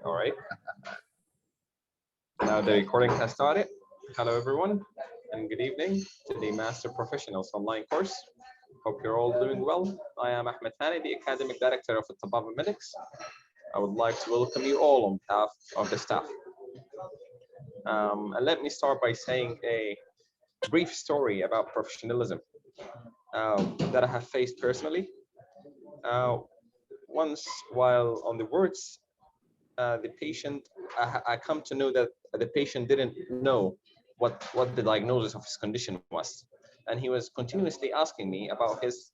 All right. Now the recording has started. Hello, everyone, and good evening to the Master Professionals online course. Hope you're all doing well. I am Ahmed Hani, the Academic Director of Principalism. I would like to welcome you all on behalf of the staff. And let me start by saying a brief story about professionalism that I have faced personally. Once, while on the wards, the patient, I come to know that the patient didn't know what the diagnosis of his condition was, and he was continuously asking me about his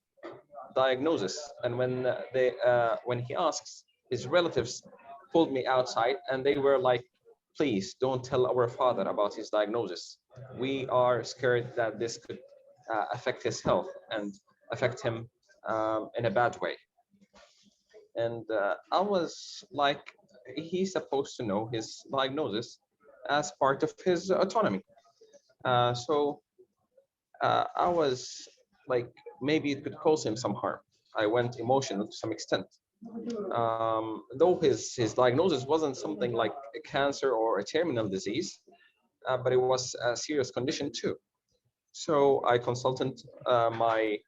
diagnosis. And when he asks, his relatives pulled me outside, and they were like, "Please don't tell our father about his diagnosis. We are scared that this could affect his health and affect him in a bad way." And I was like, he's supposed to know his diagnosis as part of his autonomy. So I was like, maybe it could cause him some harm. I went emotional to some extent. Though his diagnosis wasn't something like a cancer or a terminal disease, but it was a serious condition too. So I consulted my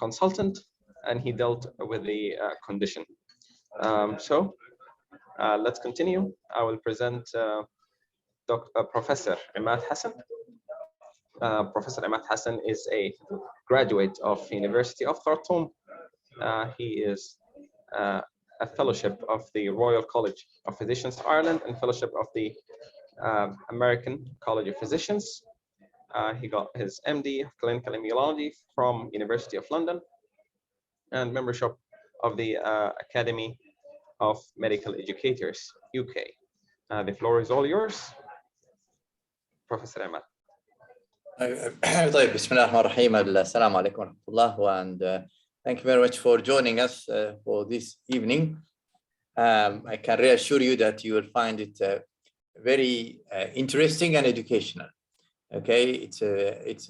consultant, and he dealt with the condition. So let's continue. I will present Professor Imad Hassan. Professor Imad Hassan is a graduate of University of Khartoum. He is a fellowship of the Royal College of Physicians Ireland and fellowship of the American College of Physicians. He got his MD of Clinical Immunology from University of London and membership of the Academy of Medical Educators, UK. The floor is all yours, Professor Ahmed. طيب بسم الله الرحمن الرحيم. السلام عليكم ورحمة الله, and thank you very much for joining us for this evening. I can reassure you that you will find it very interesting and educational. Okay, it's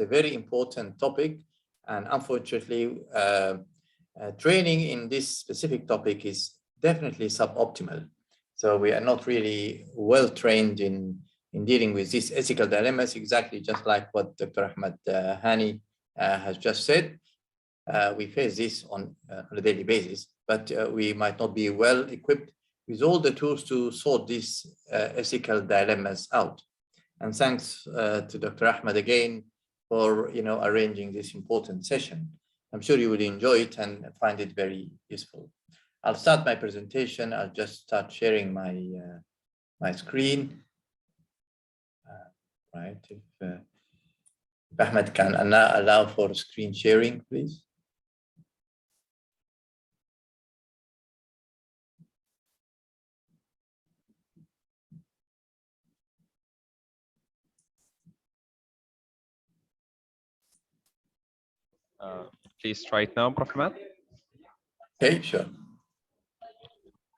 a very important topic, and unfortunately training in this specific topic is definitely suboptimal. So we are not really well trained in dealing with these ethical dilemmas, exactly just like what Dr. Ahmed Hani has just said. We face this on a daily basis, but we might not be well equipped with all the tools to sort these ethical dilemmas out. And thanks to Dr. Ahmed again for arranging this important session. I'm sure you will enjoy it and find it very useful. I'll start my presentation. I'll just start sharing my screen. Right, if Ahmed can allow for screen sharing, please. Please try it now, Prof. Ahmed. Okay, sure.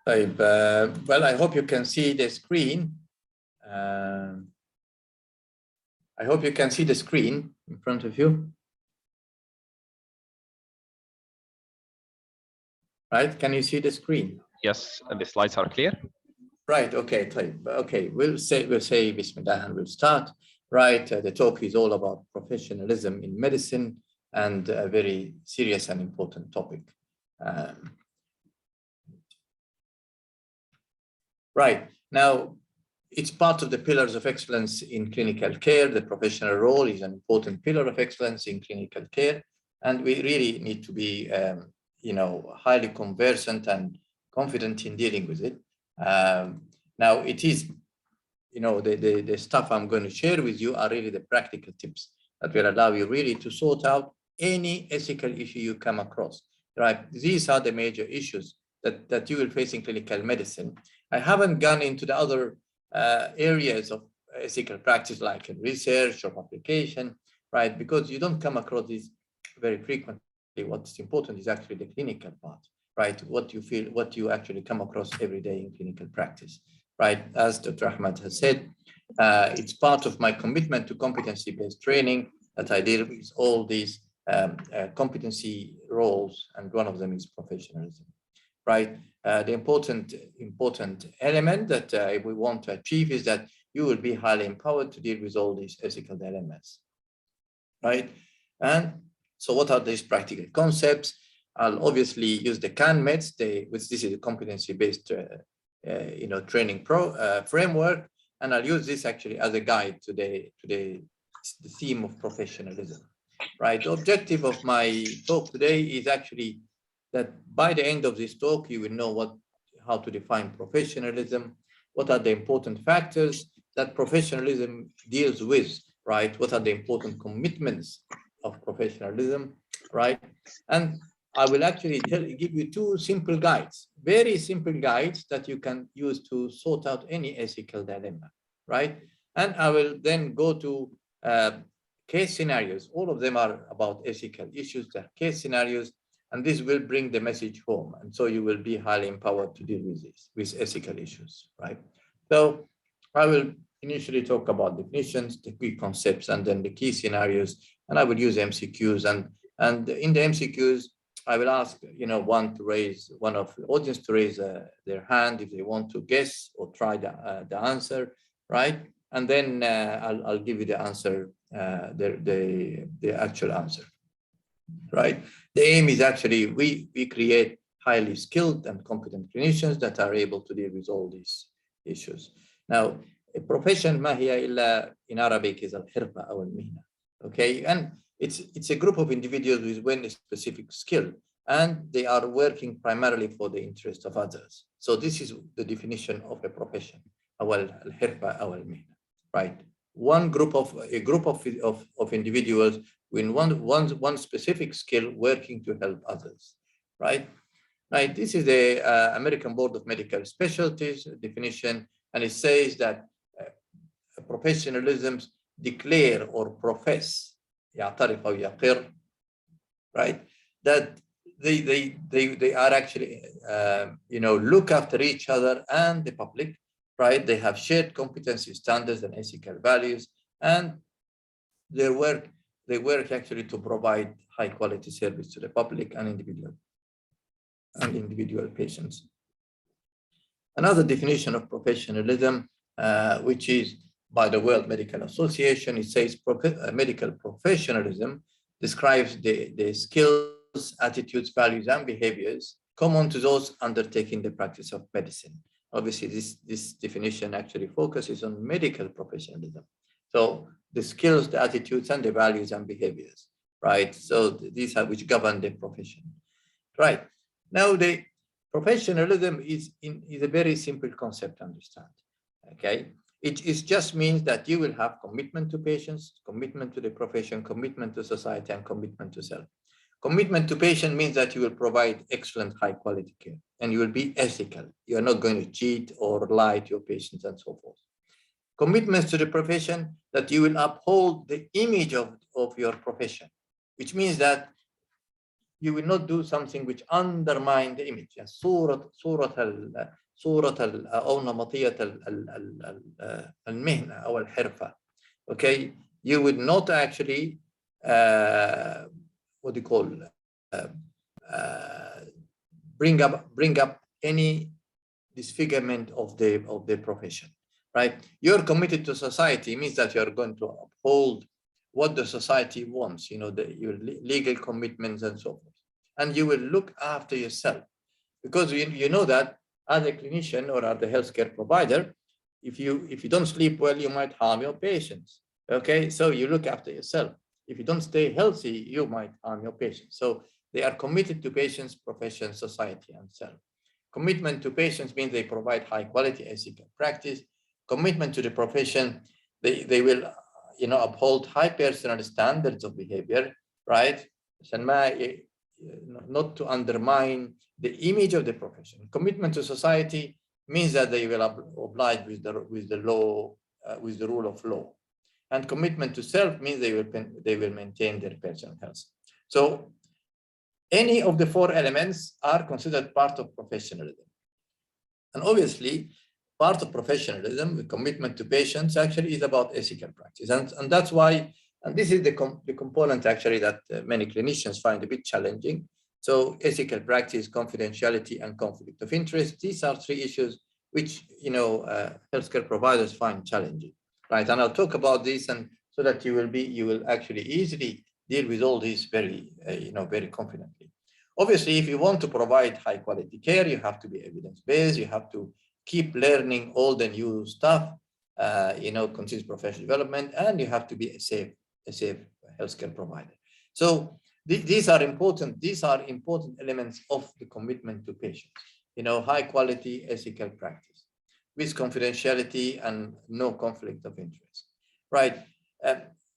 Well, I hope you can see the screen. I hope you can see the screen in front of you. Right, can you see the screen? Yes, and the slides are clear. Right, okay, okay, we'll say Bismillah and we'll start. Right, the talk is all about professionalism in medicine and a very serious and important topic. Right, now it's part of the pillars of excellence in clinical care. The professional role is an important pillar of excellence in clinical care, and we really need to be highly conversant and confident in dealing with it. Now it is, the stuff I'm going to share with you are really the practical tips that will allow you really to sort out any ethical issue you come across. Right, these are the major issues that you will face in clinical medicine. I haven't gone into the other areas of ethical practice like in research or publication, right? Because you don't come across these very frequently. What's important is actually the clinical part, right? What you feel, what you actually come across every day in clinical practice, right? As Dr. Ahmed has said, it's part of my commitment to competency-based training that I deal with all these competency roles, and one of them is professionalism, right? The important element that we want to achieve is that you will be highly empowered to deal with all these ethical dilemmas, right? And so what are these practical concepts? I'll obviously use the CAN METS, which this is a competency-based training framework, and I'll use this actually as a guide to the theme of professionalism, right? The objective of my talk today is actually that by the end of this talk, you will know how to define professionalism, what are the important factors that professionalism deals with, right? What are the important commitments of professionalism, right? And I will actually give you two simple guides, very simple guides that you can use to sort out any ethical dilemma, right? And I will then go to case scenarios. All of them are about ethical issues, they're case scenarios, and this will bring the message home. And so you will be highly empowered to deal with ethical issues, right? So I will initially talk about definitions, the key concepts, and then the key scenarios, and I will use MCQs. And in the MCQs, I will ask, one of the audience to raise their hand if they want to guess or try the answer, right? And then I'll give you the answer, the actual answer, right? The aim is actually we create highly skilled and competent clinicians that are able to deal with all these issues. Now, a profession ما هي إلا in Arabic is al-hirfa أو المهنة, okay? And it's a group of individuals with one specific skill, and they are working primarily for the interest of others. So this is the definition of a profession, أو al-hirfa أو المهنة, right? A group of individuals with one specific skill working to help others, right? Right. This is the American Board of Medical Specialties definition, and it says that professionalism declare or profess, يعترف أو يقر, right? That they are actually look after each other and the public, right? They have shared competency standards and ethical values, and they work actually to provide high quality service to the public and individual patients. Another definition of professionalism, which is by the World Medical Association, it says medical professionalism describes the skills, attitudes, values, and behaviors common to those undertaking the practice of medicine. Obviously, this definition actually focuses on medical professionalism. So the skills, the attitudes, and the values and behaviors, right? So these are which govern the profession, right? Now, the professionalism is a very simple concept to understand, okay? It just means that you will have commitment to patients, commitment to the profession, commitment to society, and commitment to self. Commitment to patient means that you will provide excellent high quality care, and you will be ethical. You are not going to cheat or lie to your patients and so forth. Commitments to the profession, that you will uphold the image of your profession, which means that you will not do something which undermine the image. صورة أو نمطية المهنة أو الحرفة. Okay, you would not actually bring up any disfigurement of the profession, right? You're committed to society means that you're going to uphold what the society wants, your legal commitments and so forth. And you will look after yourself, because you know that as a clinician or as a healthcare provider, if you don't sleep well, you might harm your patients. Okay, so you look after yourself. If you don't stay healthy, you might harm your patients. So they are committed to patients, profession, society, and self. Commitment to patients means they provide high quality ethical practice. Commitment to the profession, they will uphold high personal standards of behavior, right? Not to undermine the image of the profession. Commitment to society means that they will oblige with the law, with the rule of law. And commitment to self means they will maintain their personal health. So any of the four elements are considered part of professionalism. And obviously, part of professionalism, the commitment to patients, actually is about ethical practice. And that's why, and this is the component actually that many clinicians find a bit challenging, So ethical practice, confidentiality, and conflict of interest. These are three issues which, healthcare providers find challenging, right? And I'll talk about this, and so that you will actually easily deal with all these very, very confidently. Obviously, if you want to provide high quality care, you have to be evidence-based. You have to keep learning all the new stuff, continuous professional development, and you have to be a safe healthcare provider. So these are important elements of the commitment to patients. High quality ethical practice with confidentiality and no conflict of interest, right?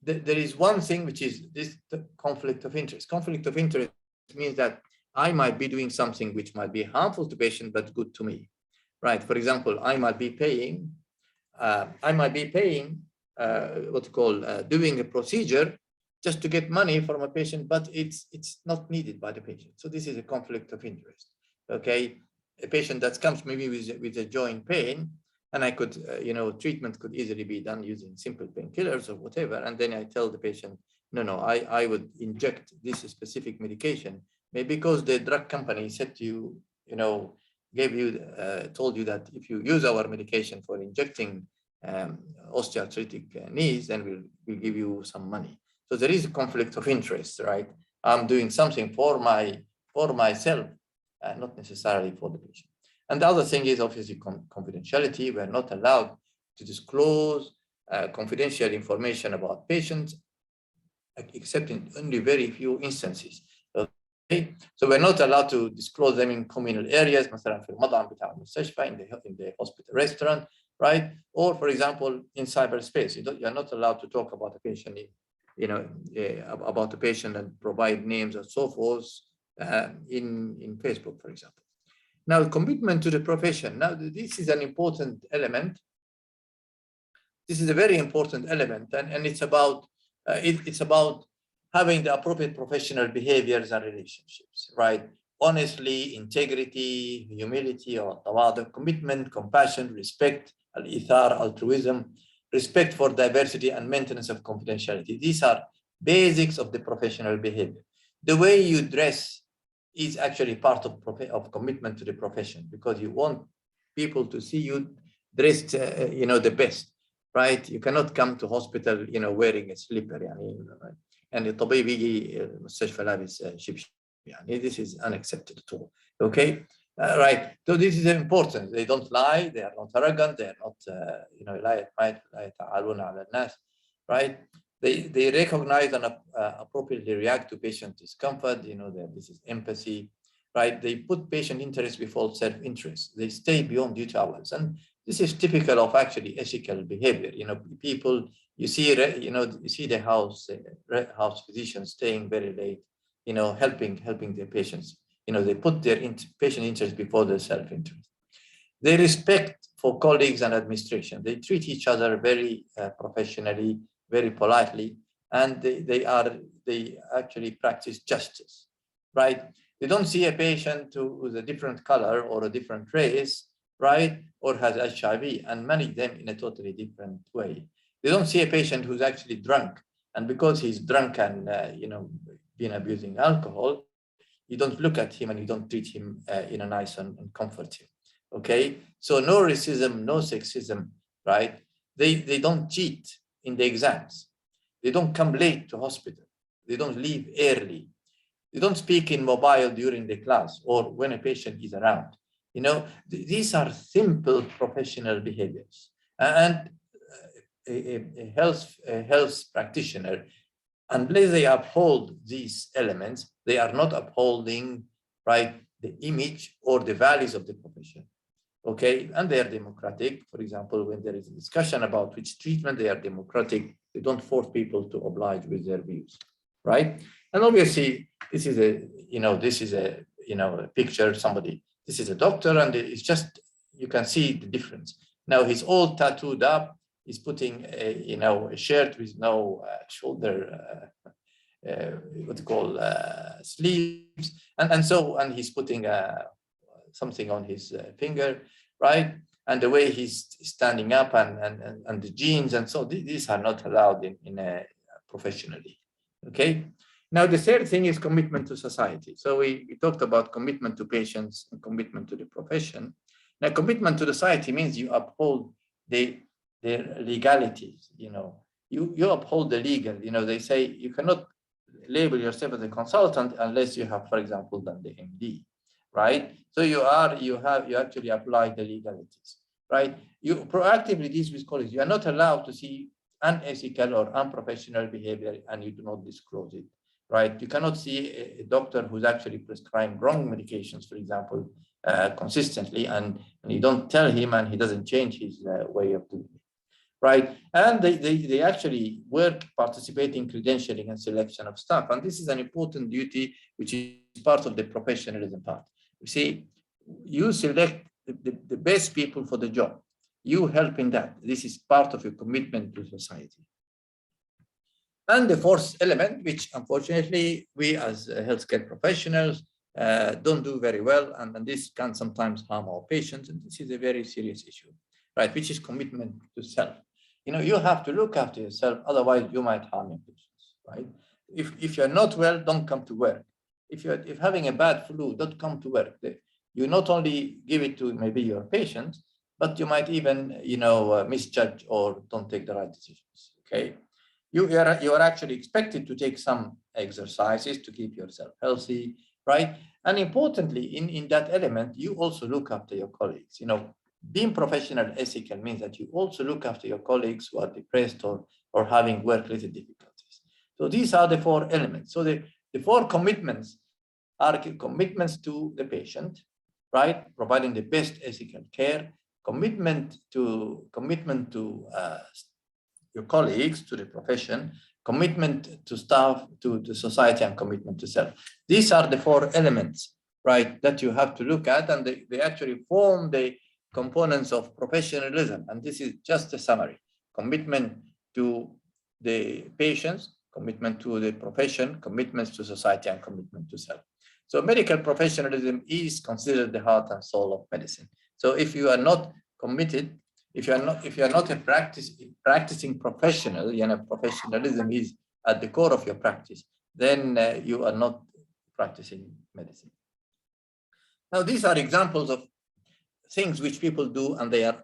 There is one thing which is this conflict of interest. Conflict of interest means that I might be doing something which might be harmful to patient but good to me, right? For example, I might be paying doing a procedure just to get money from a patient, but it's not needed by the patient. So this is a conflict of interest. Okay, a patient that comes maybe with a joint pain, and I could, treatment could easily be done using simple painkillers or whatever, and then I tell the patient, no, I would inject this specific medication, maybe because the drug company said to you, told you that if you use our medication for injecting osteoarthritic knees, then we'll give you some money. So there is a conflict of interest, right? I'm doing something for myself, not necessarily for the patient. And the other thing is obviously confidentiality. We're not allowed to disclose confidential information about patients, except in only very few instances. Okay? So we're not allowed to disclose them in communal areas, مثلا في المطعم بتاع المستشفى, in the hospital restaurant, right? Or for example, in cyberspace, you're not allowed to talk about a patient, about the patient and provide names and so forth in Facebook, for example. Now, commitment to the profession. Now, this is an important element. This is a very important element, and it's about having the appropriate professional behaviors and relationships, right? Honestly, integrity, humility, or tawadu, commitment, compassion, respect, al-ithar, altruism, respect for diversity, and maintenance of confidentiality. These are basics of the professional behavior. The way you dress is actually part of commitment to the profession, because you want people to see you dressed, the best, right? You cannot come to hospital, wearing a slipper, and الطبيب يجي المستشفى لابس شبشب. This is unacceptable at all. Okay, right. So this is important. They don't lie. They are not arrogant. They are not, لا يتعالون على الناس, right? They recognize and appropriately react to patient discomfort. This is empathy, right? They put patient interest before self-interest. They stay beyond duty hours, and this is typical of actually ethical behavior. People, you see the house physicians staying very late, helping their patients. They put their patient interest before their self-interest. They respect for colleagues and administration. They treat each other very professionally, very politely, and they actually practice justice, right? They don't see a patient with a different color or a different race, right, or has HIV, and manage them in a totally different way. They don't see a patient who's actually drunk, and because he's drunk and been abusing alcohol, you don't look at him and you don't treat him in a nice and comfort him. Okay, so no racism, no sexism, right? They don't cheat in the exams. They don't come late to hospital. They don't leave early. They don't speak in mobile during the class or when a patient is around. These are simple professional behaviors. And a health practitioner, unless they uphold these elements, they are not upholding, right, the image or the values of the profession. Okay, and they are democratic. For example, when there is a discussion about which treatment, they are democratic. They don't force people to oblige with their views, right? And obviously, this is a picture. This is a doctor, and it's just, you can see the difference. Now he's all tattooed up. He's putting a shirt with no shoulder, sleeves, and he's putting something on his finger, right? And the way he's standing up and the jeans, and so these are not allowed in professionally. Okay. Now, the third thing is commitment to society. So we talked about commitment to patients and commitment to the profession. Now, commitment to the society means you uphold their legalities, you uphold the legal, they say you cannot label yourself as a consultant unless you have, for example, done the MD, right? So you actually apply the legalities, right? You proactively deal with colleagues. You are not allowed to see unethical or unprofessional behavior and you do not disclose it, right? You cannot see a doctor who's actually prescribing wrong medications, for example, consistently, and you don't tell him and he doesn't change his way of doing it, right? And they actually participate in credentialing and selection of staff. And this is an important duty, which is part of the professionalism part. You see, you select the best people for the job. You help in that. This is part of your commitment to society. And the fourth element, which unfortunately we as healthcare professionals don't do very well, and this can sometimes harm our patients, and this is a very serious issue, right? Which is commitment to self. You have to look after yourself, otherwise you might harm your patients, right? If you're not well, don't come to work. If having a bad flu, don't come to work. You not only give it to maybe your patients, but you might even, misjudge or don't take the right decisions, okay? You are actually expected to take some exercises to keep yourself healthy, right? And importantly, in that element, you also look after your colleagues. Being professional ethical means that you also look after your colleagues who are depressed or having work-related difficulties. So these are the four elements. So the four commitments are commitments to the patient, right? Providing the best ethical care, commitment to your colleagues, to the profession, commitment to staff, to the society, and commitment to self. These are the four elements, right, that you have to look at, and they actually form the components of professionalism. And this is just a summary: commitment to the patients, commitment to the profession, commitments to society, and commitment to self. So medical professionalism is considered the heart and soul of medicine. So if you are not committed, if you are not a practicing professional, professionalism is at the core of your practice, then you are not practicing medicine. Now, these are examples of things which people do, and they are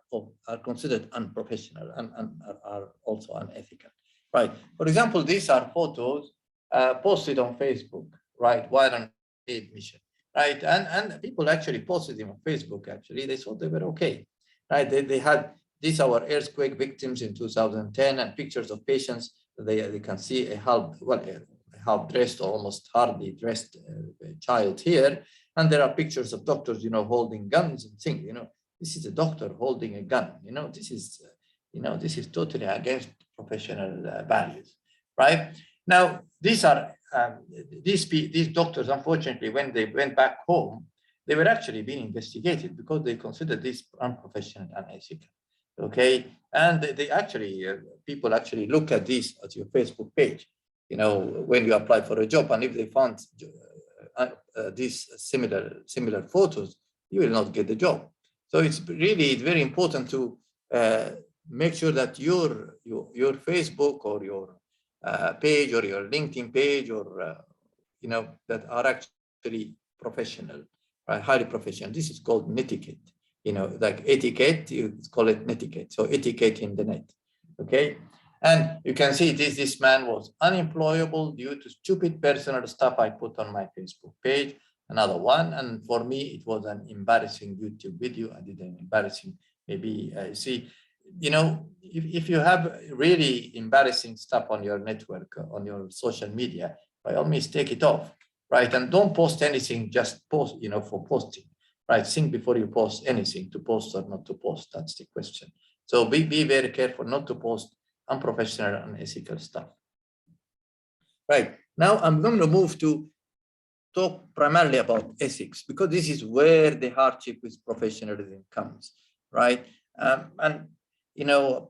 considered unprofessional and are also unethical, right? For example, these are photos posted on Facebook, right, while on aid mission, right? And people actually posted them on Facebook. Actually, they thought they were okay, right? They had these our earthquake victims in 2010 and pictures of patients. They can see a half-dressed, almost hardly dressed child here. And there are pictures of doctors, holding guns and things. This is a doctor holding a gun. This is totally against professional values, right? Now, these doctors, unfortunately, when they went back home, they were actually being investigated because they considered this unprofessional and unethical. Okay, and people actually look at this at your Facebook page, when you apply for a job, and if they found these similar photos, you will not get the job. So it's very important to make sure that your Facebook or your page or your LinkedIn page or that are actually professional, right? Highly professional. This is called netiquette. Like etiquette, you call it netiquette. So etiquette in the net. Okay. And you can see this man was unemployable due to stupid personal stuff I put on my Facebook page. Another one, and for me, it was an embarrassing YouTube video. I did an embarrassing, maybe if you have really embarrassing stuff on your network, on your social media, by all means, take it off, right? And don't post anything, just post, for posting, right? Think before you post anything, to post or not to post. That's the question. So be very careful not to post unprofessional and unethical stuff. Right, now I'm going to move to talk primarily about ethics, because this is where the hardship with professionalism comes, right?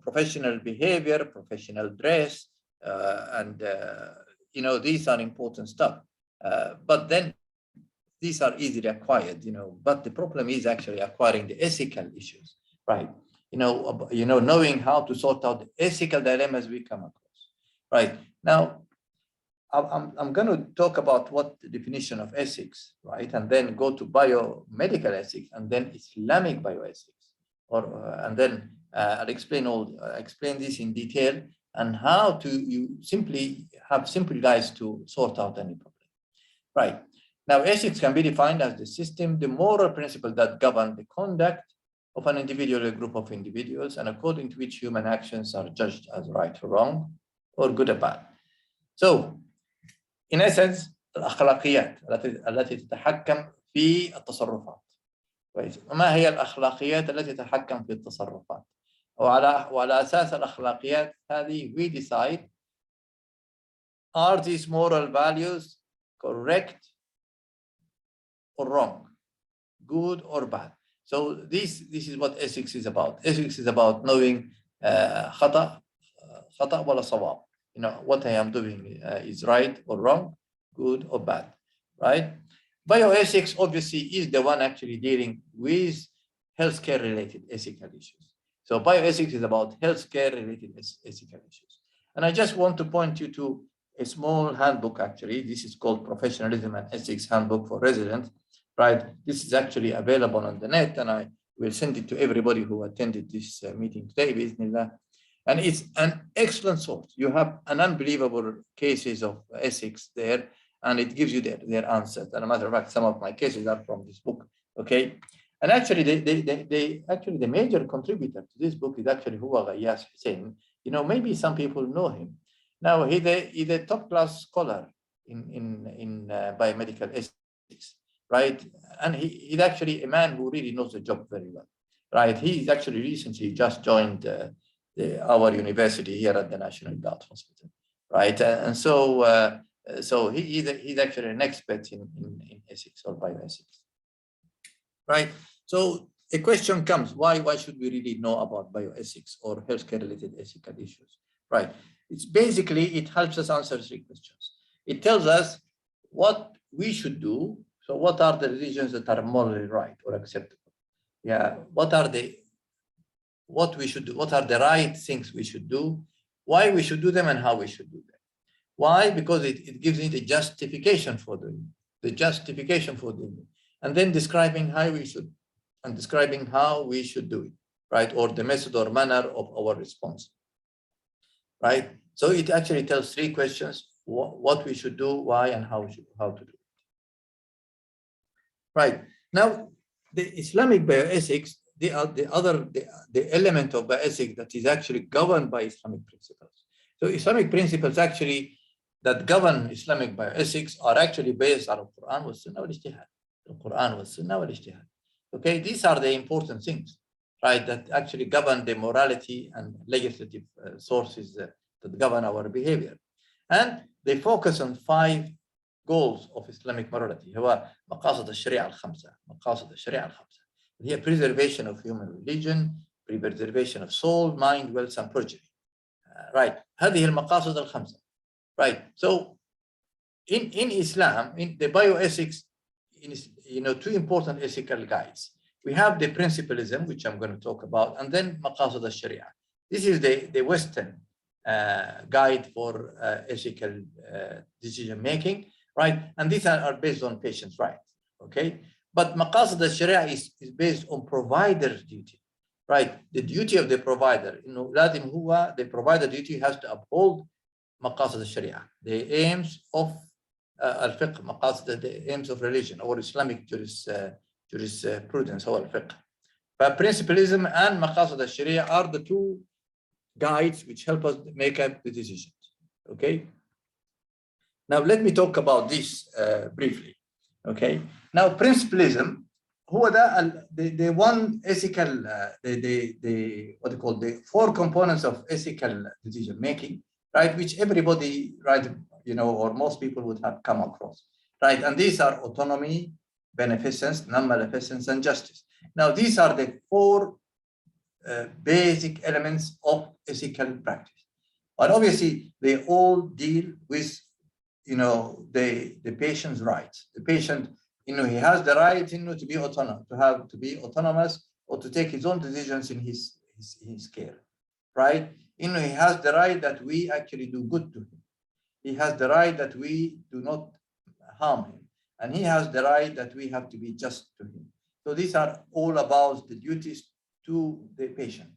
Professional behavior, professional dress, these are important stuff. But then these are easily acquired, but the problem is actually acquiring the ethical issues, right? Knowing how to sort out the ethical dilemmas we come across, right? Now, I'm going to talk about what the definition of ethics, right? And then go to biomedical ethics and then Islamic bioethics. And then I'll explain this in detail and how to you simply have simple guides to sort out any problem. Right. Now, ethics can be defined as the system, the moral principle that govern the conduct of an individual or a group of individuals, and according to which human actions are judged as right or wrong, or good or bad. So, in essence, الأخلاقيات التي تتحكم في التصرفات. وما هي الأخلاقيات التي تتحكم في التصرفات؟ وعلى أساس الأخلاقيات هذه we decide, are these moral values correct or wrong, good or bad? So this is what ethics is about. Ethics is about knowing خطأ ولا صواب. You know, what I am doing is right or wrong, good or bad, right? Bioethics obviously is the one actually dealing with healthcare related ethical issues. So bioethics is about healthcare related ethical issues. And I just want to point you to a small handbook actually. This is called Professionalism and Ethics Handbook for Residents, right? This is actually available on the net and I will send it to everybody who attended this meeting today, bismillah. And it's an excellent source. You have an unbelievable cases of ethics there, and it gives you their answers. And a matter of fact, some of my cases are from this book, okay? And actually, the major contributor to this book is actually Huwa Ghayas Hussein. You know, maybe some people know him. Now, he's a top-class scholar in biomedical ethics, right? And he's actually a man who really knows the job very well, right? He's actually recently just joined our university here at the National Guard Hospital, right? And so he's actually an expert in ethics or bioethics, right? So a question comes: why should we really know about bioethics or healthcare-related ethical issues, right? It's basically it helps us answer 3 questions. It tells us what we should do. So what are the decisions that are morally right or acceptable? Yeah, what we should do, what are the right things we should do, why we should do them, and how we should do them. Why? Because it gives it a justification for doing it, and then describing how we should, and describing how we should do it, right? Or the method or manner of our response, right? So it actually tells 3 questions: what we should do, why, and how to do it. Right. Now, the Islamic bioethics, the element of bioethics that is actually governed by Islamic principles. So Islamic principles actually that govern Islamic bioethics are actually based on the Quran wa Sunnah wal Ijtihad. The Quran wa Sunnah wal Ijtihad. Okay, these are the important things, right, that actually govern the morality and legislative sources that govern our behavior. And they focus on 5 goals of Islamic morality. هو مقاصد الشريعة الخمسة. مقاصد الشريعة الخمسة. هي preservation of human religion, preservation of soul, mind, wealth, and progeny. Right. هذه المقاصد الخمسة. Right. So in Islam, in the bioethics, you know, 2 important ethical guides. We have the Principalism, which I'm going to talk about, and then مقاصد الشريعة. This is the Western guide for ethical decision making, right? And these are based on patients' rights, okay? But maqasid al-sharia is based on provider's duty, right? The duty of the provider, you know, the provider duty has to uphold maqasid al-sharia, the aims of al-fiqh, maqasid, the aims of religion or Islamic jurisprudence or al-fiqh. But principalism and maqasid al-sharia are the 2 guides which help us make up the decisions, okay? Now, let me talk about this briefly, okay? Now, principalism, who the one ethical, what you call the 4 components of ethical decision making, right? Which everybody, right, you know, or most people would have come across, right? And these are autonomy, beneficence, non-maleficence, and justice. Now, these are the 4 basic elements of ethical practice. But obviously, they all deal with, you know, the patient's rights. The patient, you know, he has the right, you know, to be autonomous or to take his own decisions in his care, right? You know, he has the right that we actually do good to him. He has the right that we do not harm him. And he has the right that we have to be just to him. So these are all about the duties to the patient,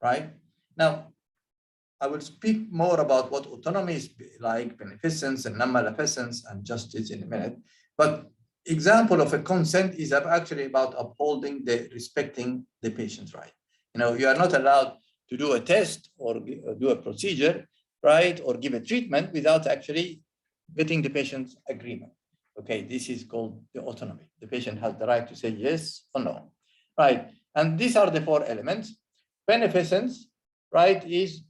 right? Now, I will speak more about what autonomy is like, beneficence and non-maleficence and justice in a minute. But example of a consent is actually about upholding the respecting the patient's right. You are not allowed to do a test or do a procedure, right, or give a treatment without actually getting the patient's agreement. Okay, this is called the autonomy. The patient has the right to say yes or no, right? And these are the four elements. Beneficence, right, is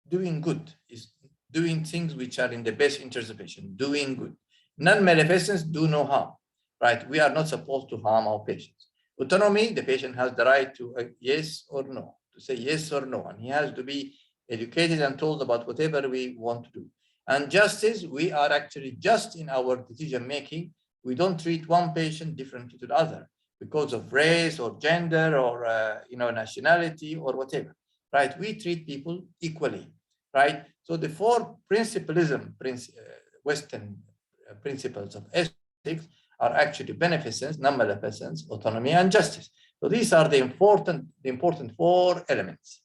doing good, is doing things which are in the best interest of the patient, doing good. Non-maleficence, do no harm, right? We are not supposed to harm our patients. Autonomy, the patient has the right to yes or no, to say yes or no, and he has to be educated and told about whatever we want to do. And justice, we are actually just in our decision making. We don't treat one patient differently to the other because of race or gender or nationality or whatever, right? We treat people equally, right? So the four principalism, Western principles of ethics are actually beneficence, non-maleficence, autonomy, and justice. So these are the important four elements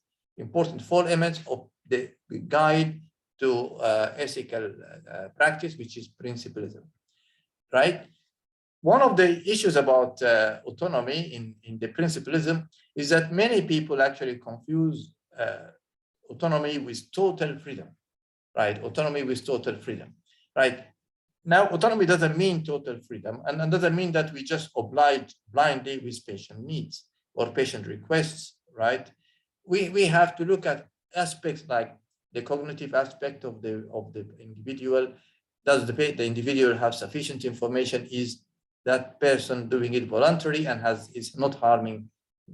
of the guide to ethical practice, which is principalism, right? One of the issues about autonomy in the principalism is that many people actually confuse autonomy with total freedom, right? Autonomy with total freedom, right? Now, autonomy doesn't mean total freedom, and doesn't mean that we just oblige blindly with patient needs or patient requests, right? We have to look at aspects like the cognitive aspect of the individual. Does the individual have sufficient information? Is that person doing it voluntarily and is not harming,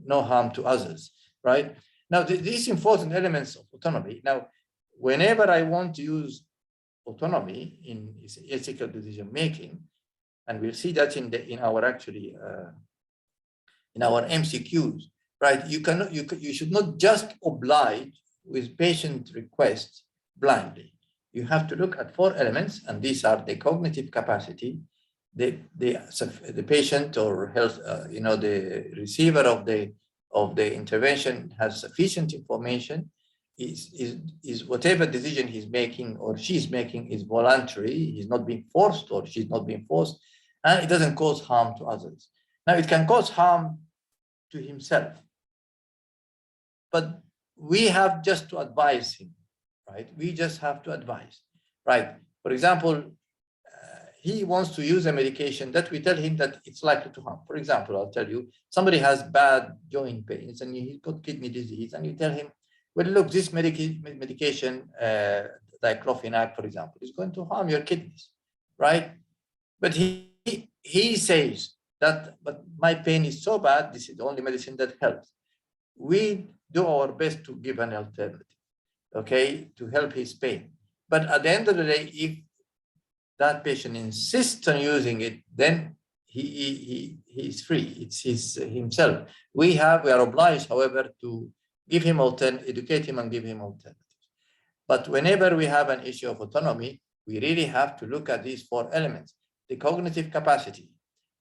no harm to others, right? Now, these important elements of autonomy. Now, whenever I want to use autonomy in ethical decision making, and we'll see that in our MCQs, right? You should not just oblige with patient requests blindly. You have to look at four elements, and these are the cognitive capacity, the patient or health, the receiver of the intervention has sufficient information. Is whatever decision he's making or she's making is voluntary. He's not being forced or she's not being forced, and it doesn't cause harm to others. Now, it can cause harm to himself, but we have just to advise him, right? We just have to advise, right? For example, he wants to use a medication that we tell him that it's likely to harm. For example, I'll tell you, somebody has bad joint pains and he's got kidney disease, and you tell him, well, look, this medication, diclofenac, for example, is going to harm your kidneys, right? But he says that, but my pain is so bad, this is the only medicine that helps. We do our best to give an alternative, okay, to help his pain. But at the end of the day, if that patient insists on using it, then he's free. It's himself. We are obliged, however, to give him educate him and give him alternatives. But whenever we have an issue of autonomy, we really have to look at these four elements. The cognitive capacity.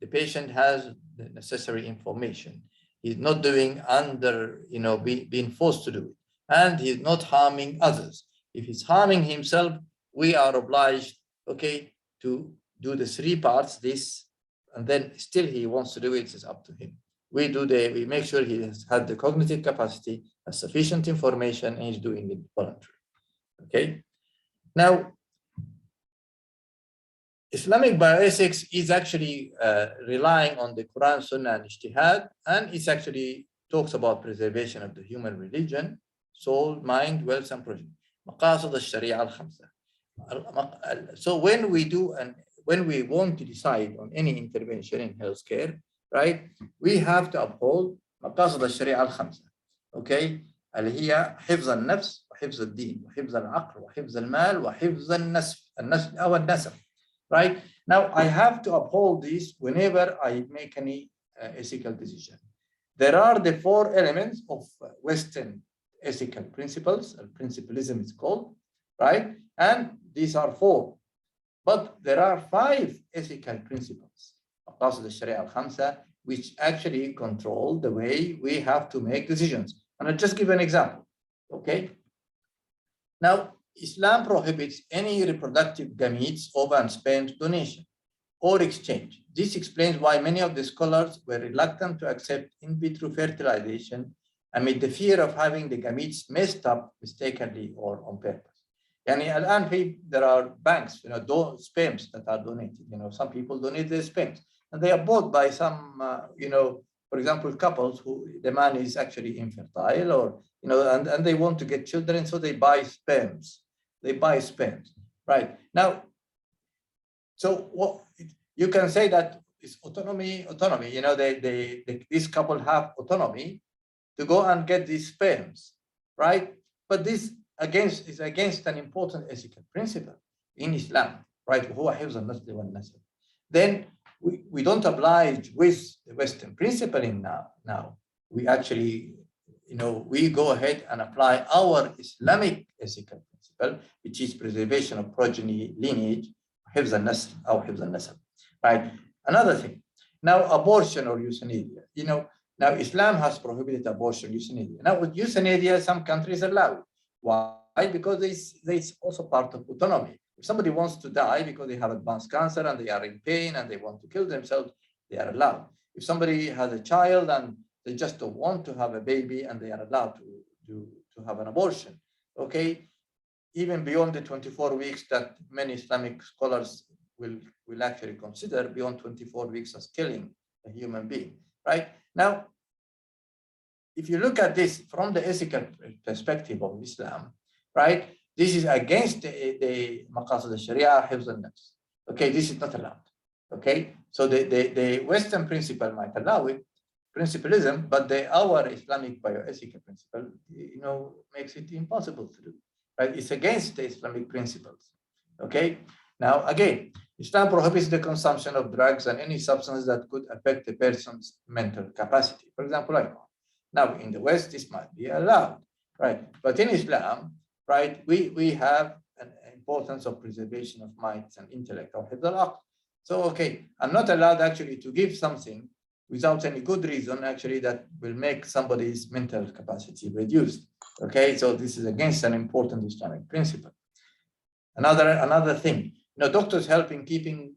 The patient has the necessary information. He's not doing under, being forced to do it. And he's not harming others. If he's harming himself, we are obliged, okay, to do the three parts, this, and then still he wants to do it, it's up to him. We make sure he has had the cognitive capacity, has sufficient information, and he's doing it voluntarily. Okay. Now, Islamic bioethics is actually relying on the Quran, Sunnah, and Ijtihad, and it actually talks about preservation of the human religion, soul, mind, wealth, and progeny. Maqasid al-Sharia al-Khamsa. So when we want to decide on any intervention in healthcare, right, we have to uphold مقاصد الشريعة الخمسة. Okay, اللي هي حفظ النفس وحفظ الدين وحفظ العقل وحفظ المال وحفظ النسل أو النسب. Right, now I have to uphold this whenever I make any ethical decision. There are the four elements of Western ethical principles, principalism is called, right? And these are 4. But there are 5 ethical principles, مقاصد الشريعة الخمسة, which actually control the way we have to make decisions. And I'll just give an example, okay? Now, Islam prohibits any reproductive gametes of and sperm donation or exchange. This explains why many of the scholars were reluctant to accept in vitro fertilization amid the fear of having the gametes messed up mistakenly or on purpose. يعني الآن there are banks, sperms that are donated. Some people donate their sperms, and they are bought by some, for example, couples who the man is actually infertile, or and they want to get children, so they buy sperms. Right now. So what you can say that it's autonomy. This couple have autonomy to go and get these sperms, right? But this is against an important ethical principle in Islam, right? Then we don't oblige with the Western principle in now. We actually, we go ahead and apply our Islamic ethical principle, which is preservation of progeny lineage, حفظ النسل أو حفظ النسب, right? Another thing, now abortion or euthanasia, now Islam has prohibited abortion, euthanasia. Now with euthanasia, some countries allow. Why? Because it's also part of autonomy. If somebody wants to die because they have advanced cancer and they are in pain and they want to kill themselves, they are allowed. If somebody has a child and they just don't want to have a baby, and they are allowed to have an abortion, okay? Even beyond the 24 weeks that many Islamic scholars will actually consider, beyond 24 weeks as killing a human being, right? Now, if you look at this from the ethical perspective of Islam, right, this is against the maqasid al-sharia, hifz al-nafs. Okay, this is not allowed. Okay, so the Western principle might allow it, principalism, but our Islamic bioethical principle, makes it impossible to do. Right, it's against the Islamic principles. Okay, now again, Islam prohibits the consumption of drugs and any substance that could affect a person's mental capacity. For example, alcohol. Now, in the West, this might be allowed, right? But in Islam, right, we have an importance of preservation of minds and intellect, of hifz al-aql. So, okay, I'm not allowed actually to give something without any good reason, actually, that will make somebody's mental capacity reduced. Okay, so this is against an important Islamic principle. Another thing, doctors help in keeping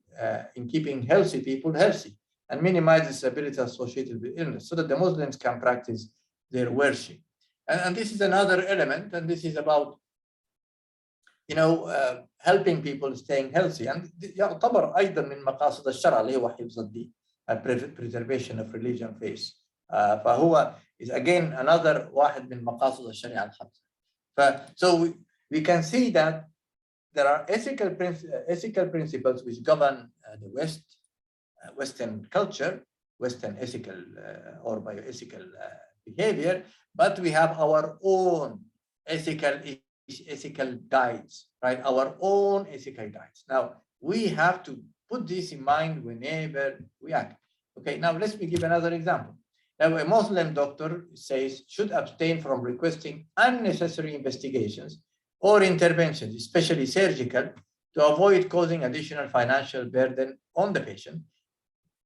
healthy people healthy and minimize disability associated with illness, so that the Muslims can practice their worship. And this is another element, and this is about helping people staying healthy. And يعتبر أيضا من مقاصد الشرع اللي هو حفظ الدين, preservation of religion faith. فهو is again another واحد من مقاصد الشريعة الخمسة. So we can see that there are ethical principles which govern the Western culture, Western ethical or bioethical behavior, but we have our own ethical guides, right? Our own ethical guides. Now, we have to put this in mind whenever we act. Okay, now let me give another example. Now, a Muslim doctor says should abstain from requesting unnecessary investigations or interventions, especially surgical, to avoid causing additional financial burden on the patient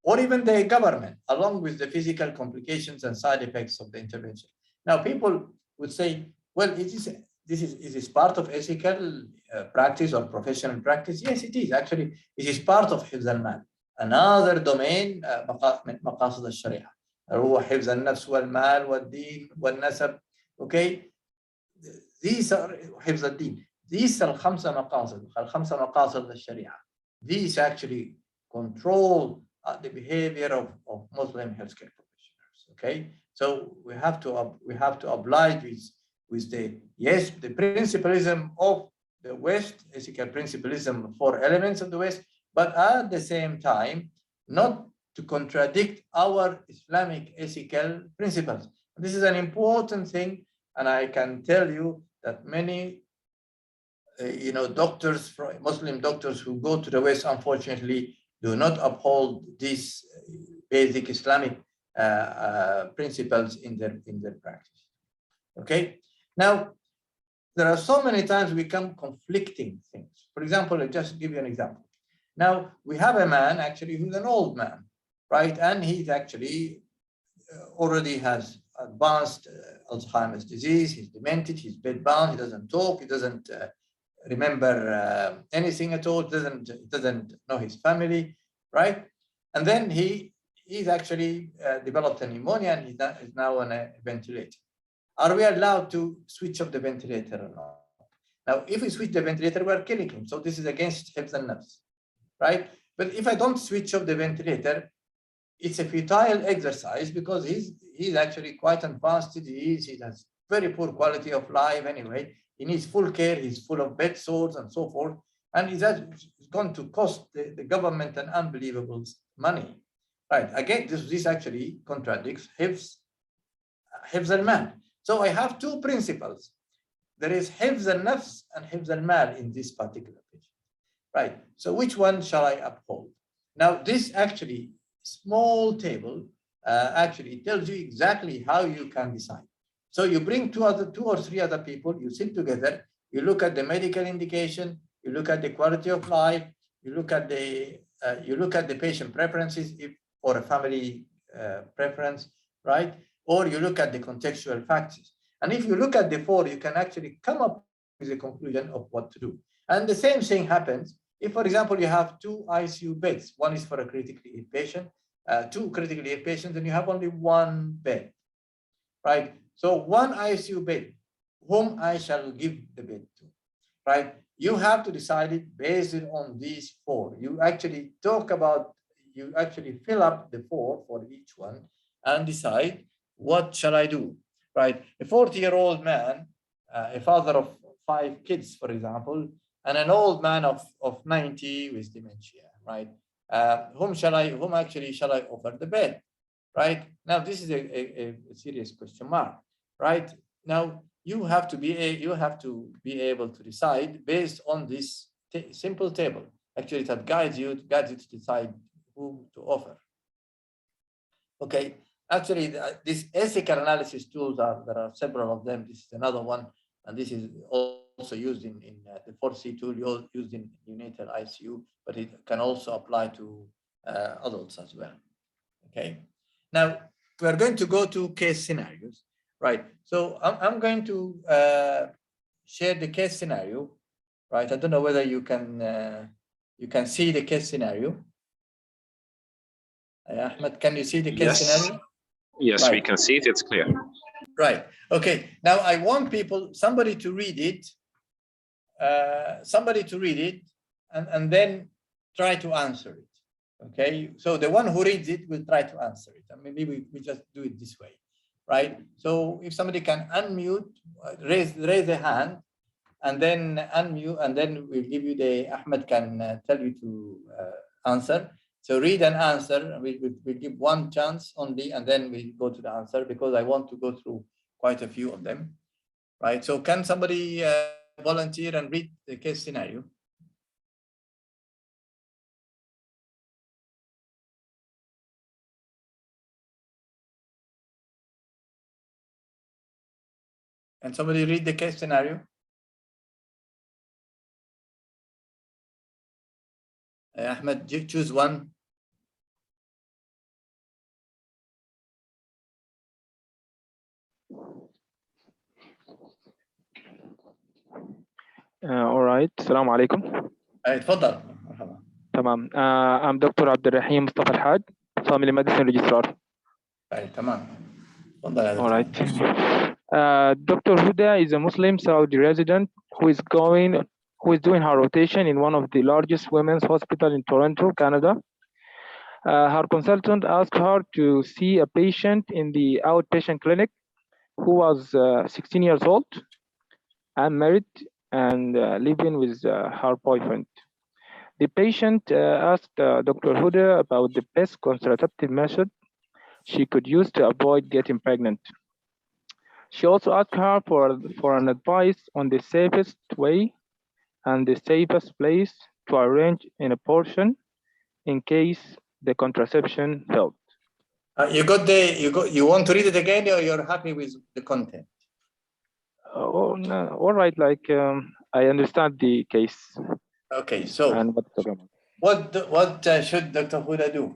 or even the government, along with the physical complications and side effects of the intervention. Now, people would say, well, is this part of ethical practice or professional practice? Yes, it is. Actually, it is part of حفظ المال. Another domain, مقاصد الشريعة. هو حفظ النفس والمال والدين والنسب. Okay, these are حفظ الدين. These are الخمسة مقاصد الشريعة. These actually control the behavior of Muslim healthcare professionals. Okay, so we have to oblige with the principalism of the West, ethical principalism, 4 elements of the West, but at the same time not to contradict our Islamic ethical principles. This is an important thing, and I can tell you that many doctors, Muslim doctors who go to the West, unfortunately, do not uphold these basic Islamic principles in their practice. Okay, now there are so many times we come conflicting things. For example, I'll just give you an example. Now, we have a man actually who's an old man, right? And he's actually already has advanced Alzheimer's disease. He's demented, he's bedbound, he doesn't talk, he doesn't remember anything at all, doesn't know his family, right? And then he's actually developed a pneumonia and he's now on a ventilator. Are we allowed to switch off the ventilator or not? Now, if we switch the ventilator, we're killing him. So this is against hifz al-nafs, right? But if I don't switch off the ventilator, it's a futile exercise because he's actually quite advanced disease. He has very poor quality of life anyway. He needs full care. He's full of bed sores and so forth. And it's going to cost the government an unbelievable money, right? Again, this actually contradicts hifz al-mal. So I have two principles. There is hifz al-nafs and hifz al-mal in this particular page, right? So which one shall I uphold? Now, this actually small table actually tells you exactly how you can decide. So you bring two or three other people, you sit together, you look at the medical indication, you look at the quality of life, you look at the patient preferences or a family preference, right? Or you look at the contextual factors. And if you look at the four, you can actually come up with a conclusion of what to do. And the same thing happens if, for example, you have two ICU beds. One is for a critically ill patient, two critically ill patients, and you have only one bed, right? So one ICU bed, whom I shall give the bed to, right? You have to decide it based on these four. You actually fill up the four for each one and decide, what shall I do, right? A 40-year-old man, a father of 5 kids, for example, and an old man of 90 with dementia, right? Whom shall I offer the bed, right? Now, this is a serious question mark, right? Now, you have to be able to decide based on this simple table. Actually, that guides you to decide who to offer. Okay. Actually, these ethical analysis tools there are several of them. This is another one, and this is also used in the 4C tool used in neonatal ICU, but it can also apply to adults as well. Okay. Now we are going to go to case scenarios, right? So I'm going to share the case scenario, right? I don't know whether you can see the case scenario. Ahmed, can you see the case scenario? Yes, right. We can see it. It's clear. Right. Okay. Now I want somebody to read it, and then try to answer it. Okay. So the one who reads it will try to answer it. And maybe we just do it this way, right? So if somebody can unmute, raise a hand, and then unmute, and then we'll give you Ahmed can tell you to answer. So read and answer. We'll give one chance only, and then we go to the answer because I want to go through quite a few of them, right? So can somebody volunteer and read the case scenario? And somebody read the case scenario? Ahmed, choose one. All right. Assalamu alaikum. تفضل. تمام. I'm Dr. Abdurrahim Mustafa Al-Had, Family Medicine Registrar. تمام. تفضل. All right. Dr. Huda is a Muslim Saudi resident who is doing her rotation in one of the largest women's hospitals in Toronto, Canada. Her consultant asked her to see a patient in the outpatient clinic who was 16 years old and married and living with her boyfriend. The patient asked Dr. Huda about the best contraceptive method she could use to avoid getting pregnant. She also asked her for an advice on the safest way and the safest place to arrange an abortion in case the contraception failed. You want to read it again, or you're happy with the content? Oh, no, all right. Like I understand the case. Okay, so and what should Dr. Huda do?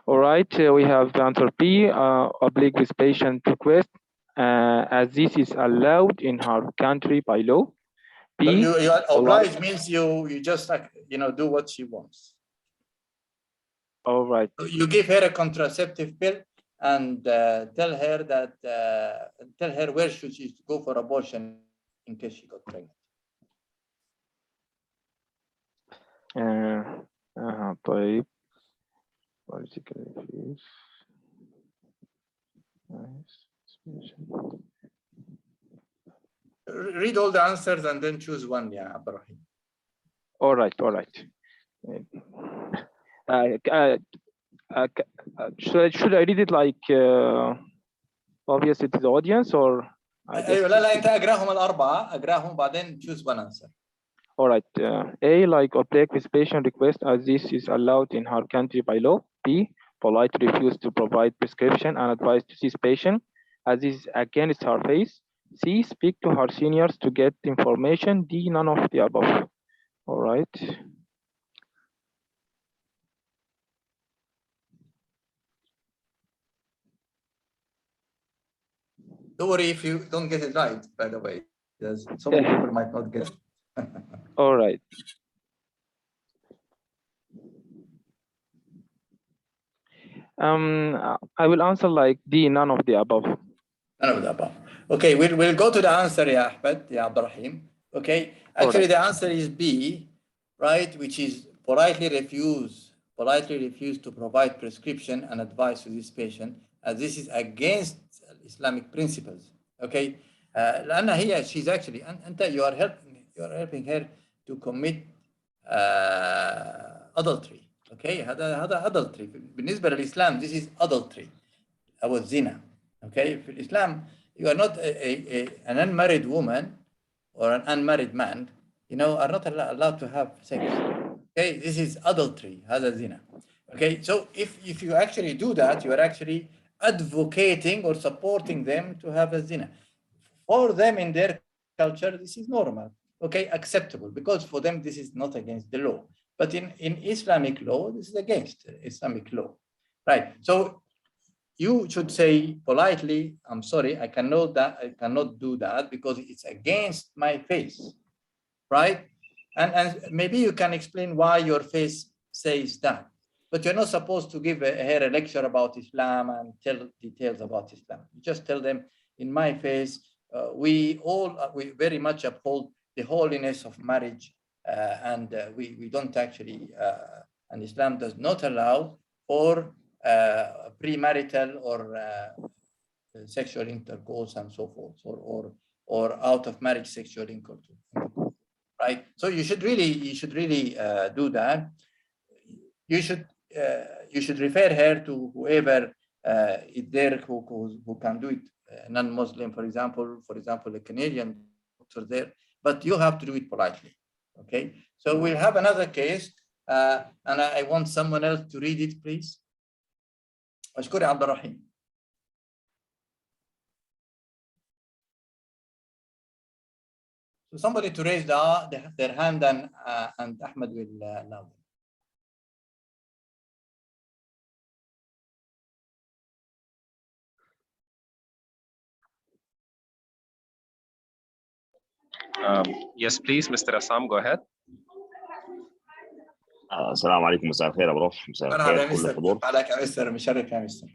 all right, we have the answer B, oblique with patient request, as this is allowed in her country by law. B, So you are obliged means you just do what she wants. All right. So you give her a contraceptive pill and tell her where should she go for abortion in case she got pregnant. طيب. Political views. Read all the answers and then choose one, yeah, Ibrahim. All right. Should I read it like obviously to the audience or? لا انت اقراهم الاربعه اقراهم بعدين choose one answer. All right. A, like oblique with patient request as this is allowed in her country by law. B, polite refuse to provide prescription and advice to this patient as this is against her face. C, speak to her seniors to get information. D, none of the above. All right. Don't worry if you don't get it right, by the way. There's so many people might not get it. All right. I will answer like D, none of the above. None of the above. Okay, we'll go to the answer, ya Ahmed, ya Ibrahim. Okay, actually the answer is B, right, which is politely refuse to provide prescription and advice to this patient, as this is against Islamic principles. Okay, she's actually you are helping her to commit adultery. Okay, هذا adultery. بالنسبة للإسلام this is adultery أو الزنا. Okay, في الإسلام you are not an unmarried woman or an unmarried man, are not allowed to have sex. Okay, this is adultery, هذا زنا. Okay, so if you actually do that, you are actually advocating or supporting them to have a zina. For them in their culture, this is normal, okay, acceptable, because for them this is not against the law. But in Islamic law, this is against Islamic law, right? So you should say politely, I'm sorry, I cannot do that because it's against my faith, right? And maybe you can explain why your faith says that. But you're not supposed to give her a lecture about Islam and tell details about Islam. You just tell them, in my faith, we very much uphold the holiness of marriage, and we don't actually, and Islam does not allow for premarital or sexual intercourse and so forth, or out of marriage sexual intercourse, right? So you should really do that. You should refer her to whoever is there who can do it. Non-Muslim, for example, a Canadian doctor there, but you have to do it politely. Okay, so we'll have another case, and I want someone else to read it, please. Ashkuri Abdul Rahim. So somebody to raise their hand, and Ahmed will allow them. Yes, please, Mr. Assam, go ahead. السلام عليكم، مساء الخير يا بروف. مساء الخير كل الحضور. عليك يا مستر، مشرف يا مستر.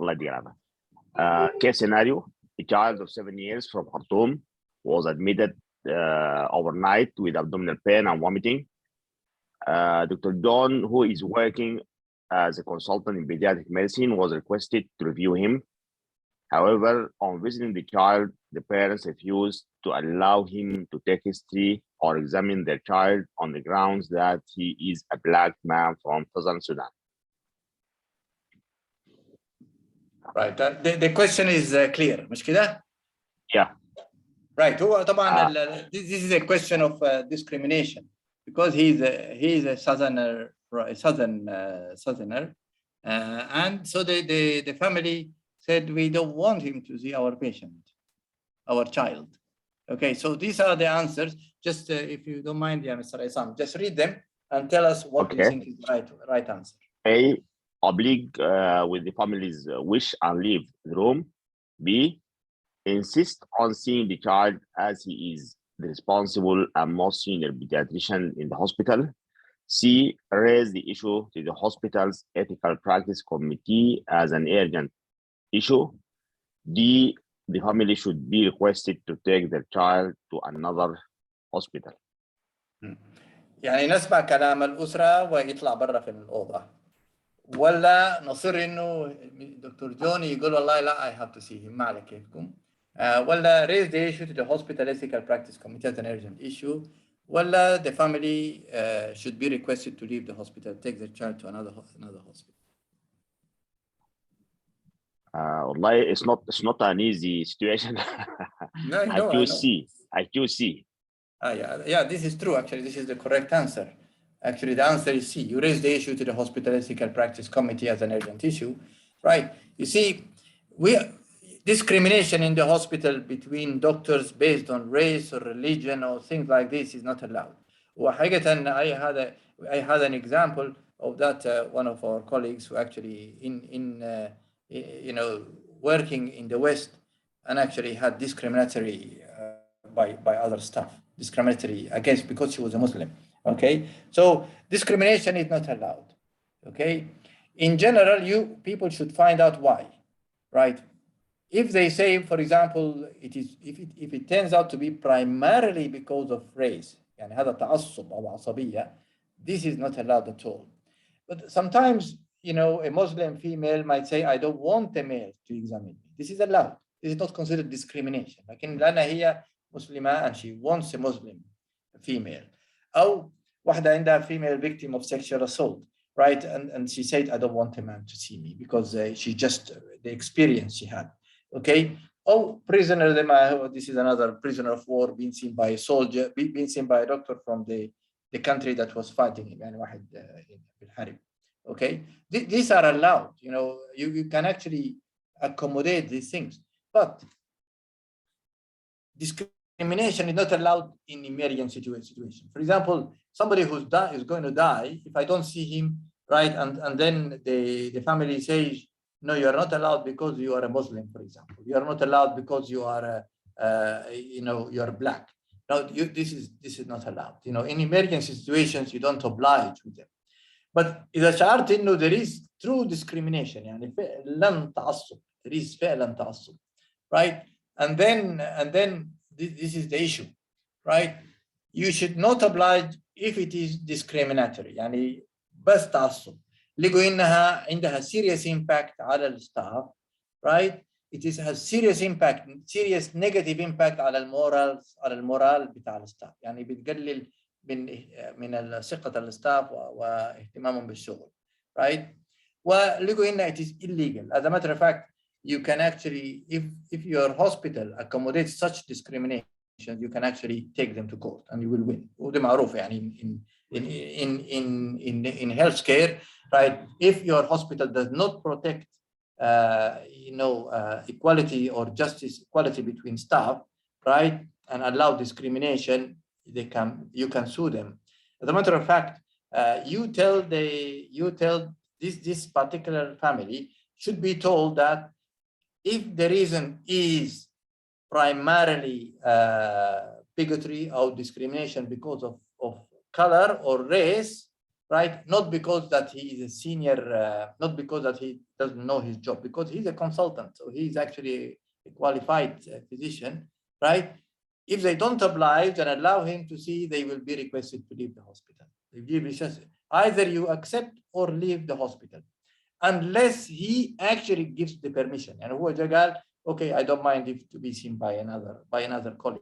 الله يديك العافية. Case scenario: a child of 7 years from Khartoum was admitted overnight with abdominal pain and vomiting. Dr. John, who is working as a consultant in pediatric medicine, was requested to review him. However, on visiting the child, the parents refused to allow him to take history or examine their child on the grounds that he is a black man from Southern Sudan. Right. The question is clear, مش كده? Yeah. Right. هو طبعا this is a question of discrimination because he's a southerner, and so the family said we don't want him to see our patient. our child. Okay, so these are the answers. Just if you don't mind, yeah, Mr. Isam, just read them and tell us what you think is the right answer. A, oblige with the family's wish and leave the room. B, insist on seeing the child as he is the responsible and most senior pediatrician in the hospital. C, raise the issue to the hospital's ethical practice committee as an urgent issue. D, the family should be requested to take their child to another hospital. يعني نسمع كلام الأسرة ويطلع برا في الأوضة، ولا نصر إنه دكتور جوني يقول والله لا I have to see him، ما على كيفكم، ولا raise the issue to the hospital ethical practice committee as an urgent issue، ولا the family should be requested to leave the hospital, take their child to another hospital. Wallahi, it's not an easy situation. No, I know. I choose C. Yeah, this is true. Actually, this is the correct answer. Actually, the answer is C. You raise the issue to the hospital ethical practice committee as an urgent issue, right? You see, discrimination in the hospital between doctors based on race or religion or things like this is not allowed. I had an example of that. One of our colleagues who actually working in the West and actually had discriminatory by other staff, discriminatory against because she was a Muslim. Okay, so discrimination is not allowed. Okay, in general, people should find out why, right? If they say, for example, if it turns out to be primarily because of race, يعني هذا تعصب أو عصبية, this is not allowed at all. But sometimes, a Muslim female might say, I don't want a male to examine me. This is allowed. This is not considered discrimination. لكن لأنها هي مسلمة and she wants a Muslim female. أو واحدة عندها female victim of sexual assault, right? And she said, I don't want a man to see me because she just, the experience she had. Okay. Oh, prisoner, this is another prisoner of war being seen by a soldier, being seen by a doctor from the country that was fighting him. Okay. These are allowed. You can actually accommodate these things, but discrimination is not allowed in emergency situation. For example, somebody who's going to die, if I don't see him, right, and then the family says, no, you are not allowed because you are a Muslim, for example. You are not allowed because you are, you are black. No, this is not allowed. In emergency situations, you don't oblige with them. But إذا شعرت إنه there is true discrimination, يعني فعلا تعصب, there is فعلا تعصب, right? And then this is the issue, right? You should not oblige if it is discriminatory, يعني بس تعصب. لقوا إنها عندها serious impact على الستاف, right? It has serious impact, serious negative impact على المورال بتاع الستاف. يعني بتقلل من ثقة الستاف واهتمامهم بالشغل, right? ولقوا إنها it is illegal. As a matter of fact, you can actually, if your hospital accommodates such discrimination, you can actually take them to court and you will win. وده معروف يعني in healthcare, right? If your hospital does not protect, equality or justice, equality between staff, right, and allow discrimination, you can sue them. As a matter of fact, you tell this particular family should be told that if the reason is primarily bigotry or discrimination because of color or race, right? Not because that he is a senior, not because that he doesn't know his job, because he's a consultant, so he's actually a qualified physician, right? If they don't oblige and allow him to see, they will be requested to leave the hospital. Either you accept or leave the hospital, unless he actually gives the permission. And who قال, okay, I don't mind if to be seen by another colleague.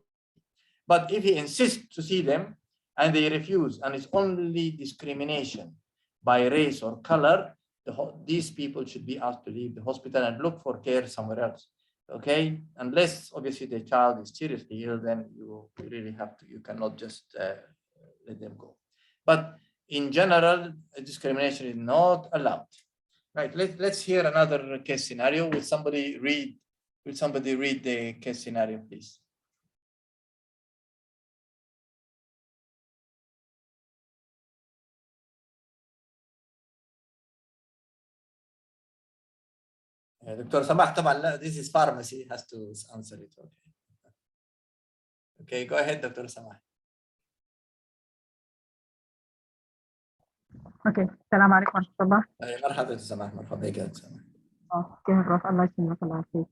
But if he insists to see them and they refuse, and it's only discrimination by race or color, these people should be asked to leave the hospital and look for care somewhere else. Okay, unless obviously the child is seriously ill, then you really have to, you cannot just let them go. But in general, discrimination is not allowed. Right, let's hear another case scenario. Will somebody read Will somebody read the case scenario, please? Dr. Samah, طبعا, this is pharmacy, has to answer it. Okay. Okay, go ahead, Dr. Samah. اوكي السلام عليكم ورحمه الله. مرحبا دكتور سماح، مرحبا بك يا دكتور سماح. كيف الروح؟ الله يسلمك الله يعافيك.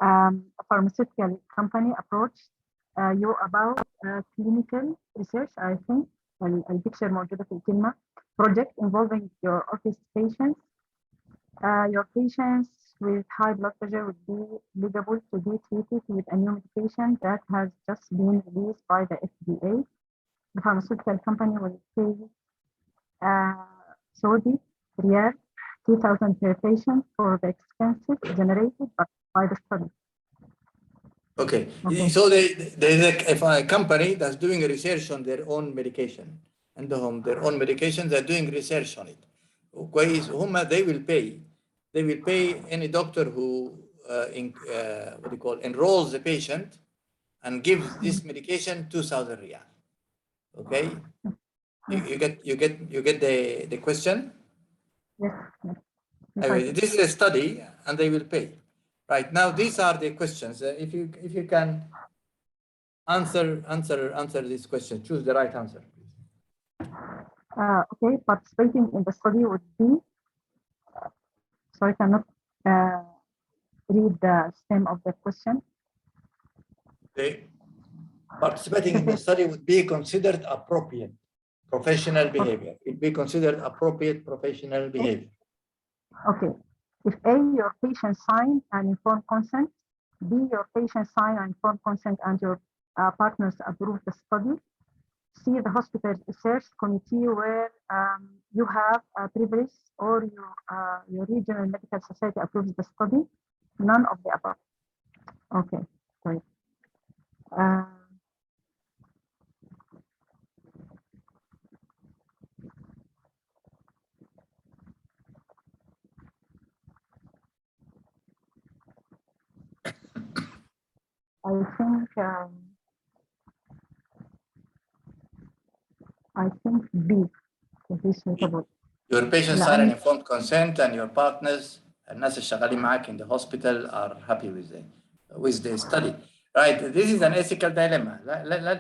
A pharmaceutical company approached you about clinical research. I think البيكتشر موجوده في الكلمه. Project involving your office patients. Your patients with high blood pressure would be eligible to be treated with a new medication that has just been released by the FDA. The pharmaceutical company will pay Saudi riyal 2,000 per patient for the expenses generated by the study. Okay. So if a company that's doing research on their own medication and their own medication, they're doing research on it. They will pay. They will pay any doctor who enrolls the patient and gives this medication 2,000 riyal. Okay. You get the question? Yes. This is a study, and they will pay. Right now, these are the questions. If you can answer this question, choose the right answer. Okay, participating in the study would be. So I cannot read the stem of the question. Okay. Participating in the study would be considered appropriate professional behavior. It would be considered appropriate professional behavior. Okay. If A, your patient signed an informed consent, B, your patient signed an informed consent and your partners approve the study, C, the hospital research committee where you have a privilege or your regional medical society approves the study, none of the above. Okay, sorry. I think B is suitable. Your patient signed an informed consent and your partners الناس الشغالين معاك in the hospital are happy with the study. Right, this is an ethical dilemma.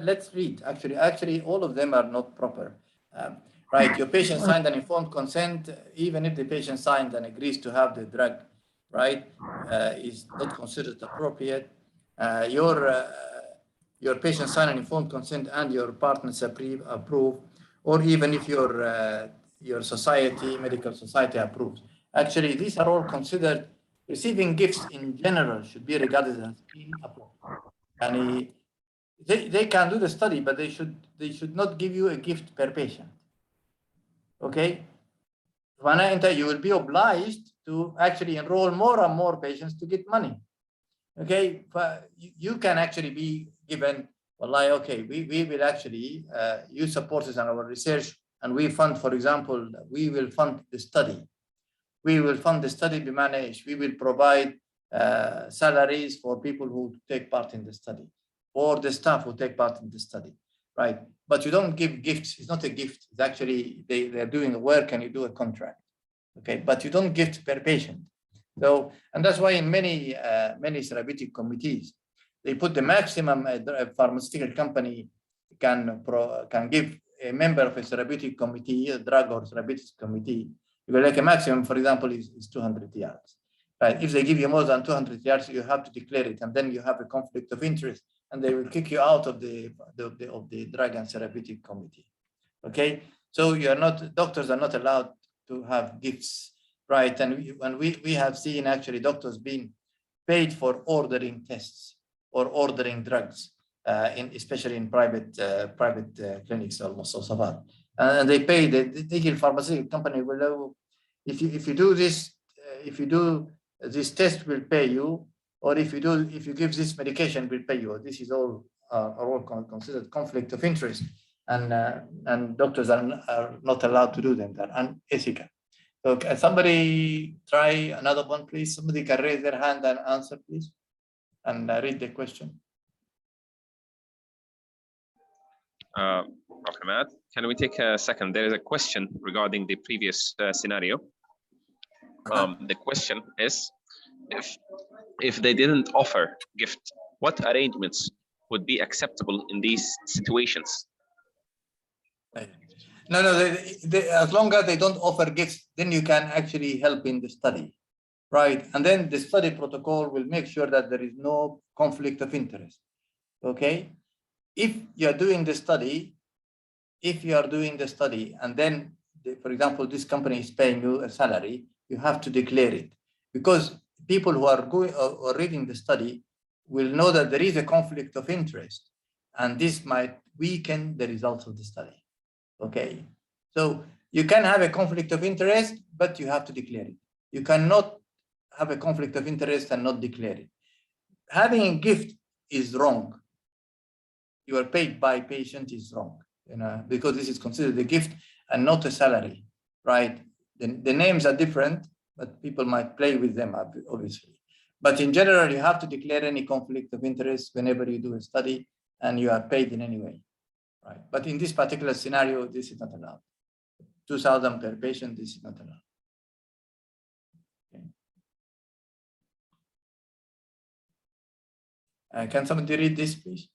Let's read. Actually, all of them are not proper. Right, your patient signed an informed consent, even if the patient signed and agrees to have the drug, right, is not considered appropriate. Your patient signed an informed consent and your partners approve, or even if your society, medical society approves. Actually, these are all considered. Receiving gifts in general should be regarded as being appropriate. And they can do the study, but they should not give you a gift per patient. Okay? You will be obliged to actually enroll more and more patients to get money. Okay? But you can actually be given, well, like, okay, we will actually, you support us on our research, and we fund, for example, we will fund the study. We will fund the study be managed. We will provide salaries for people who take part in the study, for the staff who take part in the study, right? But you don't give gifts. It's not a gift. It's actually, they're doing the work and you do a contract, okay? But you don't gift per patient. So, and that's why in many therapeutic committees, they put the maximum a pharmaceutical company can give a member of a therapeutic committee, a drug or therapeutics committee, like a maximum, for example, is 200 yards. Right? If they give you more than 200 yards, you have to declare it, and then you have a conflict of interest, and they will kick you out of the drug and therapeutic committee. Okay, so doctors are not allowed to have gifts, right? And we have seen actually doctors being paid for ordering tests or ordering drugs, especially in private clinics almost so far. And they pay the pharmaceutical company will, if you do this test, will pay you, or if you give this medication, will pay you. This is all considered conflict of interest, and doctors are not allowed to do them. They're unethical. So somebody try another one, please. Somebody can raise their hand and answer, please. and read the question. Dr. Ahmad, can we take a second? There is a question regarding the previous scenario. The question is, if they didn't offer gift, what arrangements would be acceptable in these situations? No, as long as they don't offer gifts, then you can actually help in the study, right? And then the study protocol will make sure that there is no conflict of interest, okay? If you're doing the study, and then, for example, this company is paying you a salary, you have to declare it, because people who are going or reading the study will know that there is a conflict of interest, and this might weaken the results of the study. Okay, so you can have a conflict of interest, but you have to declare it. You cannot have a conflict of interest and not declare it. Having a gift is wrong. You are paid by patient is wrong, you know, because this is considered a gift and not a salary, right? The names are different, but people might play with them, obviously. But in general, you have to declare any conflict of interest whenever you do a study and you are paid in any way. Right. But in this particular scenario, this is not allowed. 2,000 per patient, this is not allowed. Okay. Can somebody read this, please?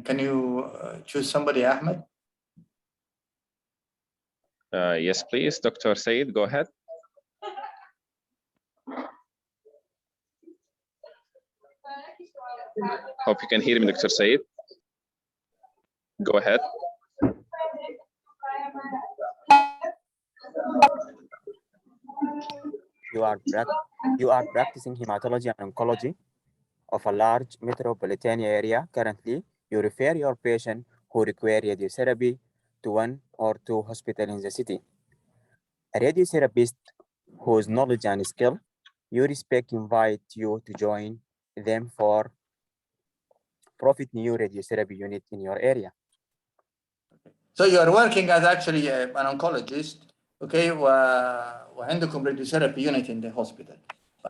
Can you choose somebody, Ahmed? Yes, please. Dr. Said, go ahead. Hope you can hear me, Dr. Said. Go ahead. You are practicing hematology and oncology of a large metropolitan area. Currently, you refer your patient who require radiotherapy to one or two hospitals in the city. A radiotherapist whose knowledge and skill you respect invite you to join them for profit new radiotherapy unit in your area. So you are working as actually an oncologist, okay? وعندكم radiotherapy unit in the hospital.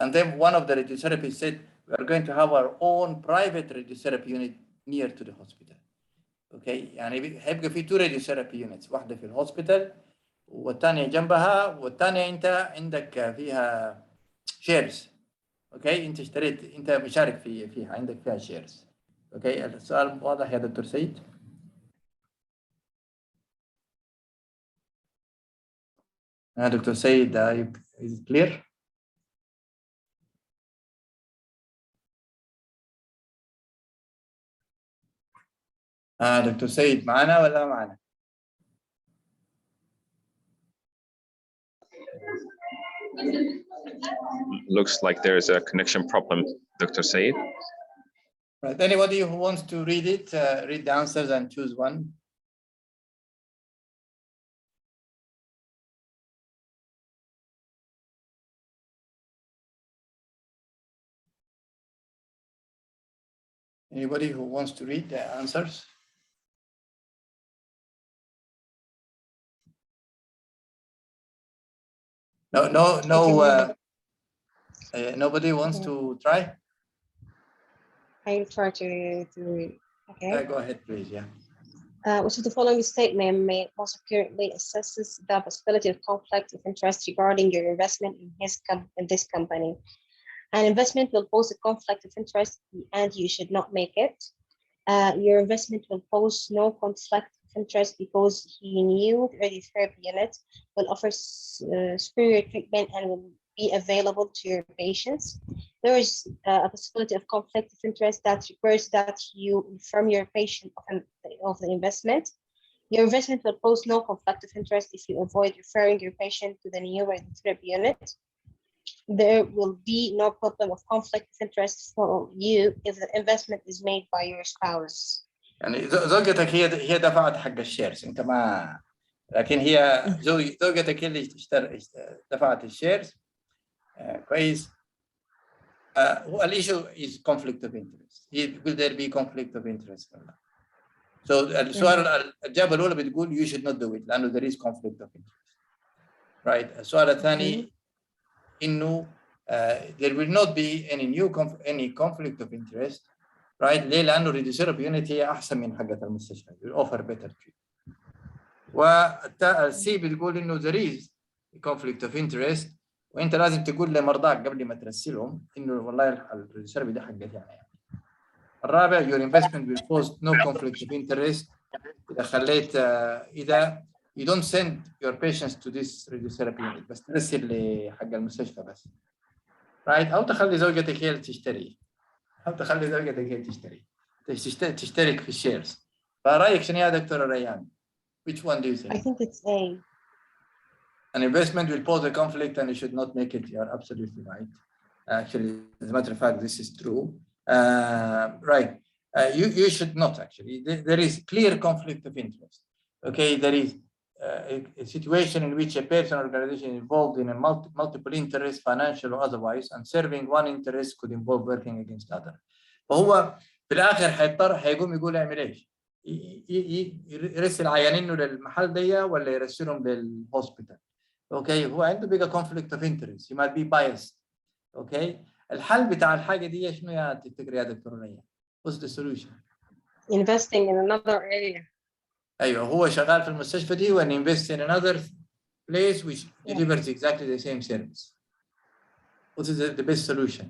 And then one of the radiotherapists said, we are going to have our own private radiotherapy unit near to the hospital. Okay, يعني هيبقى في two radiotherapy units، واحدة في الهوسبيتال والثانية جنبها، والثانية أنت عندك فيها shares. اوكي انت اشتريت، انت مشارك فيها، عندك فيها شيرز. اوكي السؤال واضح يا دكتور سيد؟ دكتور سيد is it clear؟ دكتور سيد معنا ولا معنا؟ Looks like there is a connection problem, Dr. Said. Right. Anybody who wants to read it, read the answers and choose one. Anybody who wants to read the answers? No. Nobody wants to try? I'll try to read. Okay. Go ahead, please. Yeah. Which of the following statement may most accurately assesses the possibility of conflict of interest regarding your investment in this company? An investment will pose a conflict of interest and you should not make it. Your investment will pose no conflict of interest because he knew the radiotherapy unit will offer superior treatment and will be available to your patients. There is a possibility of conflict of interest that requires that you inform your patient of the investment. Your investment will pose no conflict of interest if you avoid referring your patient to the new radiotherapy unit. There will be no problem of conflict of interest for you if the investment is made by your spouse. يعني زوجتك هي دفعت حق الشيرز، انت ما، لكن هي زوجتك اللي دفعت الشيرز. كويس. الissue is conflict of interest. Will there be conflict of interest or not? So السؤال الإجابة الأولى بتقول you should not do it لأنه there is conflict of interest. Right. السؤال الثاني إنه there will not be any conflict of interest. Right. ليه؟ لأنه reducible unit هي أحسن من حقة المستشفى. will offer better treatment. والسي بتقول إنه there is conflict of interest وأنت لازم تقول لمرضاك قبل ما ترسلهم إنه والله الريديوسيبل دي حقتي يعني. الرابع your investment will pose no conflict of interest. إذا خليت إذا you don't send your patients to this radiotherapy unit بس ترسل لحق المستشفى بس. Right. أو تخلي زوجتك هي اللي تشتري. تشترك في الشيرز. فرأيك شنو يا دكتور ريان؟ Which one do you think? I think it's A. An investment will pose a conflict and you should not make it. You are absolutely right. Actually, as a matter of fact, this is true. Right. You should not actually. There is clear conflict of interest. Okay, there is a situation in which a person or organization is involved in a multiple interests, financial or otherwise, and serving one interest could involve working against other. فهو في الآخر حيقوم يقول اعمل ايش؟ يرسل عيانينه للمحل دي ولا يرسلهم للهوسبيتال. اوكي هو عنده بقى conflict of interest. He might be biased. اوكي الحل بتاع الحاجة دي شنو يا تفتكر يا دكتور ريان؟ What's the solution? Investing in another area. ايوه هو شغال في المستشفى دي and invest in another place which delivers exactly the same service. What is the best solution?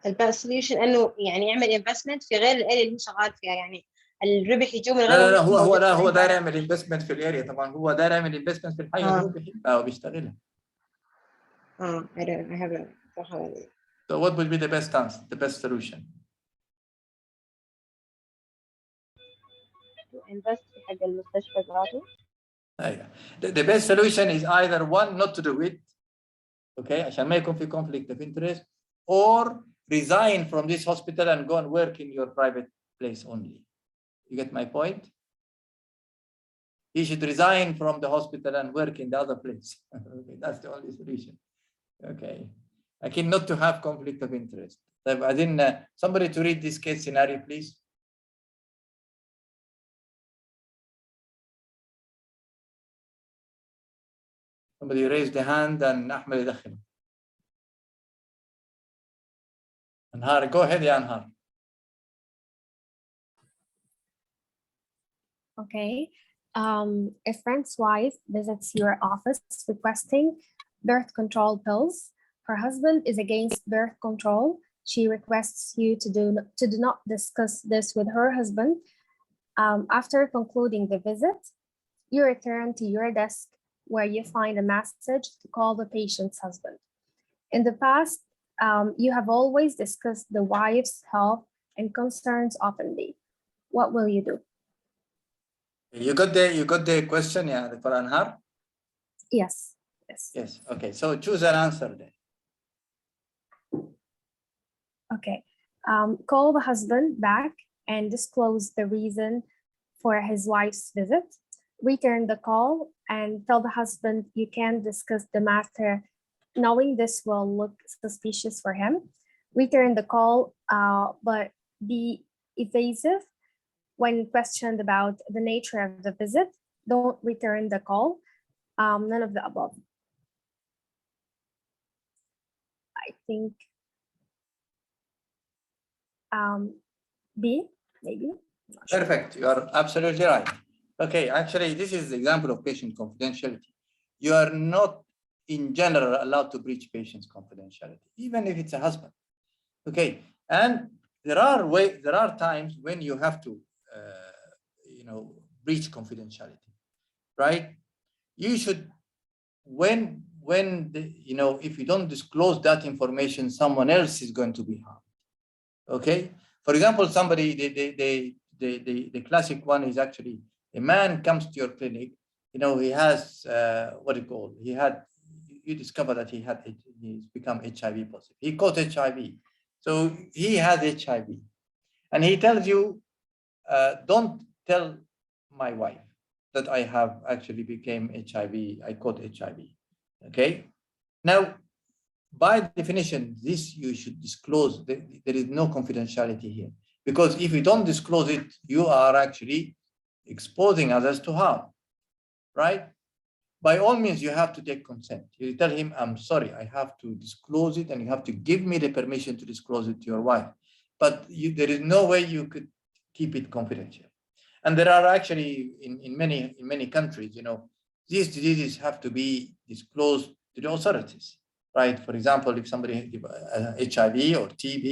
البست solution انه يعني يعمل investment في غير الاريا اللي هو شغال فيها يعني الربح يجوا من غير لا هو داير يعمل investment في الاريا طبعا هو داير يعمل investment في الحاجه اللي هو بيحبها وبيشتغلها. I have a So what would be the best answer, the best solution? to invest في حق المستشفى ذاته. ايوه the best solution is either one not to do it okay عشان ما يكون في conflict of interest or resign from this hospital and go and work in your private place only. You get my point? He should resign from the hospital and work in the other place. Okay, that's the only solution. Okay. I cannot to have conflict of interest. I didn't somebody to read this case scenario, please. Somebody raised the hand and Ahmed يدخل. Anhar, go ahead, ya Anhar. Okay. A friend's wife visits your office requesting birth control pills. Her husband is against birth control. She requests you to do not discuss this with her husband. After concluding the visit, you return to your desk where you find a message to call the patient's husband. In the past, you have always discussed the wife's health and concerns openly. What will you do? You got the question, yeah, for Anhar? Yes. Yes. Okay. So choose an answer then. Okay. Call the husband back and disclose the reason for his wife's visit. Return the call and tell the husband you can't discuss the matter, knowing this will look suspicious for him. Return the call, but be evasive. When questioned about the nature of the visit, don't return the call. None of the above. I think B, maybe. Perfect. You are absolutely right. Okay, actually, this is the example of patient confidentiality. You are not, in general, allowed to breach patient's confidentiality, even if it's a husband. Okay, and there are times when you have to, breach confidentiality, right? You should, if you don't disclose that information, someone else is going to be harmed. Okay, for example, somebody the classic one is actually a man comes to your clinic, he has you discover that he's become HIV positive. He caught HIV. So he has HIV. And he tells you, don't tell my wife that I have actually became HIV, I caught HIV. Okay. Now, by definition, this you should disclose. There is no confidentiality here Because if you don't disclose it, you are actually exposing others to harm, right? By all means, you have to take consent. You tell him, I'm sorry, I have to disclose it, and you have to give me the permission to disclose it to your wife. But there is no way you could keep it confidential. And there are actually, in many countries, you know, these diseases have to be disclosed to the authorities, right? For example, if somebody has HIV or TB,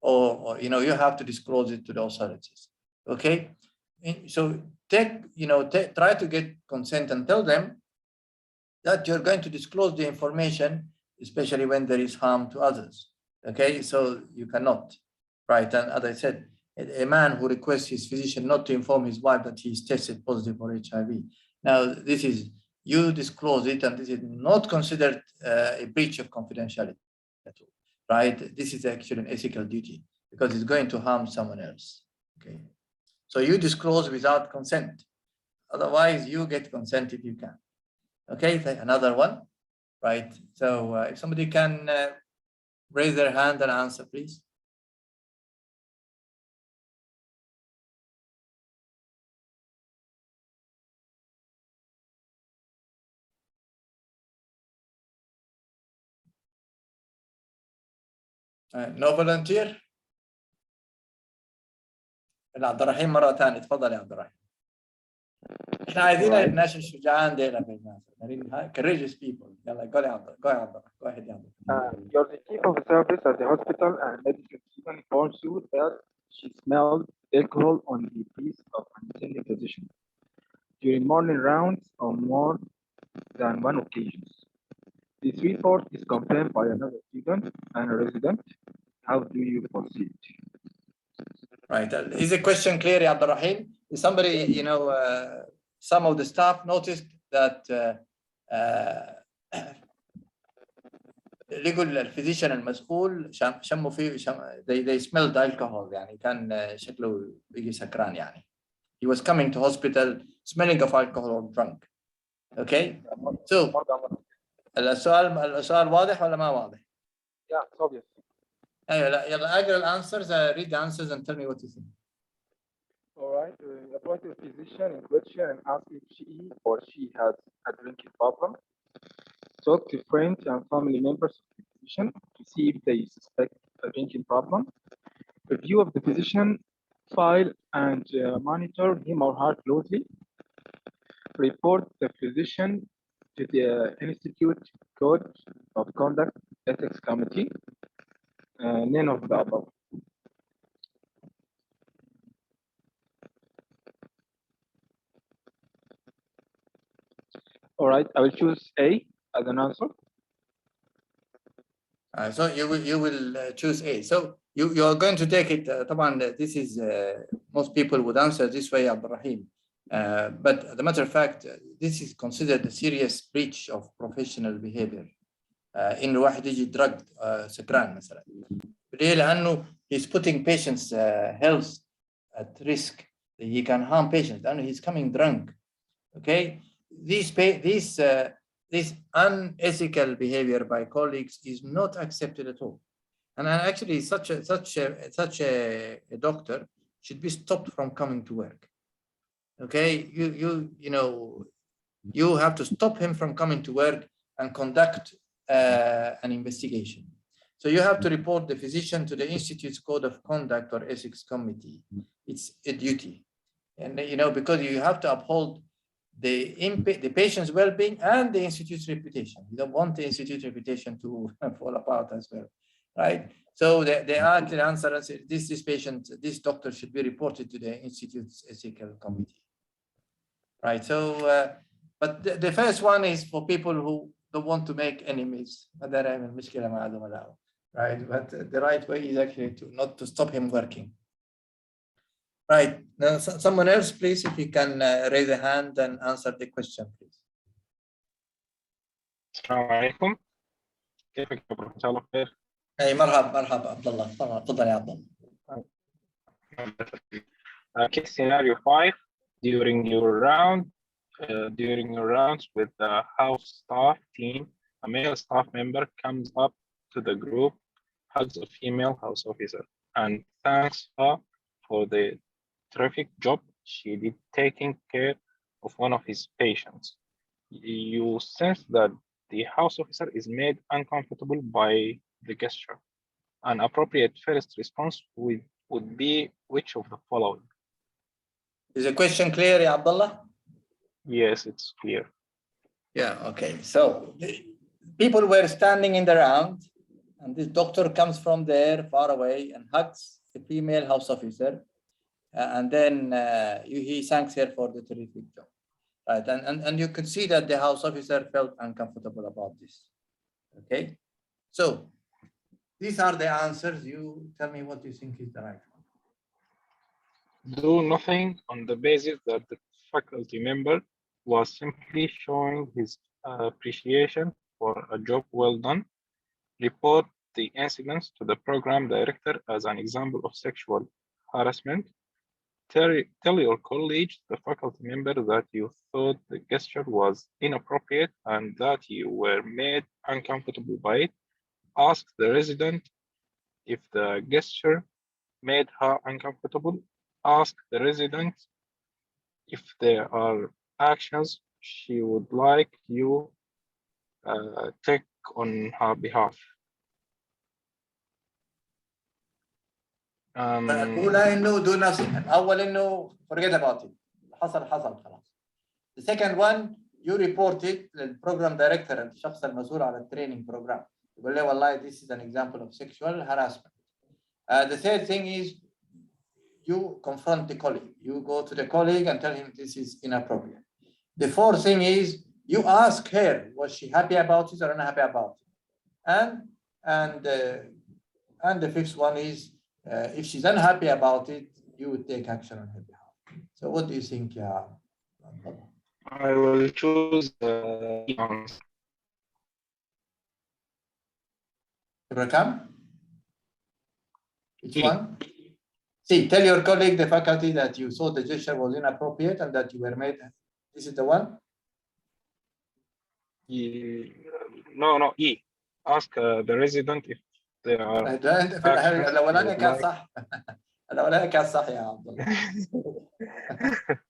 or you know, you have to disclose it to the authorities, okay? So try to get consent and tell them that you're going to disclose the information, especially when there is harm to others, okay? So you cannot, right? And as I said, a man who requests his physician not to inform his wife that he's tested positive for HIV. Now, this is, you disclose it, and this is not considered a breach of confidentiality at all, right? This is actually an ethical duty because it's going to harm someone else, okay? So you disclose without consent. Otherwise, you get consent if you can. Okay, another one, right? So if somebody can raise their hand and answer, please. No volunteer؟ عبد الرحيم مرة ثانية، تفضل يا عبد الرحيم. احنا عايزين الناس الشجعان دينا في الناس، courageous people. يلا go ahead يا عبد الرحيم. You're the chief of service at the hospital, and medical student informs you that she smelled alcohol on the piece of an attending physician during morning rounds on more than one occasion. This report is confirmed by another student and a resident. How do you proceed? Right. Is the question clear, Abdul Rahim? Somebody, you know, some of the staff noticed that لقوا الفيزيشن المسؤول شموا فيه they smelled alcohol، يعني كان شكله بيجي سكران يعني. He was coming to hospital smelling of alcohol or drunk. Okay. So السؤال واضح ولا ما واضح؟ Yeah, it's obvious. ايوه لا يلا اقرا الانسرز read the answers and tell me what you think. All right, approach the physician in question and ask if he or she has a drinking problem. Talk to friends and family members of the physician to see if they suspect a drinking problem. Review of the physician file and monitor him or her closely. Report the physician to the Institute Code of Conduct Ethics Committee. None of the above. All right, I will choose A as an answer. So you will choose A. So you are going to take it. طبعا this is most people would answer this way, Abdul Rahim. But as a matter of fact, this is considered a serious breach of professional behavior. إن الواحد يجي drugged سكران مثلا. ليه؟ لأنه he's putting patients' health at risk. He can harm patients. And he's coming drunk. Okay, this unethical behavior by colleagues is not accepted at all. And actually, such a doctor should be stopped from coming to work. Okay, you have to stop him from coming to work and conduct an investigation. So you have to report the physician to the Institute's Code of Conduct or Ethics Committee. It's a duty, and because you have to uphold the patient's well-being and the institute's reputation. You don't want the institute's reputation to fall apart as well, right? So the answer is this doctor should be reported to the institute's ethical committee, right? So, but the first one is for people who don't want to make enemies, right? But the right way is actually not to stop him working. Right. Now, someone else, please, if you can raise a hand and answer the question, please. السلام عليكم. كيفك يا بروف؟ إن شاء الله بخير. أي مرحبا عبد الله. تفضل يا عبد الله. Case scenario 5. During your rounds with the house staff team, a male staff member comes up to the group, hugs a female house officer, and thanks her for the terrific job she did taking care of one of his patients. You sense that the house officer is made uncomfortable by the gesture. An appropriate first response would be which of the following? Is the question clear, Ya Abdullah? Yes, it's clear. Yeah, okay. So people were standing in the round, and this doctor comes from there far away and hugs the female house officer. And then he thanks her for the terrific job. Right. And you can see that the house officer felt uncomfortable about this. Okay. So these are the answers. You tell me what you think is the right one. Do nothing on the basis that the faculty member was simply showing his appreciation for a job well done. Report the incidents to the program director as an example of sexual harassment. Tell your colleagues, the faculty member, that you thought the gesture was inappropriate and that you were made uncomfortable by it. Ask the resident if the gesture made her uncomfortable. Ask the resident if there are actions she would like you take on her behalf. الأولى إنه do nothing. الأول إنه forget about it. حصل خلاص. The second one you report it للprogram director الشخص المسؤول على الtraining program. يقول له والله this is an example of sexual harassment. The third thing is you confront the colleague. You go to the colleague and tell him this is inappropriate. The fourth thing is you ask her, was she happy about it or unhappy about it? And the fifth one is if she's unhappy about it, you would take action on her behalf. So what do you think, Ya? I will choose the answer. Rakam? Which one? See, tell your colleague, the faculty, that you saw the gesture was inappropriate and that you were made. This is the one? No, E. Ask the resident if they are. الأولاني كان صح. الأولاني كان صح يا عبد الله.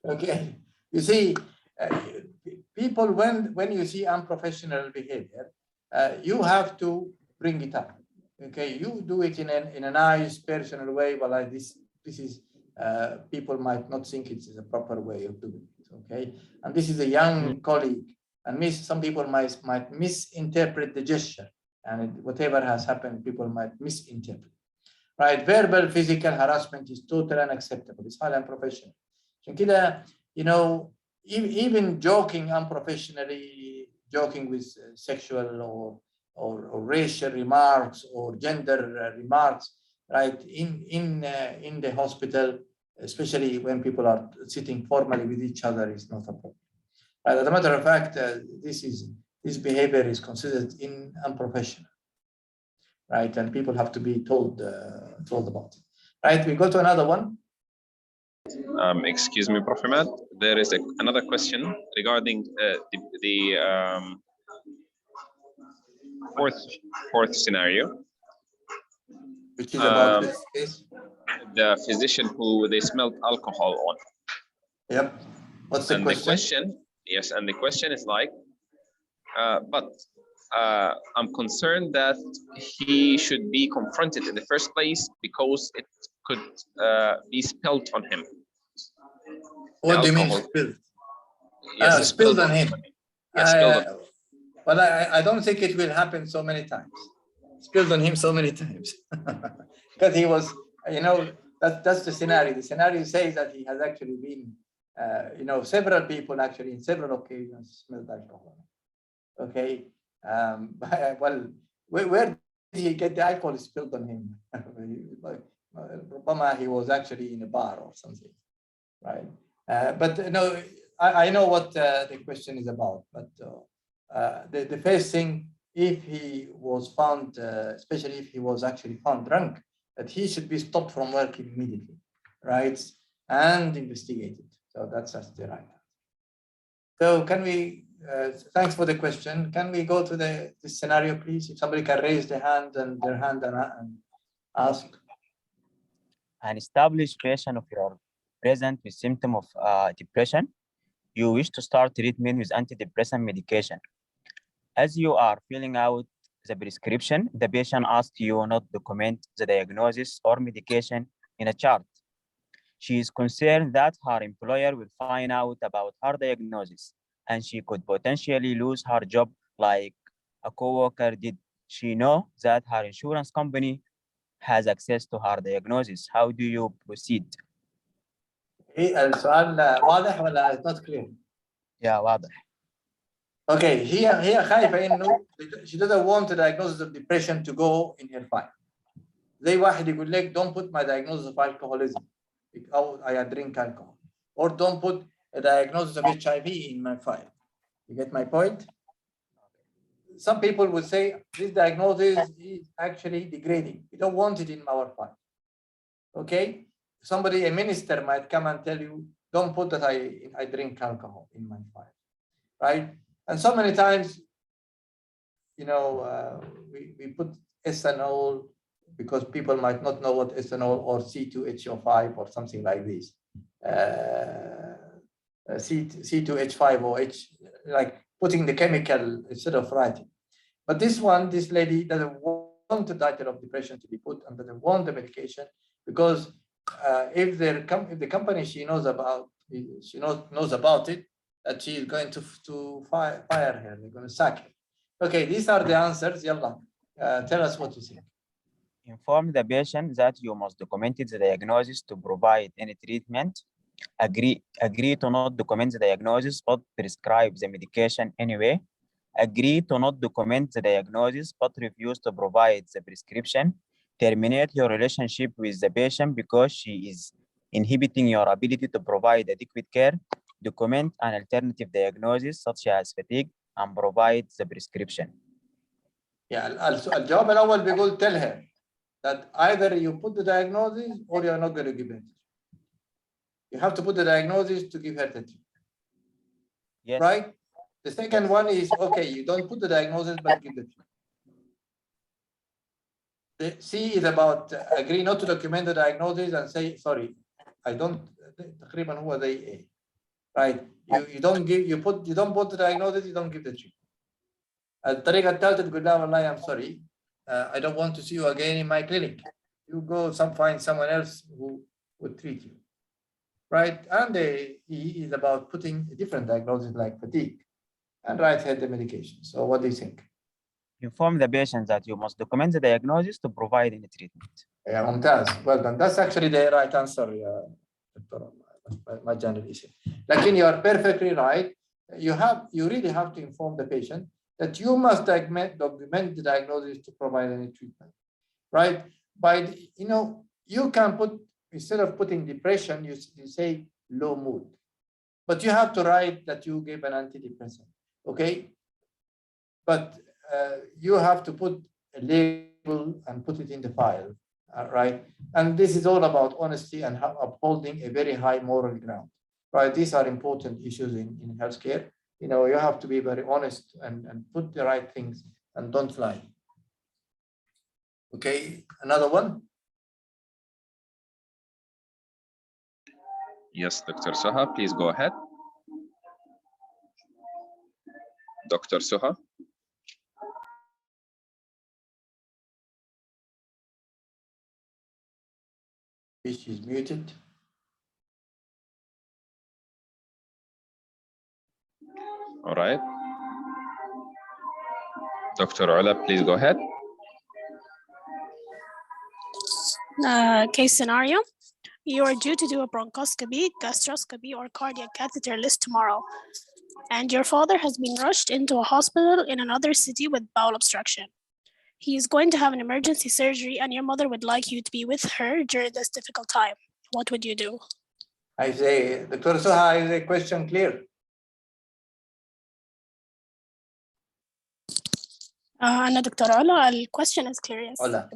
Okay. You see, people, when you see unprofessional behavior, you have to bring it up. Okay, you do it in a nice, personal way. Well, like this is people might not think it's a proper way of doing it. Okay, and this is a young colleague, and some people might misinterpret the gesture, and whatever has happened, people might misinterpret. Right, verbal, physical harassment is totally unacceptable. It's highly unprofessional. So, you know, even joking unprofessionally, joking with sexual or racial remarks or gender remarks, right, in the hospital, especially when people are sitting formally with each other, is not appropriate. Right, as a matter of fact, this behavior is considered unprofessional, right, and people have to be told about it. Right, we go to another one. Excuse me, Prof. Ahmed. There is another question regarding the fourth scenario. Which is about this case? The physician who they smelled alcohol on. Yep. What's the question? Yes, and the question is like, but I'm concerned that he should be confronted in the first place because it could be spilled on him. What do you mean spilled? Yes, spilled on him. Yes, spilled on him. Well, I don't think it will happen so many times. Spilled on him so many times. Because he was, you know, that's the scenario. The scenario says that he has actually been, you know, several people actually in several occasions smelled alcohol. Okay. Well, where did he get the alcohol spilled on him? Obama, he was actually in a bar or something, right? But no, I know what the question is about. But the first thing, if he was found, especially if he was actually found drunk, that he should be stopped from working immediately, right? And investigated. So that's the right answer. So can we, thanks for the question. Can we go to the scenario, please? If somebody can raise their hand and ask. an established patient of yours present with symptom of depression, you wish to start treatment with antidepressant medication. As you are filling out the prescription, the patient asks you not to document the diagnosis or medication in a chart. She is concerned that her employer will find out about her diagnosis and she could potentially lose her job like a coworker did. She knows that her insurance company has access to her diagnosis. How do you proceed? هي السؤال واضح ولا not clear؟ يا واضح. Okay, هي خايفة إنه she doesn't want the diagnosis of depression to go in her file. زي واحد يقول لك don't put my diagnosis of alcoholism أو I drink alcohol, or don't put a diagnosis of HIV in my file. You get my point? Some people would say this diagnosis is actually degrading. We don't want it in our file. Okay? Somebody, a minister might come and tell you, don't put that I drink alcohol in my file, right? And so many times, you know, we put ethanol because people might not know what ethanol or C2H5 or something like this. C2H5OH, like putting the chemical instead of writing. But this one, this lady doesn't want the title of depression to be put and doesn't want the medication because if the company she knows about it, that she is going to fire her, they're going to sack her. Okay, these are the answers. Yalla, tell us what you think. Inform the patient that you must document the diagnosis to provide any treatment. Agree to not document the diagnosis but prescribe the medication anyway. Agree to not document the diagnosis but refuse to provide the prescription. Terminate your relationship with the patient because she is inhibiting your ability to provide adequate care. Document an alternative diagnosis such as fatigue and provide the prescription. Yeah, الجواب الأول بيقول tell her that either you put the diagnosis or you're not going to give it. You have to put the diagnosis to give her the treatment. Yes. Right? The second one is, okay, you don't put the diagnosis, but give the treatment. The C is about agree not to document the diagnosis and say, sorry, I don't, تقريبا هو زي A. Right? You don't put the diagnosis, you don't give the treatment. الطريقة الثالثة تقول لا والله I'm sorry, I don't want to see you again in my clinic. You go find someone else who would treat you. Right? And the E is about putting a different diagnosis like fatigue and write her the medication. So what do you think? Inform the patient that you must document the diagnosis to provide any treatment. Yeah, ممتاز. Well done. That's actually the right answer, Dr. Majjan al-Isi. Lakin you are perfectly right. You really have to inform the patient that you must document the diagnosis to provide any treatment, right? You can put, instead of putting depression, you say low mood, but you have to write that you gave an antidepressant, okay? But you have to put a label and put it in the file, right? And this is all about honesty and upholding a very high moral ground, right? These are important issues in healthcare. You know, you have to be very honest and put the right things and don't lie. Okay, another one. Yes, Dr. Suha, please go ahead. Dr. Suha. She's muted. All right. Dr. Ola, please go ahead. Case scenario. You are due to do a bronchoscopy, gastroscopy, or cardiac catheter list tomorrow, and your father has been rushed into a hospital in another city with bowel obstruction. He is going to have an emergency surgery, and your mother would like you to be with her during this difficult time. What would you do? I say, Dr. Suha, is the question clear? أنا دكتور علا, the question is clear, yes. Ola,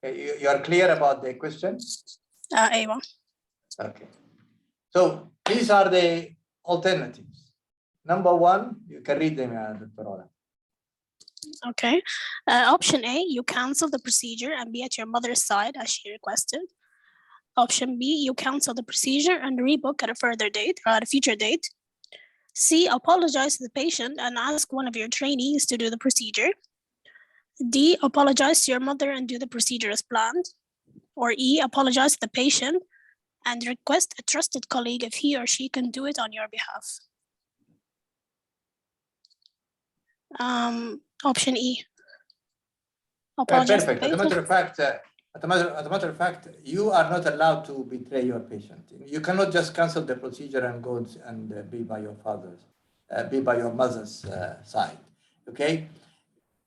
you are clear about the question? أيوة. Okay. So these are the alternatives. Number one, you can read them, Dr. Ola. Okay. Option A, you cancel the procedure and be at your mother's side as she requested. Option B, you cancel the procedure and rebook at a further date or at a future date. C, apologize to the patient and ask one of your trainees to do the procedure. D, apologize to your mother and do the procedure as planned. Or E, apologize to the patient and request a trusted colleague if he or she can do it on your behalf. Option E. Apologize to the Perfect. As a matter of fact, you are not allowed to betray your patient. You cannot just cancel the procedure and go and be by your mother's side. Okay.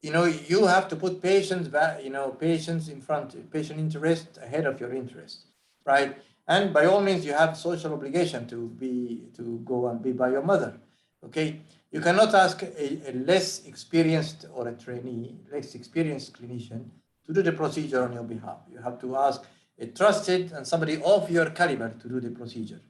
You have to put patients back, patients in front, patient interest ahead of your interest, right? And by all means, you have social obligation to go and be by your mother, okay? You cannot ask a less experienced or a trainee, less experienced clinician to do the procedure on your behalf. You have to ask a trusted and somebody of your caliber to do the procedure,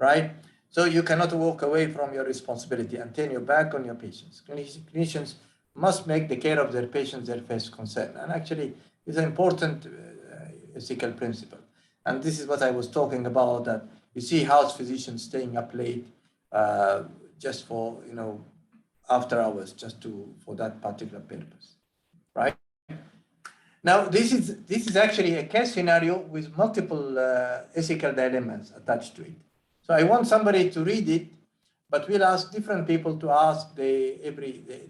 right? So you cannot walk away from your responsibility and turn your back on your patients. Clinicians must make the care of their patients their first concern. And actually, it's an important ethical principle. And this is what I was talking about, that you see house physicians staying up late just for, after hours, just for that particular purpose, right? Now, this is actually a case scenario with multiple ethical dilemmas attached to it. So I want somebody to read it, but we'll ask different people to ask the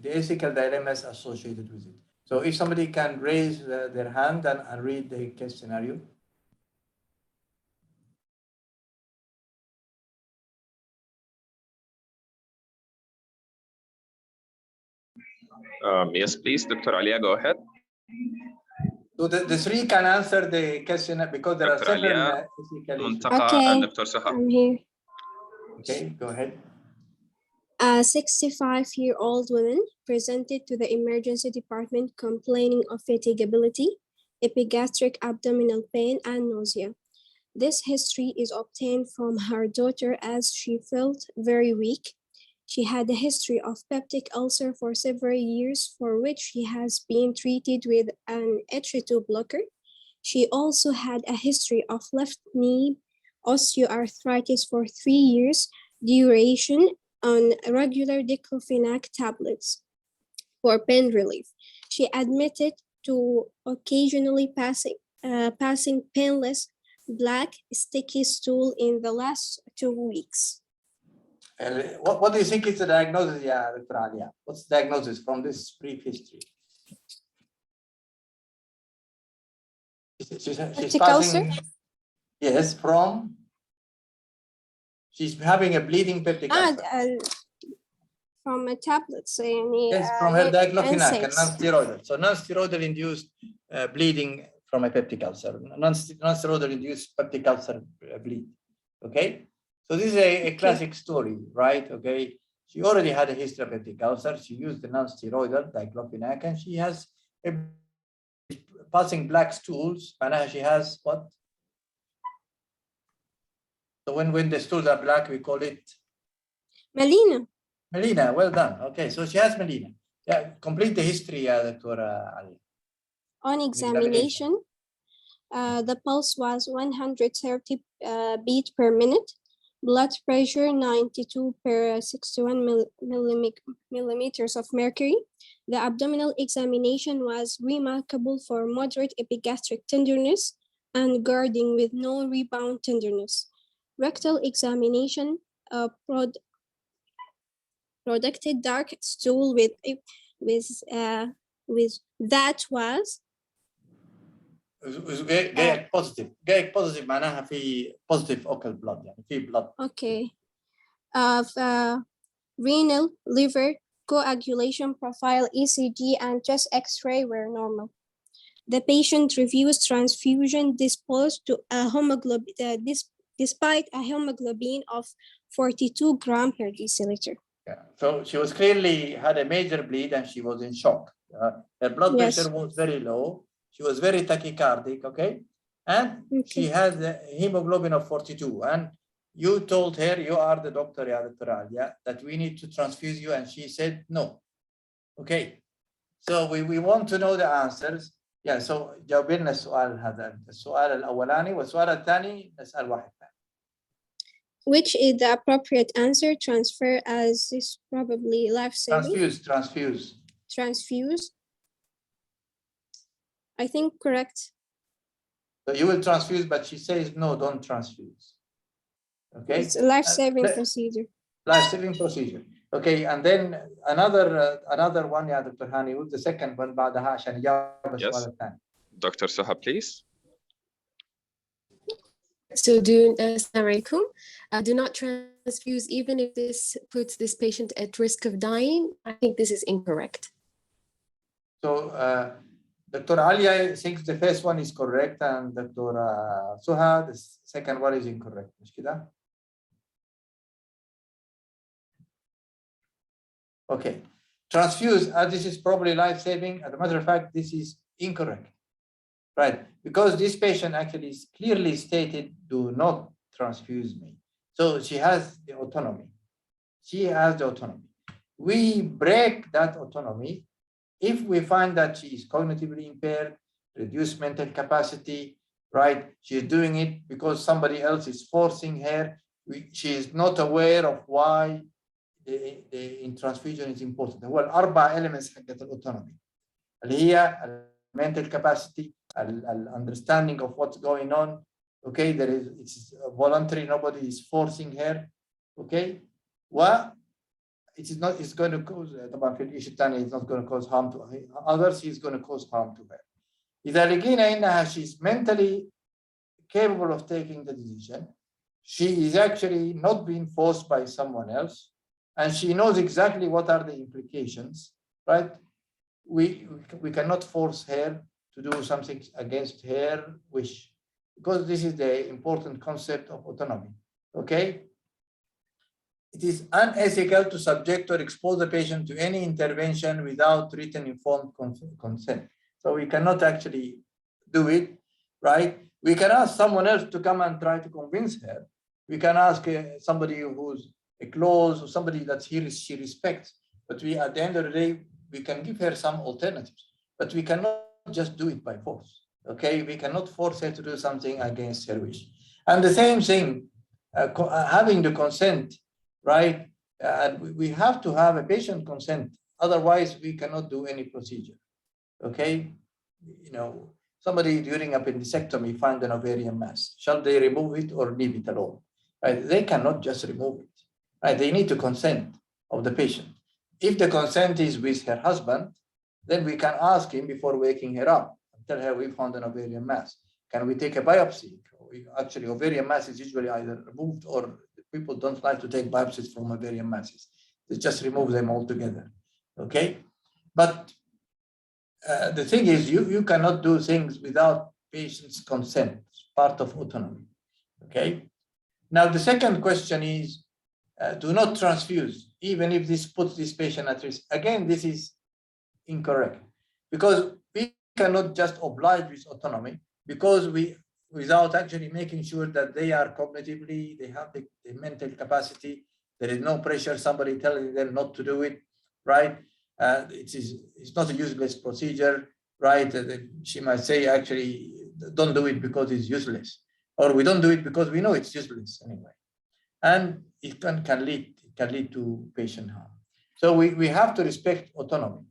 ethical dilemmas associated with it. So if somebody can raise their hand and read the case scenario. Yes, please, Dr. Alia, go ahead. So the three can answer the question because there Dr. are several Alia, ethical issues. Muntaqa, and Dr. Suha. I'm here. Okay, go ahead. A 65-year-old woman presented to the emergency department complaining of fatigability, epigastric abdominal pain, and nausea. This history is obtained from her daughter as she felt very weak. She had a history of peptic ulcer for several years, for which she has been treated with an H2 blocker. She also had a history of left knee osteoarthritis for 3 years duration on regular diclofenac tablets for pain relief. She admitted to occasionally passing painless black sticky stool in the last 2 weeks. What do you think is the diagnosis, Dr. Alia? What's the diagnosis from this brief history? She's passing, yes, she's having a bleeding peptic ulcer. From a tablet saying yes, from her diclofenac and non-steroidal. So non-steroidal induced bleeding from a peptic ulcer, non-steroidal induced peptic ulcer bleed. Okay, so this is a classic story, right? Okay, she already had a history of peptic ulcer. She used the non-steroidal diclofenac, and she has a passing black stools. And she has what? So when the stools are black, we call it melena. Melena, well done. Okay, so she has melena. Yeah, complete the history, Dr. Ali. On examination, the pulse was 130 beat per minute, blood pressure 92 per 61 millimeters of mercury. The abdominal examination was remarkable for moderate epigastric tenderness and guarding with no rebound tenderness. Rectal examination produced dark stool with that was جايك positive معناها في positive ocal blood يعني في blood. Okay. Of renal, liver, coagulation profile, ECG, and chest X-ray were normal. The patient refused transfusion disposed to a hemoglobin despite a hemoglobin of 42 grams per deciliter. Yeah. So she was clearly had a major bleed and she was in shock. Her blood pressure was very low. She was very tachycardic, okay? And she had a hemoglobin of 42. And you told her, you are the doctor, Dr. Alia, that we need to transfuse you. And she said, no. Okay. So we want to know the answers. Yeah, so جاوب لنا السؤال هذا. السؤال الأولاني والسؤال الثاني نسأل واحد ثاني. Which is the appropriate answer? Transfer as is probably life-saving. Transfuse. I think correct. So you will transfuse, but she says no, don't transfuse. Okay. It's a life-saving procedure. Life-saving procedure. Okay, and then another one, yeah, Dr. Hani, with the second one بعدها عشان يجاوب السؤال الثاني. Dr. Suha, please. So Assalamu alaikum. Do not transfuse even if this puts this patient at risk of dying. I think this is incorrect. So Dr. Alia thinks the first one is correct and Dr. Suha, the second one is incorrect. مش كده؟ Okay. Transfuse, this is probably life-saving. As a matter of fact, this is incorrect. Right, because this patient actually is clearly stated, do not transfuse me. So she has the autonomy. She has the autonomy. We break that autonomy if we find that she is cognitively impaired, reduced mental capacity, right? She's doing it because somebody else is forcing her. She is not aware of why the transfusion is important. هو الأربع elements حقت الautonomy اللي هي mental capacity, understanding of what's going on. Okay, it's voluntary, nobody is forcing her. Okay, well, it's going to cause طبعا في الإشي الثاني it's not going to cause harm to others, he's going to cause harm to her. إذا لقينا إنها she's mentally capable of taking the decision, she is actually not being forced by someone else, and she knows exactly what are the implications, right? We cannot force her to do something against her wish, because this is the important concept of autonomy. Okay, it is unethical to subject or expose the patient to any intervention without written informed consent. So we cannot actually do it, right? We can ask someone else to come and try to convince her. We can ask somebody who's close or somebody that she respects, but we, at the end of the day, we can give her some alternatives, but we cannot just do it by force. Okay, we cannot force her to do something against her wish. And the same thing, having the consent, right? We have to have a patient consent, otherwise we cannot do any procedure. Okay, you know, somebody during appendectomy find an ovarian mass. Shall they remove it or leave it alone? Right? They cannot just remove it. Right? They need to consent of the patient. If the consent is with her husband, then we can ask him before waking her up and tell her we found an ovarian mass. Can we take a biopsy? Actually, ovarian mass is usually either removed or people don't like to take biopsies from ovarian masses. They just remove them altogether. Okay, but the thing is, you cannot do things without patient's consent. It's part of autonomy. Okay. Now the second question is, do not transfuse, even if this puts this patient at risk. Again, this is incorrect, because we cannot just oblige with autonomy, because without actually making sure that they are cognitively, they have the mental capacity, there is no pressure, somebody telling them not to do it, right? It's not a useless procedure, right? She might say, actually, don't do it because it's useless, or we don't do it because we know it's useless anyway. And it can lead to patient harm. So we have to respect autonomy.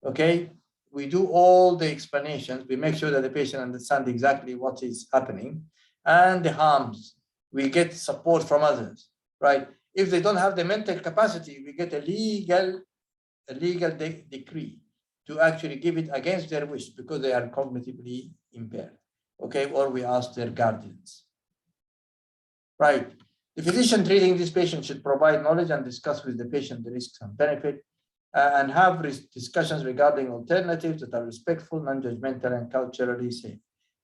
Okay, we do all the explanations. We make sure that the patient understands exactly what is happening and the harms. We get support from others, right? If they don't have the mental capacity, we get a legal decree to actually give it against their wish because they are cognitively impaired. Okay, or we ask their guardians. Right. The physician treating this patient should provide knowledge and discuss with the patient the risks and benefits, and have discussions regarding alternatives that are respectful, non-judgmental, and culturally safe.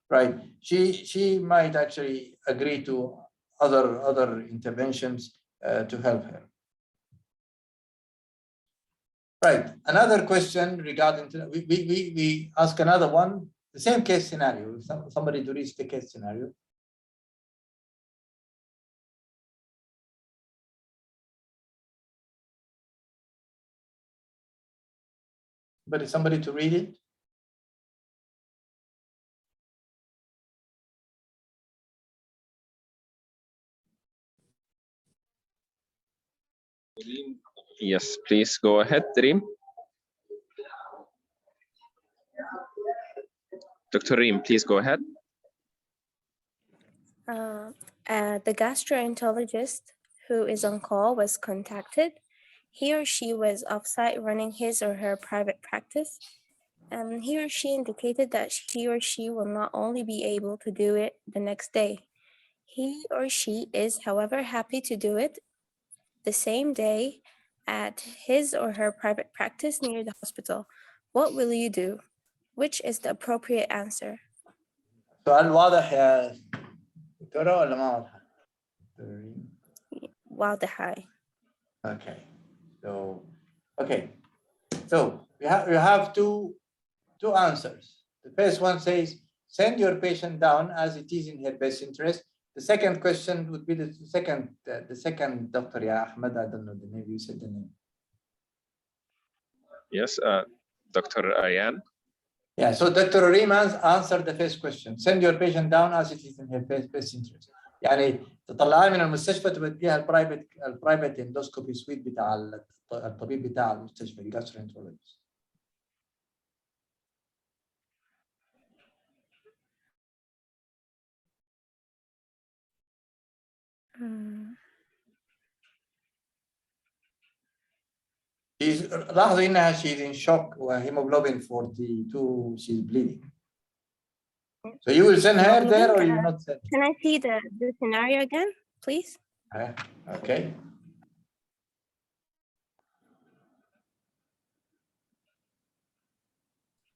Right? She might actually agree to other interventions to help her. Right. Another question regarding we ask another one, the same case scenario. Somebody to reach the case scenario. Somebody to read it? Yes, please go ahead, Reem. Dr. Reem, please go ahead. The gastroenterologist who is on call was contacted. He or she was offsite running his or her private practice. He or she indicated that he or she will not only be able to do it the next day. He or she is, however, happy to do it the same day at his or her private practice near the hospital. What will you do? Which is the appropriate answer? سؤال واضح يا دكتورة ولا ما واضح؟ واضح. Okay. So we have two answers. The first one says, send your patient down as it is in her best interest. The second question would be the second Dr. Ahmed, I don't know the name, you said the name. Yes, Dr. Ayan. Yeah, so Dr. Reemans answered the first question. Send your patient down as it is in her best interest. يعني تطلعها من المستشفى توديها البرايفت اندوسكوبي سويت بتاع الطبيب بتاع المستشفى الجاسترونترولوجيست. لاحظوا انها she's in shock وهيموجلوبين 42, she's bleeding. So you will send her there or you will not send? Can I see the scenario again, please? Okay.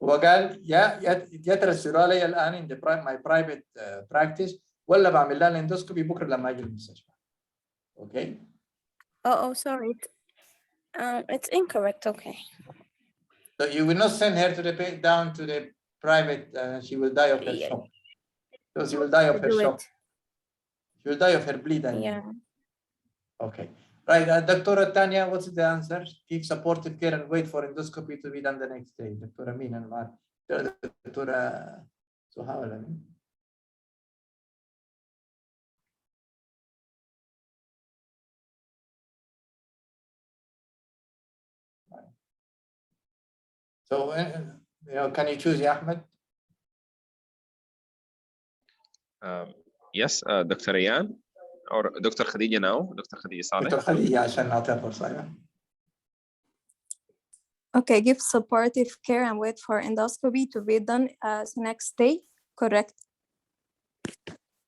وقال يا ترسلوا لي الان in my private practice ولا بعمل لها الاندوسكوبي بكره لما اجي المستشفى. Okay. Oh, sorry. It's incorrect. Okay. So you will not send her down to the private. She will die of her shock. So she will die of her shock. She will die of her bleed. Yeah. Okay. Right, Dr. Tanya, what's the answer? Give supportive care and wait for endoscopy to be done the next day. Dr. Amin and Dr. Suhail. So, can you choose Ahmed? Yes, Dr. Ayan or Dr. Khadija now. Dr. Khadija Saleh. Dr. Khadija عشان نعطيها فرصة. Okay, give supportive care and wait for endoscopy to be done as next day. Correct.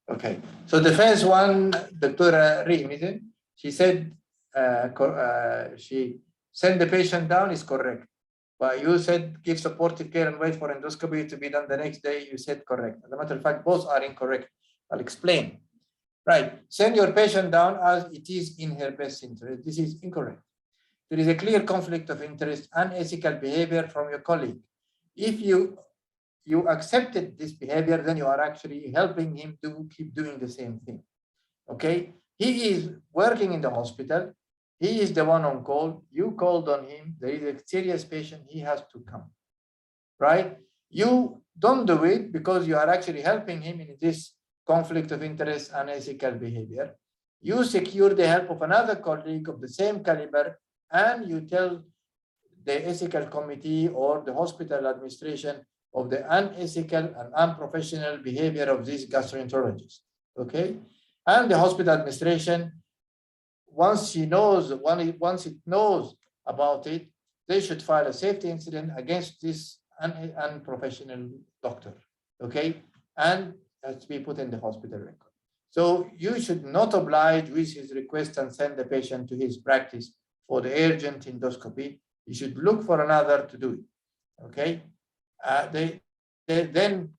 Okay, so the first one, Dr. Reem, is it? She said she sent the patient down is correct. But you said give supportive care and wait for endoscopy to be done the next day. You said correct. As a matter of fact, both are incorrect. I'll explain. Right, send your patient down as it is in her best interest. This is incorrect. There is a clear conflict of interest, unethical behavior from your colleague. If you accepted this behavior, then you are actually helping him to keep doing the same thing. Okay, he is working in the hospital. He is the one on call. You called on him. There is a serious patient. He has to come. Right? You don't do it because you are actually helping him in this conflict of interest and unethical behavior. You secure the help of another colleague of the same caliber, and you tell the ethical committee or the hospital administration of the unethical and unprofessional behavior of this gastroenterologist. Okay, and the hospital administration, once it knows about it, they should file a safety incident against this unprofessional doctor. Okay, and has to be put in the hospital record. So you should not oblige with his request and send the patient to his practice for the urgent endoscopy. You should look for another to do it. Okay. Then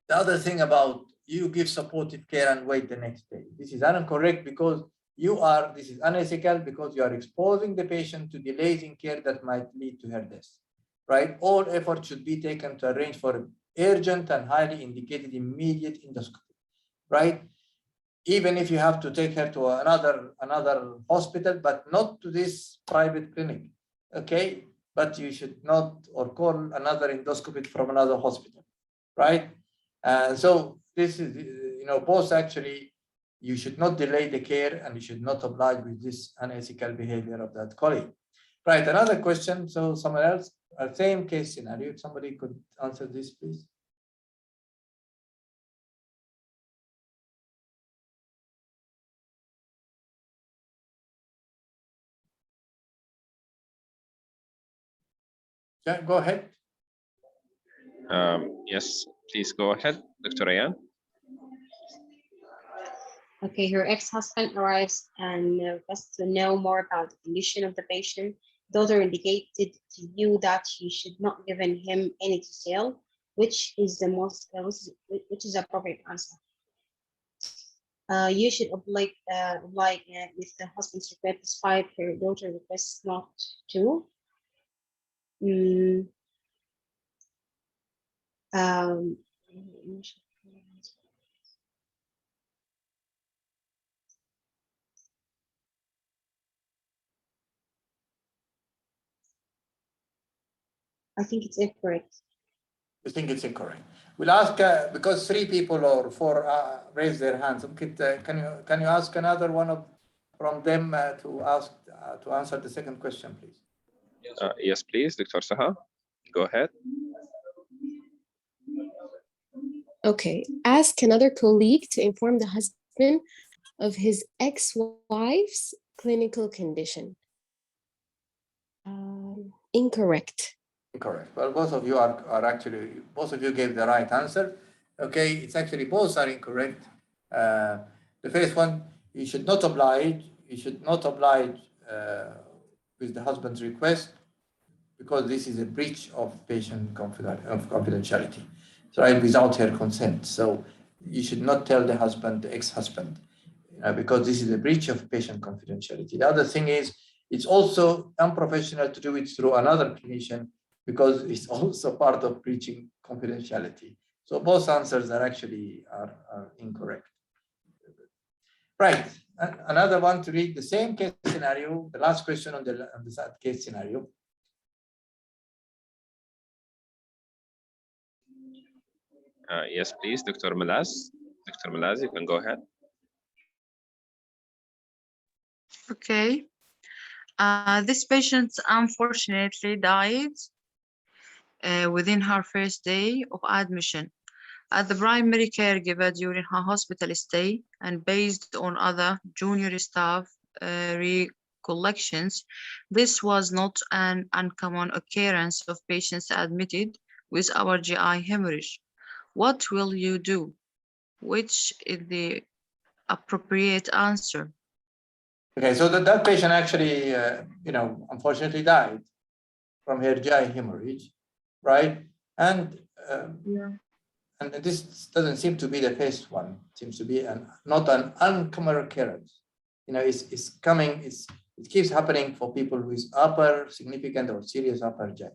the other thing about you give supportive care and wait the next day. This is incorrect because this is unethical because you are exposing the patient to delays in care that might lead to her death. Right? All efforts should be taken to arrange for urgent and highly indicated immediate endoscopy. Right? Even if you have to take her to another hospital, but not to this private clinic. Okay, but you should not, or call another endoscopist from another hospital, right? And so this is, both actually, you should not delay the care and you should not oblige with this unethical behavior of that colleague. Right, another question. So someone else, same case scenario, if somebody could answer this, please. Yeah, go ahead. Yes, please go ahead, Dr. Ayan. Okay, her ex-husband arrives and requests to know more about the condition of the patient. Daughter indicated to you that you should not give him any detail, which is the most, which is appropriate answer. You should oblige with the husband's request, despite her daughter requests not to. I think it's incorrect. You think it's incorrect? We'll ask because 3 people or 4 raise their hands. Can you ask another one from them to answer the second question, please? Yes, please, Dr. Saha. Go ahead. Okay, ask another colleague to inform the husband of his ex-wife's clinical condition. Incorrect. Incorrect. Well, both of you are actually, both of you gave the right answer. Okay, it's actually both are incorrect. The first one, you should not oblige. You should not oblige with the husband's request because this is a breach of patient confidentiality, right? Without her consent. So you should not tell the husband, the ex-husband, because this is a breach of patient confidentiality. The other thing is, it's also unprofessional to do it through another clinician because it's also part of breaching confidentiality. So both answers are actually are incorrect. Right, another one to read the same case scenario, the last question on the case scenario. Yes, please, Dr. Malaz. Dr. Malaz, you can go ahead. Okay. This patient unfortunately died within her first day of admission as the primary caregiver during her hospital stay, and based on other junior staff recollections, this was not an uncommon occurrence of patients admitted with our GI hemorrhage. What will you do? Which is the appropriate answer? Okay, so that patient actually, unfortunately died from her GI hemorrhage, right? And and this doesn't seem to be the first one. It seems to be not an uncommon occurrence. It keeps happening for people with upper significant or serious upper GI.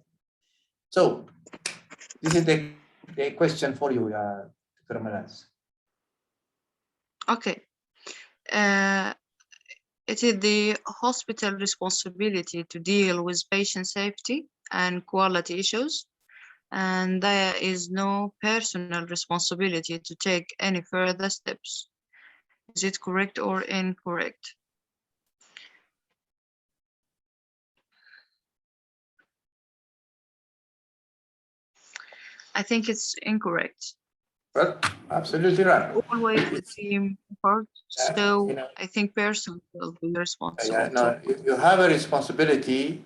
So this is the question for you, Dr. Malaz. Okay. It is the hospital responsibility to deal with patient safety and quality issues, and there is no personal responsibility to take any further steps. Is it correct or incorrect? I think it's incorrect. Well, absolutely right. Always the same part, so I think person will be responsible. No, you have a responsibility.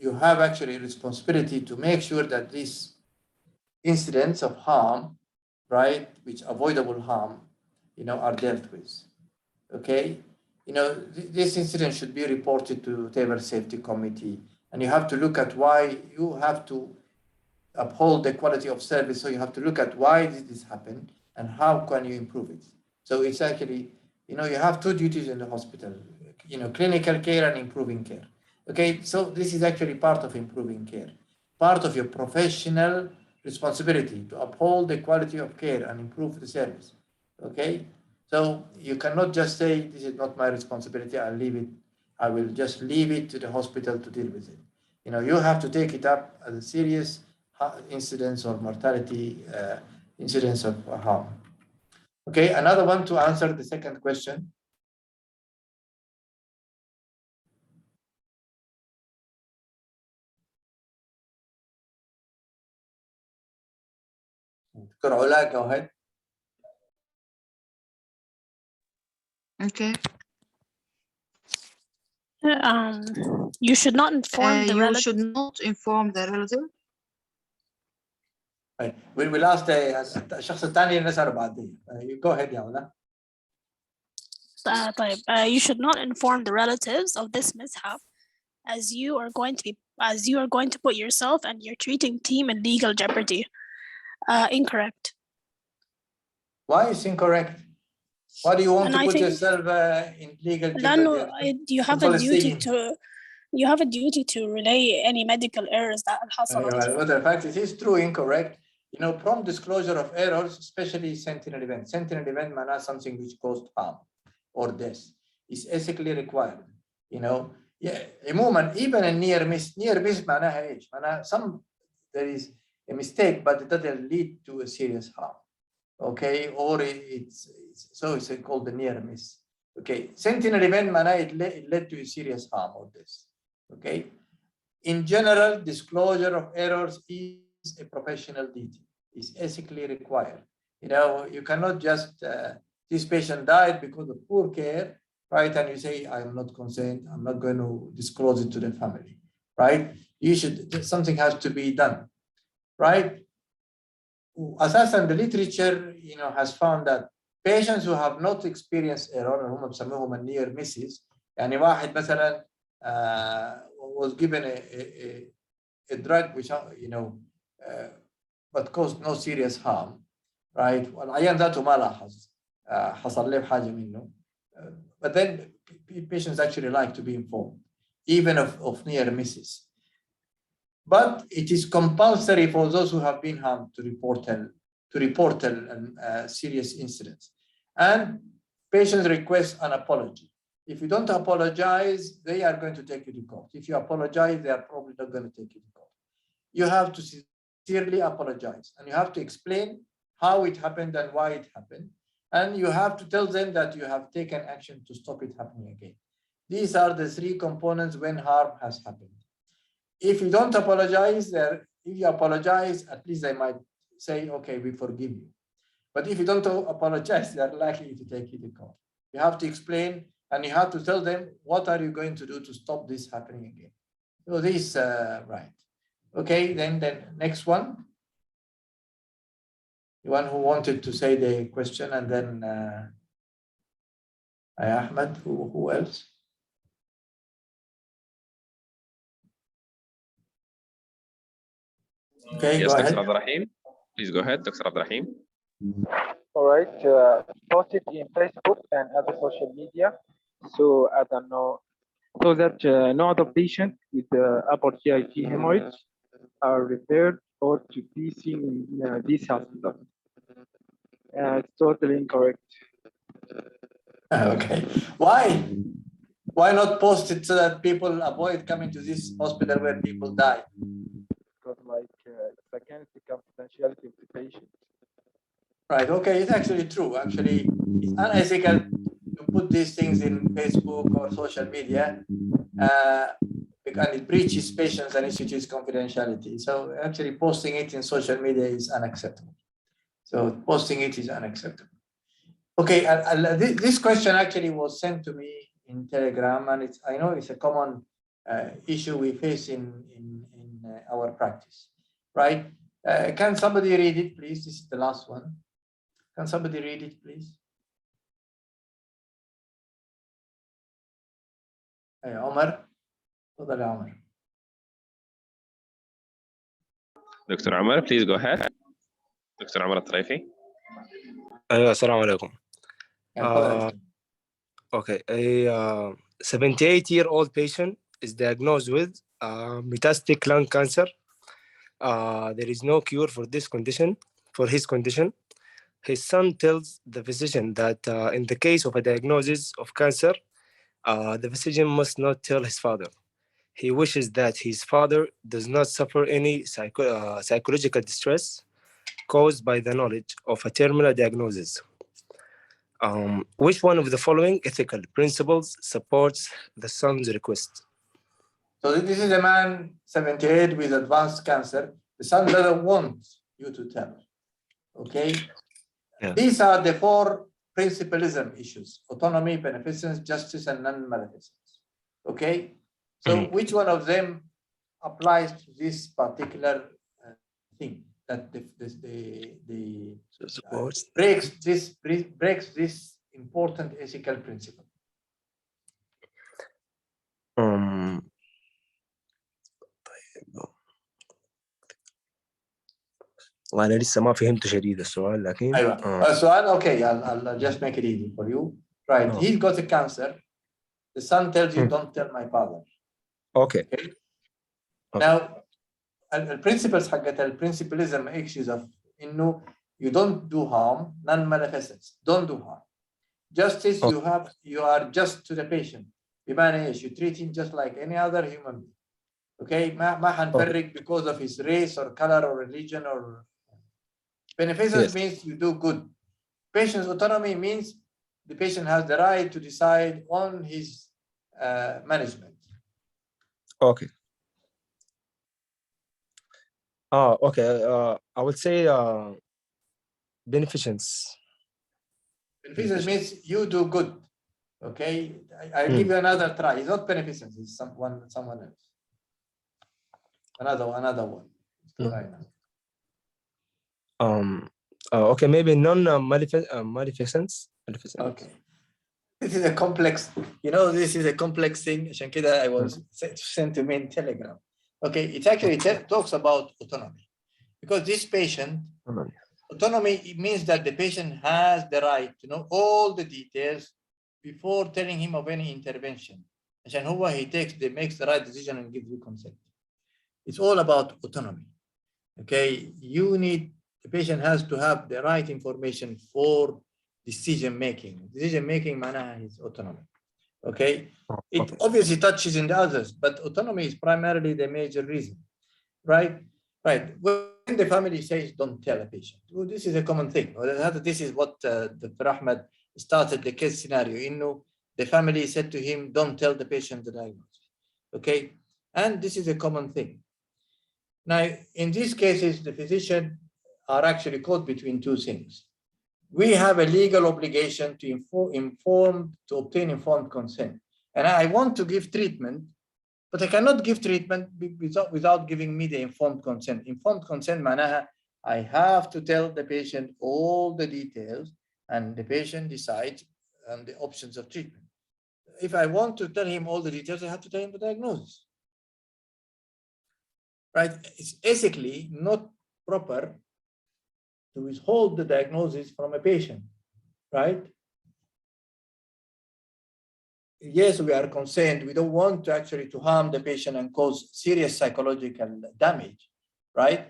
You have actually a responsibility to make sure that these incidents of harm, right, which avoidable harm, are dealt with. Okay, this incident should be reported to Table Safety Committee, and you have to look at why you have to uphold the quality of service. So you have to look at why did this happen and how can you improve it. So it's actually, you have 2 duties in the hospital, clinical care and improving care. Okay, so this is actually part of improving care, part of your professional responsibility to uphold the quality of care and improve the service. Okay, so you cannot just say, this is not my responsibility, I'll leave it. I will just leave it to the hospital to deal with it. You know, you have to take it up as a serious incidence or mortality incidence of harm. Okay, another one to answer the second question. Dr. Ola, go ahead. Okay. You should not inform the You relative. should not inform the relative. Right. We'll ask الشخص الثاني نسأله بعدين. You go ahead يا Ola. You should not inform the relatives of this mishap, as you are going to put yourself and your treating team in legal jeopardy. Incorrect. Why is incorrect? Why do you want And to I put think yourself in legal لأنه jeopardy? you have a duty to relay any medical errors that حصلت. Well, in fact, it is true incorrect. You know, prompt disclosure of errors, especially sentinel event. Sentinel event means something which caused harm or death is ethically required. You know, yeah, even a near miss معناها ايش؟ معناها there is a mistake, but it doesn't lead to a serious harm. Okay, or it's called the near miss. Okay, sentinel event معناها it led to a serious harm or death. Okay, in general, disclosure of errors is a professional duty, is ethically required. You know, you cannot just this patient died because of poor care, right? And you say, I am not concerned, I'm not going to disclose it to the family, right? Something has to be done, right? Assassin, the literature, you know, has found that patients who have not experienced error, هم بسموهم near misses, يعني واحد مثلا was given a drug which, you know, but caused no serious harm, right? والعيان ذاته ما لاحظ حصل له حاجة منه. But then patients actually like to be informed, even of near misses. But it is compulsory for those who have been harmed to report serious incidents. And patients request an apology. If you don't apologize, they are going to take you to court. If you apologize, they are probably not going to take you to court. You have to sincerely apologize, and you have to explain how it happened and why it happened. And you have to tell them that you have taken action to stop it happening again. These are the three components when harm has happened. If you don't apologize, if you apologize, at least they might say, okay, we forgive you. But if you don't apologize, they are likely to take you to court. You have to explain, and you have to tell them, what are you going to do to stop this happening again? So this, right. Okay, then next one. The one who wanted to say the question, and then Ahmed, who else? Okay, yes, go Dr. ahead. Abdurrahim. Please go ahead, Dr. Abdurrahim. All right, post it in Facebook and other social media. So I don't know, so that no other patient with upper GIT hemorrhage are referred or to be seen in this hospital. It's totally incorrect. Okay, why not post it so that people avoid coming to this hospital where people die? Because it's against the confidentiality of the patient. Right, okay, it's actually true. Actually, it's unethical to put these things in Facebook or social media because it breaches patients' and institutes' confidentiality. So actually posting it in social media is unacceptable. So posting it is unacceptable. Okay, this question actually was sent to me in Telegram, and I know it's a common issue we face in our practice, right? Can somebody read it, please? This is the last one. Can somebody read it, please? Hey, Omar. تفضل يا عمر. Dr. Umar, please go ahead. Dr. Umar Al-Taraifi. السلام عليكم. Okay, a 78-year-old patient is diagnosed with metastatic lung cancer. There is no cure for this condition, for his condition. His son tells the physician that in the case of a diagnosis of cancer, The physician must not tell his father. He wishes that his father does not suffer any psychological distress caused by the knowledge of a terminal diagnosis. Which one of the following ethical principles supports the son's request? So this is a man 78 with advanced cancer. The son doesn't want you to tell. Okay. Yeah. These are the 4 principalism issues: autonomy, beneficence, justice, and non-maleficence. Okay. So which one of them applies to this particular thing that breaks this important ethical principle? وأنا لسه ما فهمت شديد السؤال لكن السؤال okay, I'll just make it easy for you. Right. He's got a cancer. The son tells you, don't tell my father. Okay. Now, الprinciples حقت الprincipalism issues of إنه you don't do harm, non-maleficence, don't do harm. Justice, you are just to the patient. بمعنى إيش? You treat him just like any other human being. Okay, ما حنفرق because of his race or color or religion or beneficence. Yes. Means you do good. Patient's autonomy means the patient has the right to decide on his management. Okay. Okay. I would say beneficence. Beneficence means you do good. Okay. I'll give you another try. It's not beneficence. It's someone else. Another one. Right now. Okay, maybe non-maleficence. Okay. This is a complex, this is a complex thing. عشان كده I was sent to me in Telegram. Okay, it actually talks about autonomy. Because this patient, autonomy, it means that the patient has the right to know all the details before telling him of any intervention. عشان هو makes the right decision and gives you consent. It's all about autonomy. Okay, the patient has to have the right information for decision making. Decision making معناها is autonomy. Okay, it obviously touches in the others, but autonomy is primarily the major reason, right? When the family says don't tell a patient, well, this is a common thing. This is what Dr. Ahmed started the case scenario. The family said to him, don't tell the patient the diagnosis. Okay, and this is a common thing. Now, in these cases, the physician are actually caught between two things. We have a legal obligation to obtain informed consent. And I want to give treatment, but I cannot give treatment without giving me the informed consent. Informed consent معناها I have to tell the patient all the details and the patient decides on the options of treatment. If I want to tell him all the details, I have to tell him the diagnosis. Right? It's ethically not proper to withhold the diagnosis from a patient, right? Yes, we are concerned. We don't want to actually to harm the patient and cause serious psychological damage, right?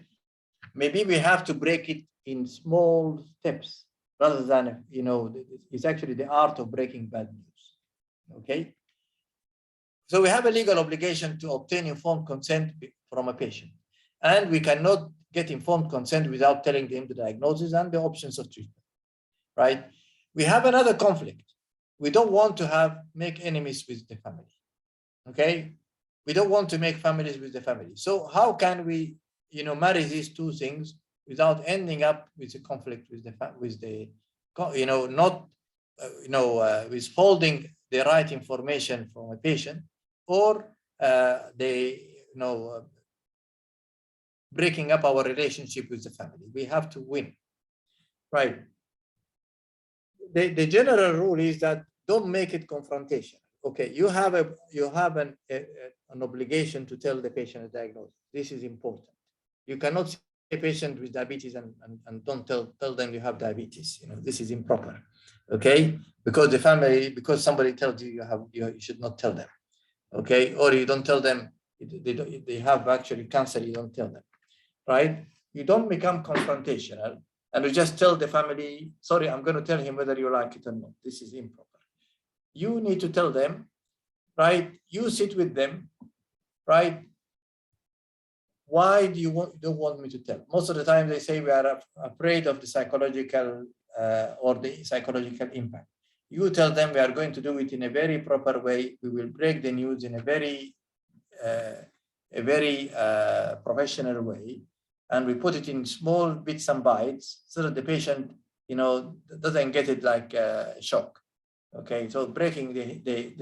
Maybe we have to break it in small steps rather than, it's actually the art of breaking bad news, okay? So we have a legal obligation to obtain informed consent from a patient, and we cannot get informed consent without telling them the diagnosis and the options of treatment, right? We have another conflict. We don't want to make enemies with the family, okay? We don't want to make families with the family. So how can we, marry these two things without ending up with a conflict withholding the right information from a patient or breaking up our relationship with the family? We have to win, right? The general rule is that don't make it confrontational. Okay, you have an obligation to tell the patient a diagnosis. This is important. You cannot see a patient with diabetes and don't tell them you have diabetes. This is improper. Okay, because somebody tells you you should not tell them. Okay, or you don't tell them they have actually cancer. You don't tell them, right? You don't become confrontational. And we just tell the family, sorry, I'm going to tell him whether you like it or not. This is improper. You need to tell them right? You sit with them, right? Why do you don't want me to tell? Most of the time they say we are afraid of the psychological or the psychological impact. You tell them we are going to do it in a very proper way. We will break the news in a very professional way, and we put it in small bits and bytes so that the patient, you know, doesn't get it like a shock. Okay, so breaking the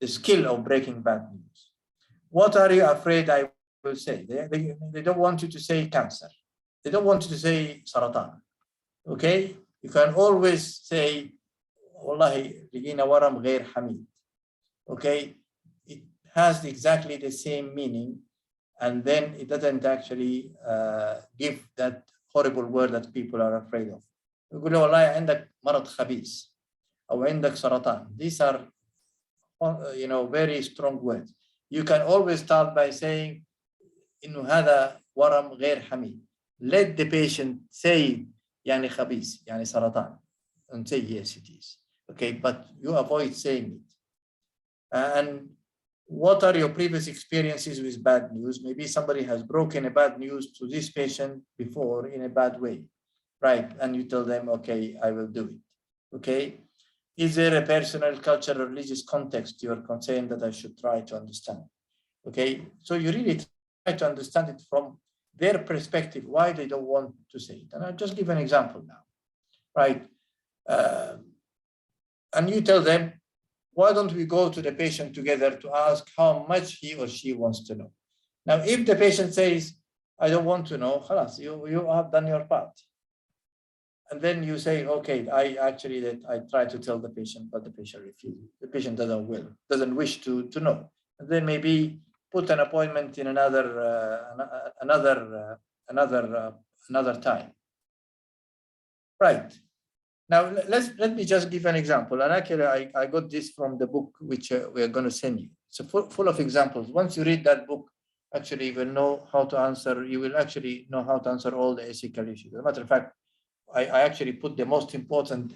skill of breaking bad news. What are you afraid I will say? They don't want you to say cancer. They don't want you to say saratan. Okay, you can always say, wallahi, لقينا ورم غير حميد. Okay, it has exactly the same meaning, and then it doesn't actually give that horrible word that people are afraid of. يقول له والله عندك مرض خبيث أو عندك سرطان. These are, you know, very strong words. You can always start by saying إنه هذا ورم غير حميد. Let the patient say يعني خبيث يعني سرطان, and say yes it is. Okay, but you avoid saying it. And what are your previous experiences with bad news? Maybe somebody has broken a bad news to this patient before in a bad way, right? And you tell them, okay, I will do it. Okay. Is there a personal, cultural, religious context you are concerned that I should try to understand? Okay. So you really try to understand it from their perspective, why they don't want to say it. And I'll just give an example now, right? And you tell them, why don't we go to the patient together to ask how much he or she wants to know? Now, if the patient says, I don't want to know, khalas, you have done your part. And then you say, okay, I try to tell the patient, but the patient refuses. The patient doesn't wish to know. And then maybe put an appointment in another time. Right. Now, let me just give an example. And actually, I got this from the book, which we are going to send you. It's full of examples. Once you read that book, actually, you will know how to answer. You will actually know how to answer all the ethical issues. As a matter of fact, I actually put the most important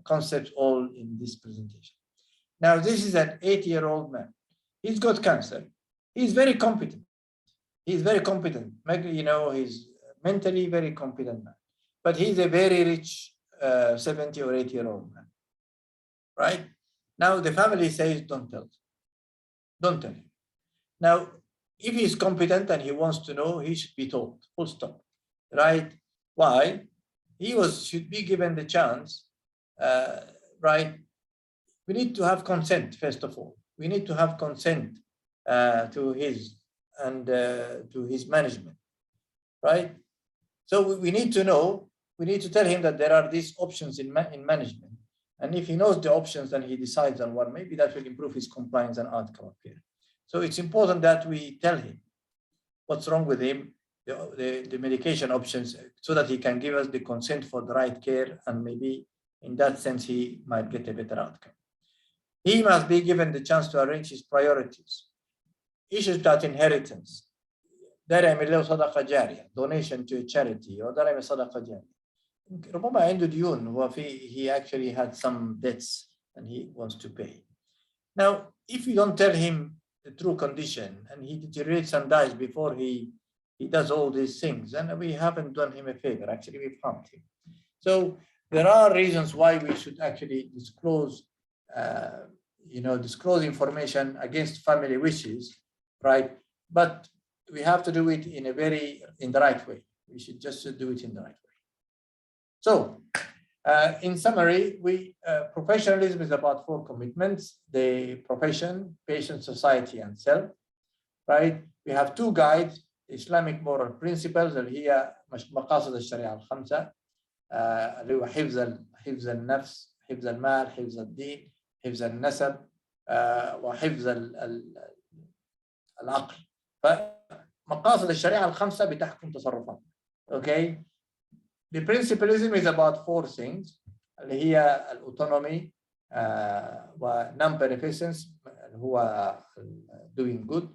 concepts all in this presentation. Now, this is an 8-year-old man. He's got cancer. He's very competent. He's very competent. You know, he's mentally very competent man. But he's a very rich 70 or 80-year-old man, right? Now the family says, don't tell him. Now, if he's competent and he wants to know, he should be told, full stop, right? Why? He should be given the chance, right? We need to have consent, first of all. We need to have consent to his management, right? So we need to know. We need to tell him that there are these options in management. And if he knows the options and he decides on one, maybe that will improve his compliance and outcome of care. So it's important that we tell him what's wrong with him, the medication options, so that he can give us the consent for the right care. And maybe in that sense, he might get a better outcome. He must be given the chance to arrange his priorities. Issues that inheritance. Donation to a charity, or ربما عنده ديون he actually had some debts and he wants to pay. Now, if you don't tell him the true condition and he deteriorates and dies before he does all these things, then we haven't done him a favor. Actually, we've harmed him. So there are reasons why we should actually disclose, disclose information against family wishes, right? But we have to do it in the right way. We should just do it in the right way. So, in summary, professionalism is about 4 commitments: the profession, patient, society, and self. Right? We have 2 guides: Islamic moral principles, اللي هي مقاصد الشريعة الخمسة، اللي هو حفظ النفس، حفظ المال، حفظ الدين، حفظ النسب، وحفظ العقل. فمقاصد الشريعة الخمسة بتحكم تصرفاتنا. Okay? The principalism is about 4 things, اللي هي الautonomy و non-beneficence اللي هو doing good,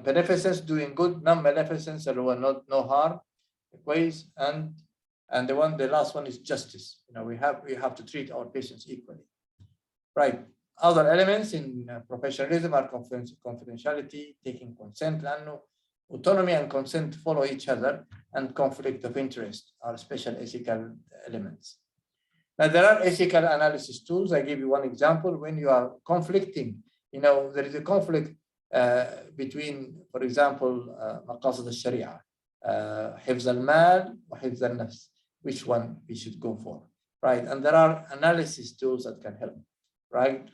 beneficence doing good, non-beneficence اللي هو no harm, كويس, and And the last one is justice. We have to treat our patients equally, right? Other elements in professionalism are confidentiality, taking consent, لأنه autonomy and consent follow each other, and conflict of interest are special ethical elements. Now, there are ethical analysis tools. I give you one example. When you are conflicting, there is a conflict between, for example, مقاصد الشريعة, حفظ المال وحفظ النفس. Which one we should go for, right? And there are analysis tools that can help, right?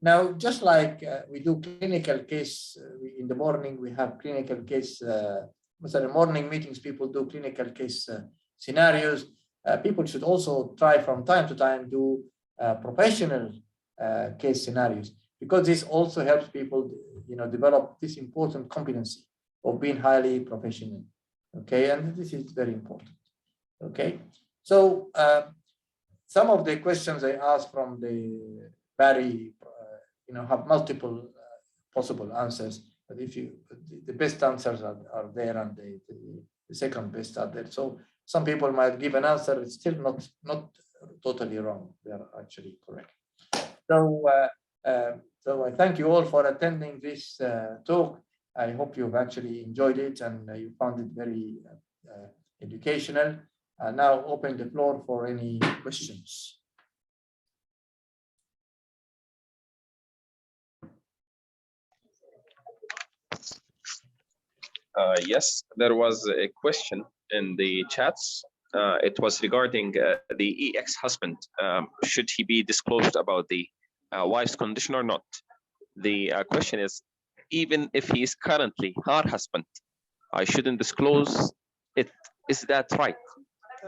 Now, just like we do clinical case in the morning, we have clinical case, morning meetings, people do clinical case scenarios. People should also try from time to time do professional case scenarios, because this also helps people, develop this important competency of being highly professional. Okay, and this is very important. Okay, so some of the questions I asked from the Barry, have multiple possible answers, but the best answers are there, and the second best are there. So some people might give an answer, it's still not totally wrong. They are actually correct. So I thank you all for attending this talk. I hope you've actually enjoyed it and you found it very educational. Now open the floor for any questions. Yes, there was a question in the chats. It was regarding the ex-husband. Should he be disclosed about the wife's condition or not? The question is, even if he is currently her husband, I shouldn't disclose it. Is that right?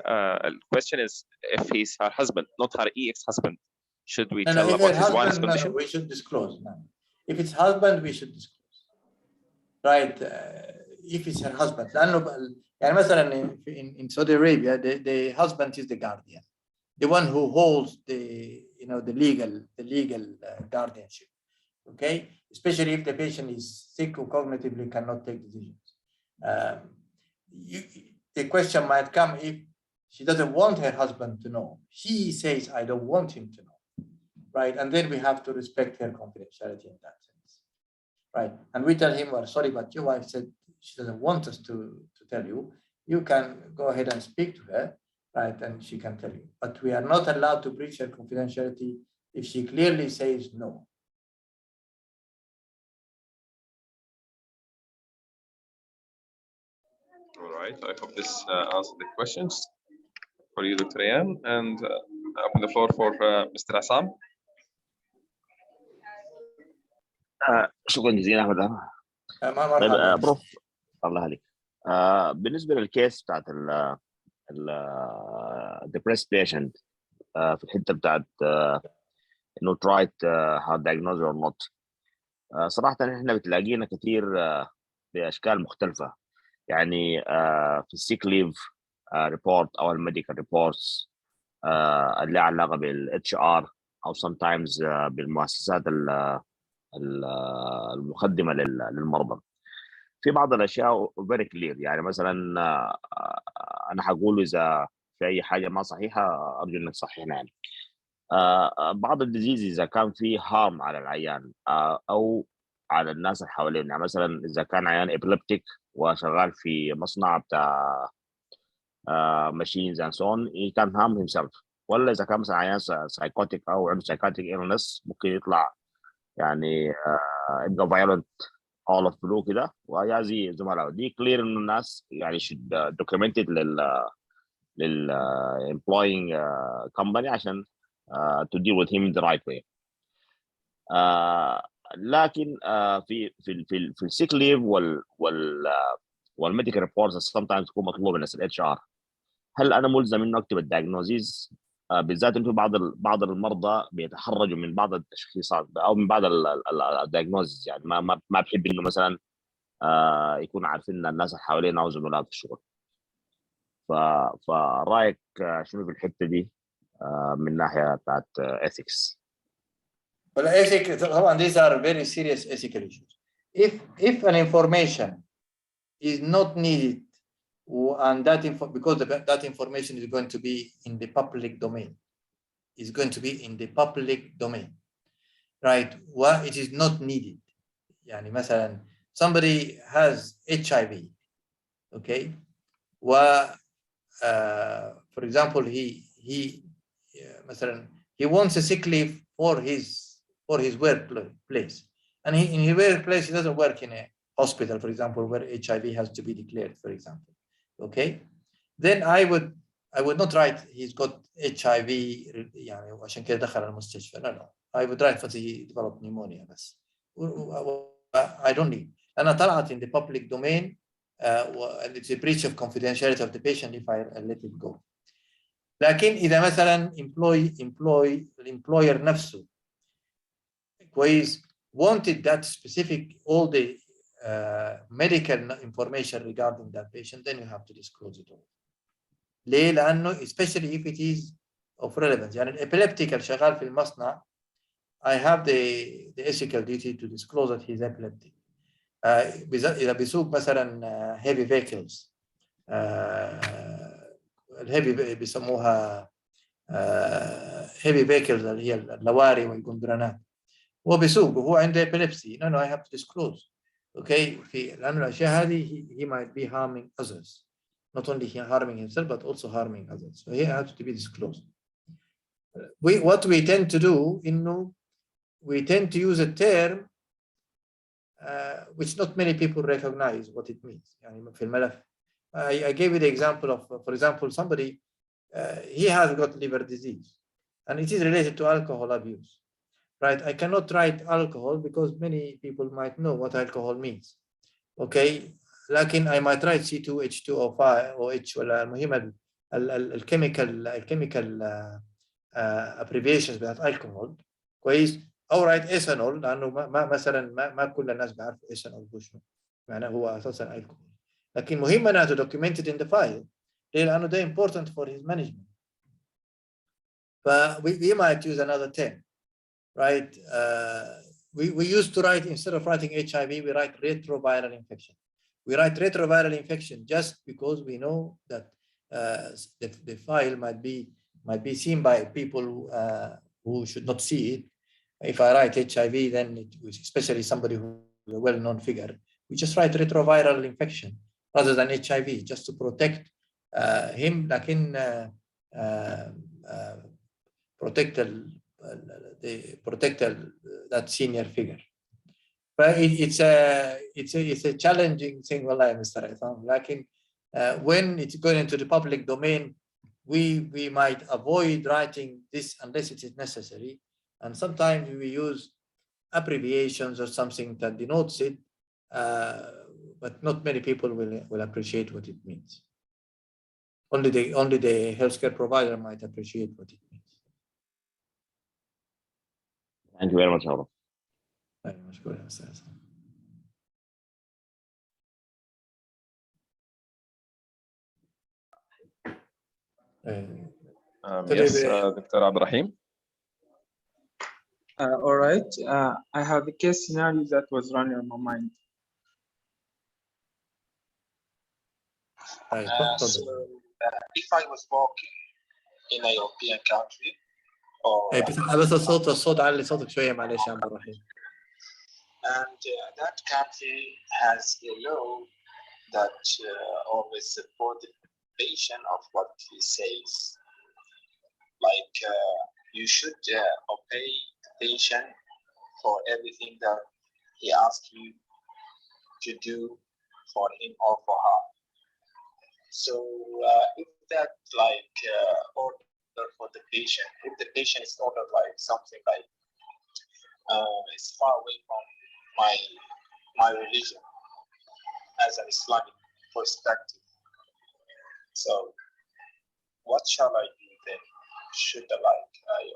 The question is, if he's her husband, not her ex-husband, should we tell about his wife's condition? No, we should disclose. No. If it's husband, we should disclose. Right? If it's her husband. In Saudi Arabia, the husband is the guardian, the one who holds the legal guardianship. Okay, especially if the patient is sick or cognitively cannot take decisions. The question might come if she doesn't want her husband to know. She says, I don't want him to know, right? And then we have to respect her confidentiality in that sense, right? And we tell him, well, sorry, but your wife said she doesn't want us to tell you. You can go ahead and speak to her, right? And she can tell you. But we are not allowed to breach her confidentiality if she clearly says no. All right, I hope this answered the questions for you, Dr. Ian, and open the floor for Mr. Assam. شكرا جزيلا احمد. طيب بروف الله عليك. بالنسبه للكيس بتاعت depressed patient في الحته بتاعت انه tried hard diagnosis or not. صراحه احنا بتلاقينا كثير باشكال مختلفه، يعني في السيك ليف ريبورت او الميديكال ريبورتس اللي علاقه بالاتش ار او sometimes بالمؤسسات المخدمه للمرضى. في بعض الاشياء very clear، يعني مثلا انا هقول اذا في اي حاجه ما صحيحه ارجو انك تصححنا. يعني بعض الديزيز اذا كان في هارم على العيان او على الناس اللي حواليه، يعني مثلا اذا كان عيان ابيليبتيك وشغال في مصنع بتاع machines and so on, he can harm himself. ولا اذا كان مثلا عيان psychotic او عنده psychotic illness ممكن يطلع يعني يبقى violent all of blue كده ويأذي زملائه. دي clear انه الناس يعني should document it لل employing company عشان to deal with him in the right way. لكن في السيك ليف والميديكال ريبورتس sometimes تكون مطلوبه من الاتش ار. هل انا ملزم انه اكتب الدايجنوزيز؟ بالذات انه بعض المرضى بيتحرجوا من بعض التشخيصات او من بعض الدايجنوزيز، يعني ما بحب انه مثلا يكون عارفين ان الناس اللي حوالينا او زملاء في الشغل. فرايك شنو في الحته دي من ناحيه بتاعت ethics؟ Well, ethics, these are very serious ethical issues. If an information is not needed and because that information is going to be in the public domain. Is going to be in the public domain, right? Well, it is not needed. يعني مثلا somebody has HIV, okay? For example, مثلا he wants a sick leave for his workplace, and in his workplace he doesn't work in a hospital, for example, where HIV has to be declared, for example. Okay, then I would not write he's got HIV يعني وعشان كده دخل المستشفى. No. I would write for he developed pneumonia بس. I don't need. أنا طلعت in the public domain and it's a breach of confidentiality of the patient if I let it go. لكن إذا مثلا الemployer نفسه كويس wanted that specific all the medical information regarding that patient, then you have to disclose it all. ليه؟ لأنه especially if it is of relevance. يعني epileptic شغال في المصنع, I have the ethical duty to disclose that he's epileptic. إذا بيسوق مثلا heavy vehicles, الهيفي بيسموها heavy vehicles اللي هي اللواري والقندرانات, هو بيسوق وهو عنده epilepsy. No, I have to disclose. Okay, لأن الأشياء هذه he might be harming others, not only harming himself but also harming others. So he has to be disclosed. What we tend to do, we tend to use a term which not many people recognize what it means. يعني في الملف. I gave you the example of, for example, somebody he has got liver disease and it is related to alcohol abuse. Right, I cannot write alcohol because many people might know what alcohol means. Okay, لكن I might write C2H2O5 or H ولا المهم الكيميكال abbreviations بتاعت alcohol كويس, أو write ethanol لأنه مثلا ما كل الناس بيعرفوا ethanol وش معناه هو أساسا alcohol, لكن مهم أنها to document it in the file لأنه ده important for his management. But we might use another term. Right, we used to write, instead of writing HIV, we write retroviral infection. We write retroviral infection just because we know that the file might be seen by people who should not see it. If I write HIV, then especially somebody who is a well-known figure, we just write retroviral infection rather than HIV, just to protect him, لكن protect that senior figure. But it's a challenging thing, والله Mr. Itham. لكن when it's going into the public domain, we might avoid writing this unless it is necessary, and sometimes we use abbreviations or something that denotes it, but not many people will appreciate what it means. Only the healthcare provider might appreciate what it means. Thank you very much, Howard. Yes, Dr. Abdurrahim. All right. I have a case scenario that was running on my mind. If I was working in a European country, بس الصوت علي صوتك شوية معلش يا عبد الرحيم. And that country has a law that always support the patient of what he says. Like you should obey the patient for everything that he asks you to do for him or for her. So if that like order for the patient, if the patient is ordered like something like it's far away from my religion as an Islamic perspective, so what shall I do then? Should I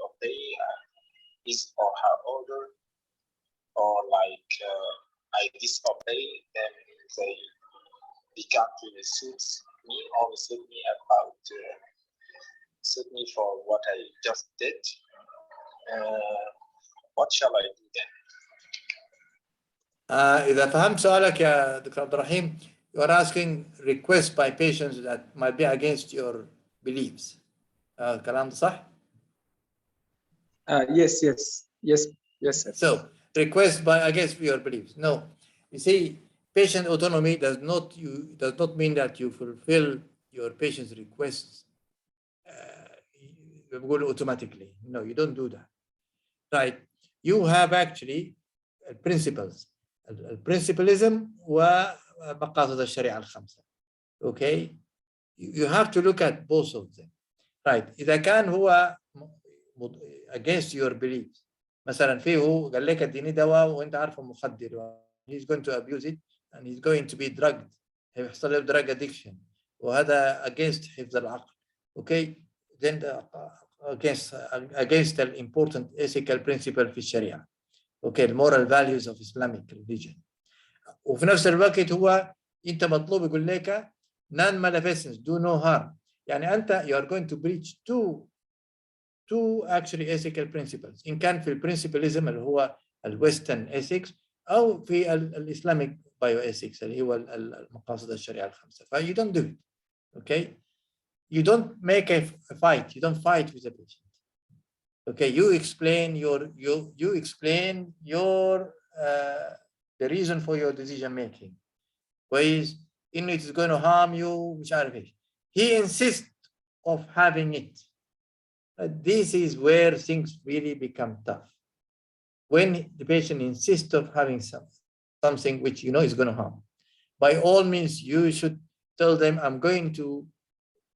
obey his or her order, or like I disobey, then the country suits me or suit me about suit me for what I just did? What shall I do then? إذا فهمت سؤالك يا دكتور عبد الرحيم، You are asking requests by patients that might be against your beliefs. كلام صح? Yes. So request by against your beliefs. No, you see, patient autonomy does not mean that you fulfill your patient's requests automatically. No, you don't do that. Right? You have actually principles. Principalism ومقاصد الشريعة الخمسة. Okay? You have to look at both of them. Right? إذا كان هو against your beliefs. مثلا فيه قال لك اديني دواء وانت عارفه مخدر. He's going to abuse it and he's going to be drugged. هيحصل له drug addiction. وهذا against حفظ العقل. Okay? Then against the important ethical principle في الشريعة. Okay, the moral values of Islamic religion. وفي نفس الوقت هو انت مطلوب يقول لك non-maleficence, do no harm. يعني انت you are going to breach two actually ethical principles. إن كان في principalism اللي هو Western ethics أو في Islamic bioethics اللي هو المقاصد الشريعة الخمسة. ف you don't do it. Okay? You don't make a fight. You don't fight with the patient. Okay, you explain the reason for your decision making. Ways in it is going to harm you, مش عارف ايش. He insists of having it. This is where things really become tough. When the patient insists of having something which you know is going to harm. By all means, you should tell them, I'm going to,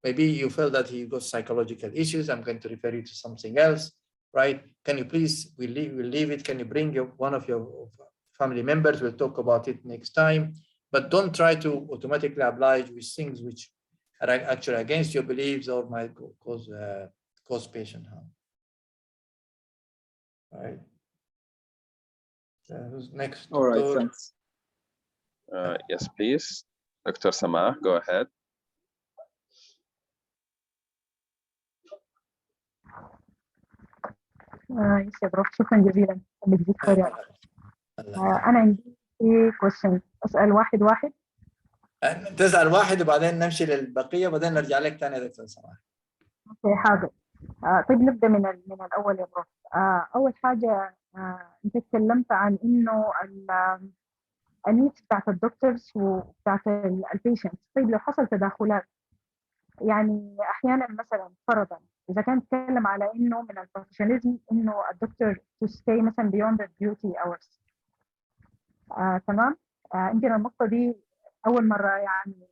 maybe you feel that he got psychological issues, I'm going to refer you to something else, right? Can you please, we'll leave it. Can you bring one of your family members? We'll talk about it next time. But don't try to automatically oblige with things which are actually against your beliefs or might cause patient harm. All right. Who's next? All right, thanks. Yes, please. Dr. Samah, go ahead. يا بروف شكرا جزيلا. أنا عندي question. أسأل واحد تسأل واحد وبعدين نمشي للبقية وبعدين نرجع لك ثاني يا دكتور سماح. اوكي حاضر. طيب نبدأ من الأول يا بروف. أول حاجة أنت تكلمت عن إنه النيتس بتاعت الدكتورز وبتاعت البيشنتس. طيب لو حصل تداخلات يعني أحيانا مثلا فرضا إذا كان نتكلم على إنه من البروفيشناليزم إنه الدكتور to stay مثلا beyond the duty hours. تمام. يمكن النقطة دي أول مرة يعني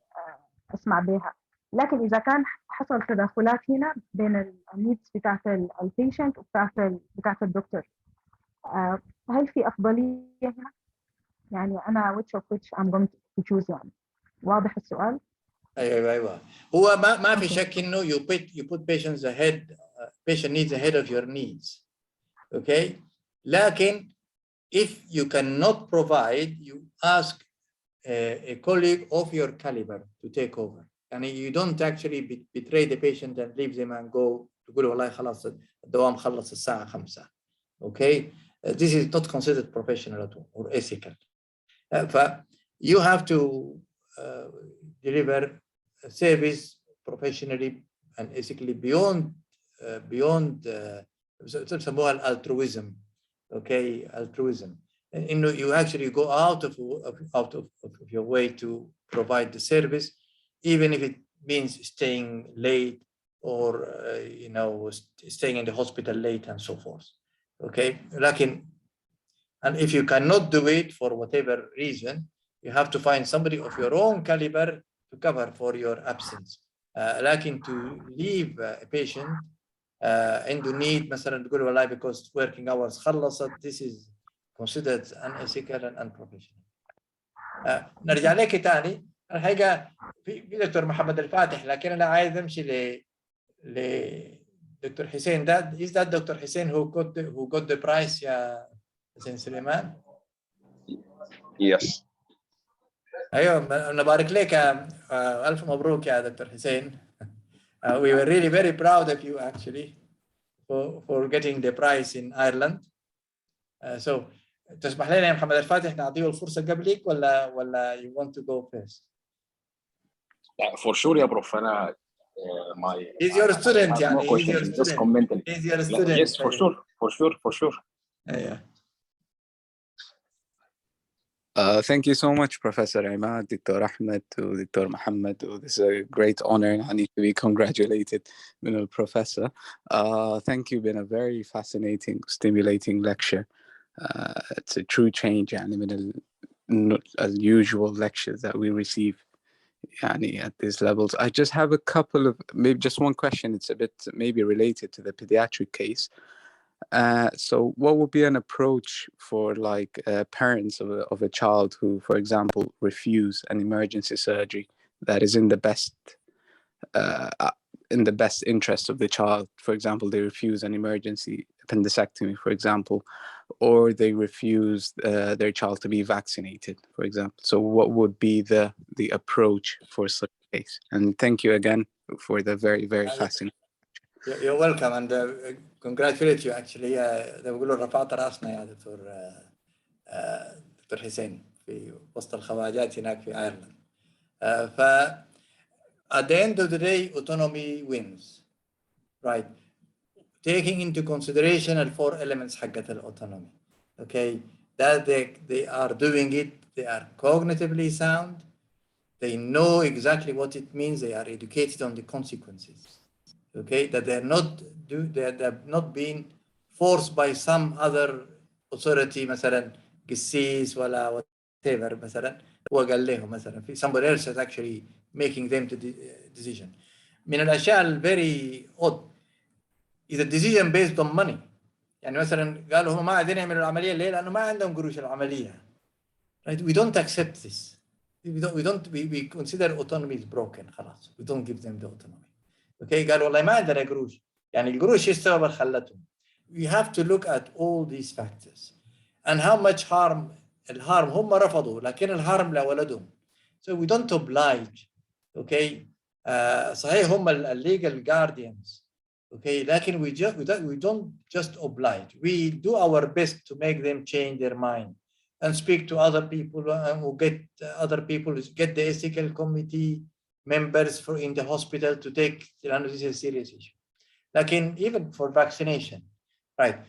أسمع بها. لكن إذا كان حصل تداخلات هنا بين النيدز بتاعت البيشنت وبتاعت الدكتور، هل في أفضلية هنا؟ يعني أنا which of which I'm going to choose يعني. واضح السؤال؟ أيوة. هو ما في شك إنه you put patients ahead, patient needs ahead of your needs. Okay. لكن if you cannot provide, you ask a colleague of your caliber to take over. And you don't actually betray the patient and leave them and go تقول والله خلاص الدوام خلص الساعة 5. Okay, this is not considered professional at all or ethical. You have to deliver a service professionally and ethically beyond تسموها altruism. Okay, altruism. And you actually go out of your way to provide the service, even if it means staying late or staying in the hospital late and so forth. Okay, and if you cannot do it for whatever reason, you have to find somebody of your own caliber to cover for your absence. لكن to leave a patient عنده need مثلا تقول والله because working hours خلصت, this is considered unethical and unprofessional. نرجع لك تاني. الحقيقة في دكتور محمد الفاتح, لكن أنا عايز أمشي لدكتور حسين. Is that Dr. Hussein who got the prize يا حسين سليمان؟ Yes. أيوة نبارك لك. ألف مبروك يا دكتور حسين. We were really very proud of you actually for getting the prize in Ireland. So تسمح لنا يا محمد الفاتح نعطيه الفرصة قبلك ولا you want to go first? For sure يا بروف أنا He's your student I have no يعني he's question. your He's just student commenting. he's your student Yes, for sure. yeah. Thank you so much, Professor Imad, Dr. Ahmed, to Dr. Muhammad. This is a great honor. I need to be congratulated, Professor. Thank you. Been a very fascinating, stimulating lecture. It's a true change من unusual lectures that we receive at these levels. I just have a couple of, maybe just one question. It's a bit maybe related to the pediatric case. So what would be an approach for like parents of a child who, for example, refuse an emergency surgery that is in the best interest of the child? For example, they refuse an emergency appendectomy, for example, or they refuse their child to be vaccinated, for example. So what would be the approach for such a case? And thank you again for the very, very fascinating. You're welcome and congratulate you actually. ده بيقولوا رفعت راسنا يا دكتور حسين في وسط الخواجات هناك في ايرلند. ف at the end of the day autonomy wins, right? Taking into consideration the 4 elements حقت الautonomy. Okay, that they are doing it, they are cognitively sound, they know exactly what it means, they are educated on the consequences. Okay, that they have not been forced by some other authority مثلا قسيس ولا whatever مثلا هو قال لهم مثلا somebody else is actually making them the decision. من الأشياء very odd is a decision based on money. يعني مثلا قالوا هم ما عايزين يعملوا العملية ليه؟ لأنه ما عندهم قروش العملية. Right? We don't accept this. We consider autonomy is broken. خلاص. We don't give them the autonomy. Okay, قال والله ما عندنا قروش يعني القروش ايش السبب اللي خلتهم. We have to look at all these factors and how much الharm هم رفضوا لكن الharm لولدهم. So we don't oblige. Okay, صحيح هم legal guardians. Okay, لكن we don't just oblige. We do our best to make them change their mind and speak to other people who get other people, get the ethical committee members in the hospital to take, this is a serious issue. Like even for vaccination, right?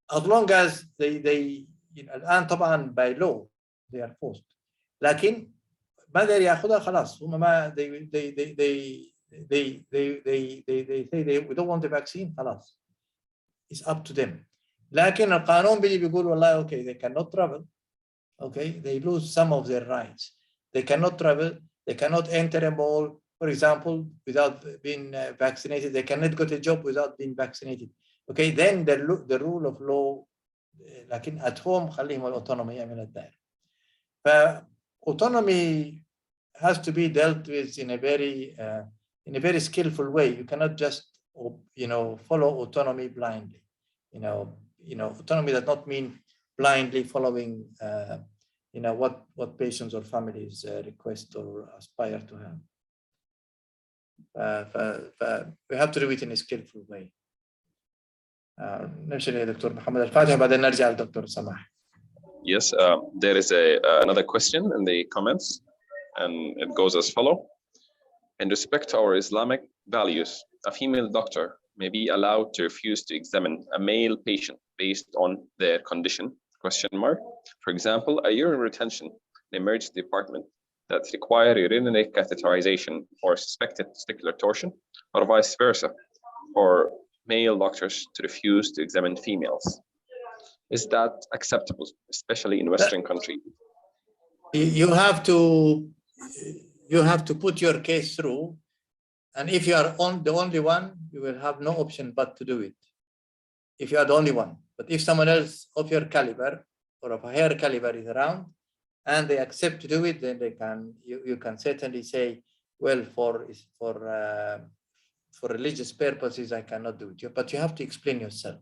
As long as they الآن طبعا by law they are forced. لكن ما قدر ياخذها خلاص هم ما they say we don't want the vaccine خلاص. It's up to them. لكن القانون بيقول والله okay they cannot travel. Okay, they lose some of their rights. They cannot travel. They cannot enter a mall, for example, without being vaccinated. They cannot get a job without being vaccinated. Okay, then the rule of law, لكن at home خليهم الautonomy من الدائرة. Autonomy has to be dealt with in a very skillful way. You cannot just follow autonomy blindly. Autonomy does not mean blindly following what patients or families request or aspire to have. We have to do it in a skillful way. نمشي لدكتور محمد الفاتح بعدين نرجع لدكتور سماح. Yes, there is another question in the comments, and it goes as follow. In respect to our Islamic values, a female doctor may be allowed to refuse to examine a male patient based on their condition, ? For example, a urine retention in emergency department that require urinary catheterization or suspected testicular torsion, or vice versa, for male doctors to refuse to examine females. Is that acceptable, especially in Western countries? You have to put your case through, and if you are the only one, you will have no option but to do it. If you are the only one, but if someone else of your caliber or of a higher caliber is around, and they accept to do it, then you can certainly say, well, for religious purposes, I cannot do it. But you have to explain yourself,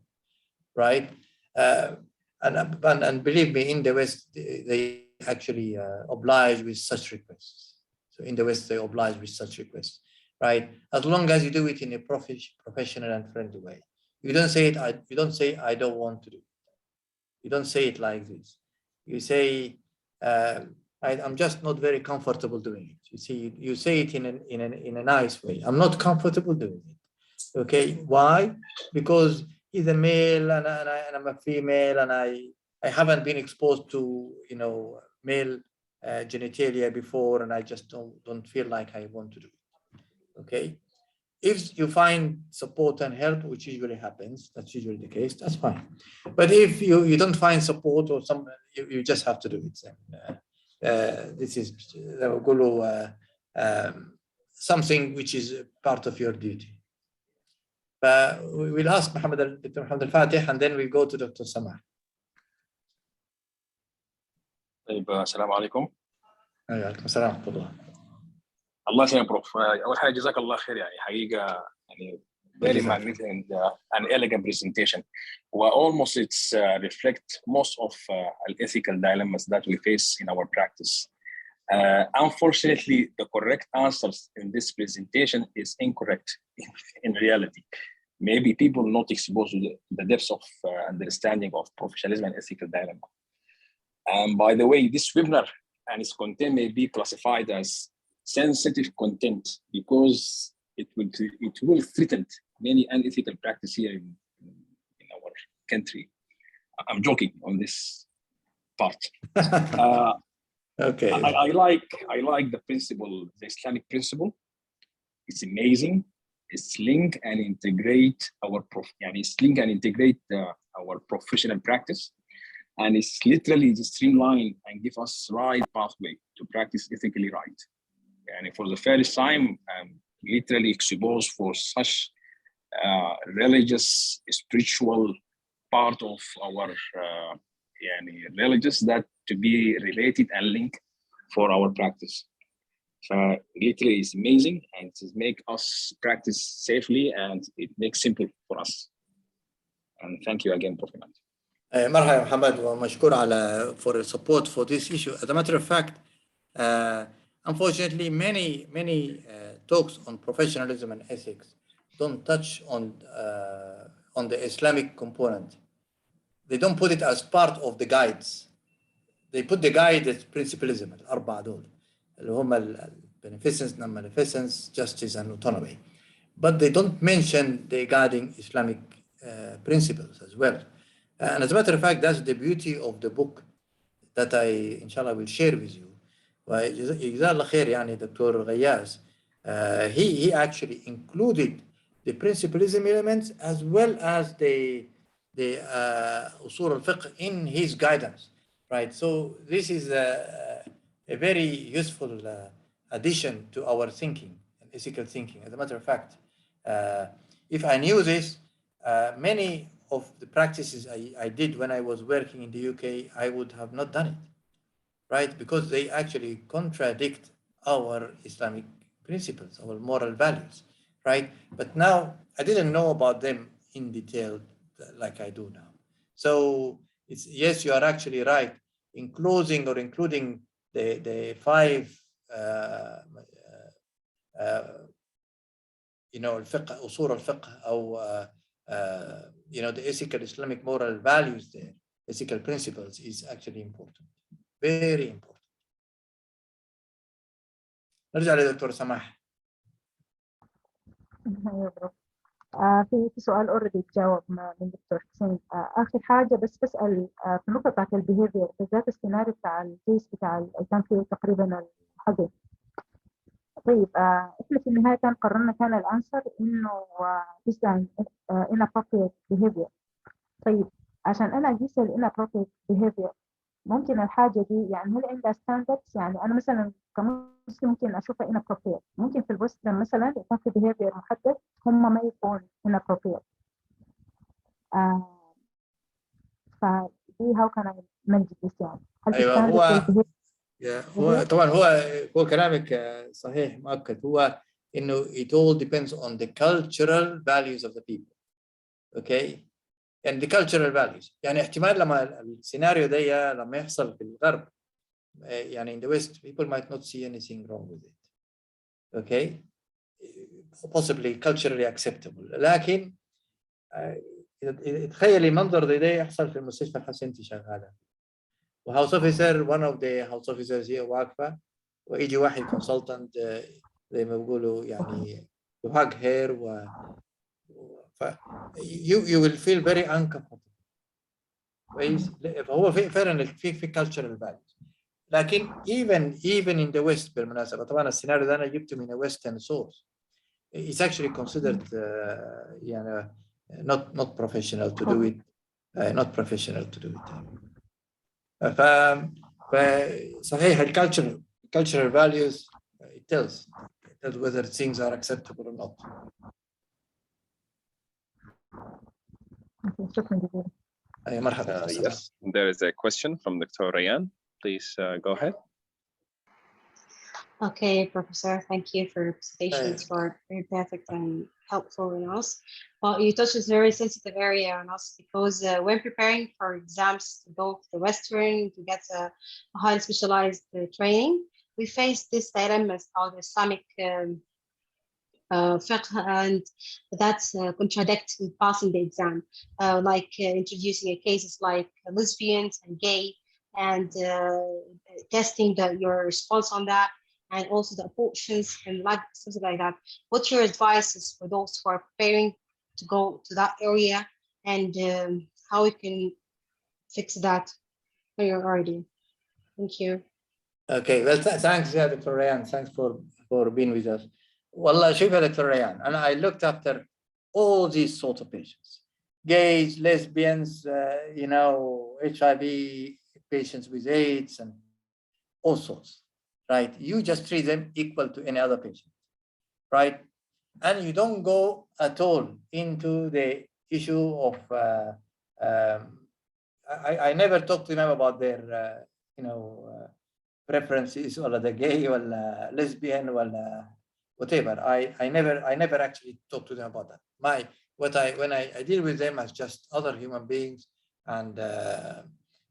right? And believe me, in the West, they actually oblige with such requests. So in the West, they oblige with such requests, right? As long as you do it in a professional and friendly way. You don't say it. You don't say I don't want to do it. You don't say it like this. You say right? I'm just not very comfortable doing it. You see, you say it in a nice way. I'm not comfortable doing it. Okay, why? Because he's a male and I'm a female, and I haven't been exposed to, you know, male genitalia before, and I just don't feel like I want to do it. Okay, if you find support and help, which usually happens, that's usually the case, that's fine. But if you don't find support or some, you just have to do it. This is something which is part of your duty. We'll ask Dr. Muhammad Al-Fatih, and then we'll go to Dr. Samah. طيب السلام عليكم. وعليكم السلام ورحمة الله. الله يسلمك بروف. أول حاجة جزاك الله خير، يعني حقيقة يعني very magnificent and elegant presentation. Well, almost it's reflect most of ethical dilemmas that we face in our practice. Unfortunately, the correct answers in this presentation is incorrect in reality. Maybe people not exposed to the depths of understanding of professionalism and ethical dilemma. And by the way, this webinar and its content may be classified as sensitive content because it will threaten many unethical practice here in our country. I'm joking on this part. Okay. I like the principle, the Islamic principle. It's amazing. It's link and integrate our our professional practice, and it's literally just streamline and give us right pathway to practice ethically right. And for the first time, literally exposed for such religious, spiritual part of our religious that to be related and linked for our practice. So literally it's amazing, and it make us practice safely, and it makes simple for us. And thank you again, Professor. مرحبا محمد, ومشكور على for support for this issue. As a matter of fact, unfortunately, many talks on professionalism and ethics don't touch on the Islamic component. They don't put it as part of the guides. They put the guide as principalism, الأربعة دول اللي هم beneficence, non-beneficence, justice, and autonomy. But they don't mention the guiding Islamic principles as well. And as a matter of fact, that's the beauty of the book that I, inshallah, will share with you. جزاه الله خير يعني Dr. Ghayyas, he actually included the principalism elements as well as the usul al-fiqh in his guidance, right? So this is a very useful addition to our thinking, ethical thinking. As a matter of fact, if I knew this, many of the practices I did when I was working in the UK, I would have not done it, right? Because they actually contradict our Islamic principles, our moral values, right? But now I didn't know about them in detail like I do now. So it's, yes, you are actually right. Including the five, الفقه, أصول الفقه, أو the ethical Islamic moral values there, ethical principles is actually important, very important. نرجع لدكتور سماح. في سؤال اوريدي تجاوب من دكتور حسين. اخر حاجه بس بسال في النقطه بتاعت البيهيفير، بالذات السيناريو بتاع الكيس بتاع كان فيه تقريبا الحظر. طيب احنا في النهايه قررنا كان الانسر انه this inappropriate behavior. طيب عشان انا اقيس inappropriate behavior ممكن الحاجه دي يعني هل عندها ستاندردز؟ يعني انا مثلا كمسلم ممكن اشوفها inappropriate، ممكن في الويسترن مثلا يكون في behavior محدد هم ما يكون inappropriate. فدي how can I manage this يعني؟ هل ايوه هو طبعا هو كلامك صحيح مؤكد. هو انه it all depends on the cultural values of the people. Okay, يعني the cultural values. يعني احتمال لما السيناريو ده لما يحصل في الغرب يعني in the West people might not see anything wrong with it. Okay, possibly culturally acceptable. لكن تخيلي منظر ده يحصل في المستشفى الحسن انت شغاله، وهاوس اوفيسر one of the house officers هي واقفة ويجي واحد consultant زي ما بيقولوا يعني to hug her you will feel very uncomfortable. كويس؟ فهو فعلا في cultural values. لكن even in the West بالمناسبة طبعا السيناريو ده أنا جبته من a Western source. It's actually considered يعني not professional to do it. Not professional to do it. فصحيح cultural values it tells whether things are acceptable or not. مرحبا. Yes, there is a question from Dr. Rayan. Please go ahead. Okay, Professor, thank you for your presentations for very perfect and helpful in us. Well, you touched a very sensitive area on us because when preparing for exams to go to the Western to get a highly specialized training, we face this dilemmas called Islamic fiqh, and that contradicts with passing the exam, like introducing cases like lesbians and gay, and testing your response on that, and also the abortions and like something like that. What's your advice for those who are preparing to go to that area, and how we can fix that when you're already? Thank you. Okay, well, thanks, Dr. Rayan. Thanks for being with us. Wallah, شوف يا Dr. Rayan, and I looked after all these sort of patients, gays, lesbians, you know, HIV patients with AIDS and all sorts, right? You just treat them equal to any other patient, right? And you don't go at all into the issue of, I never talk to them about their, you know, preferences, or the gay, or lesbian, or whatever. I never actually talk to them about that. When I deal with them as just other human beings, and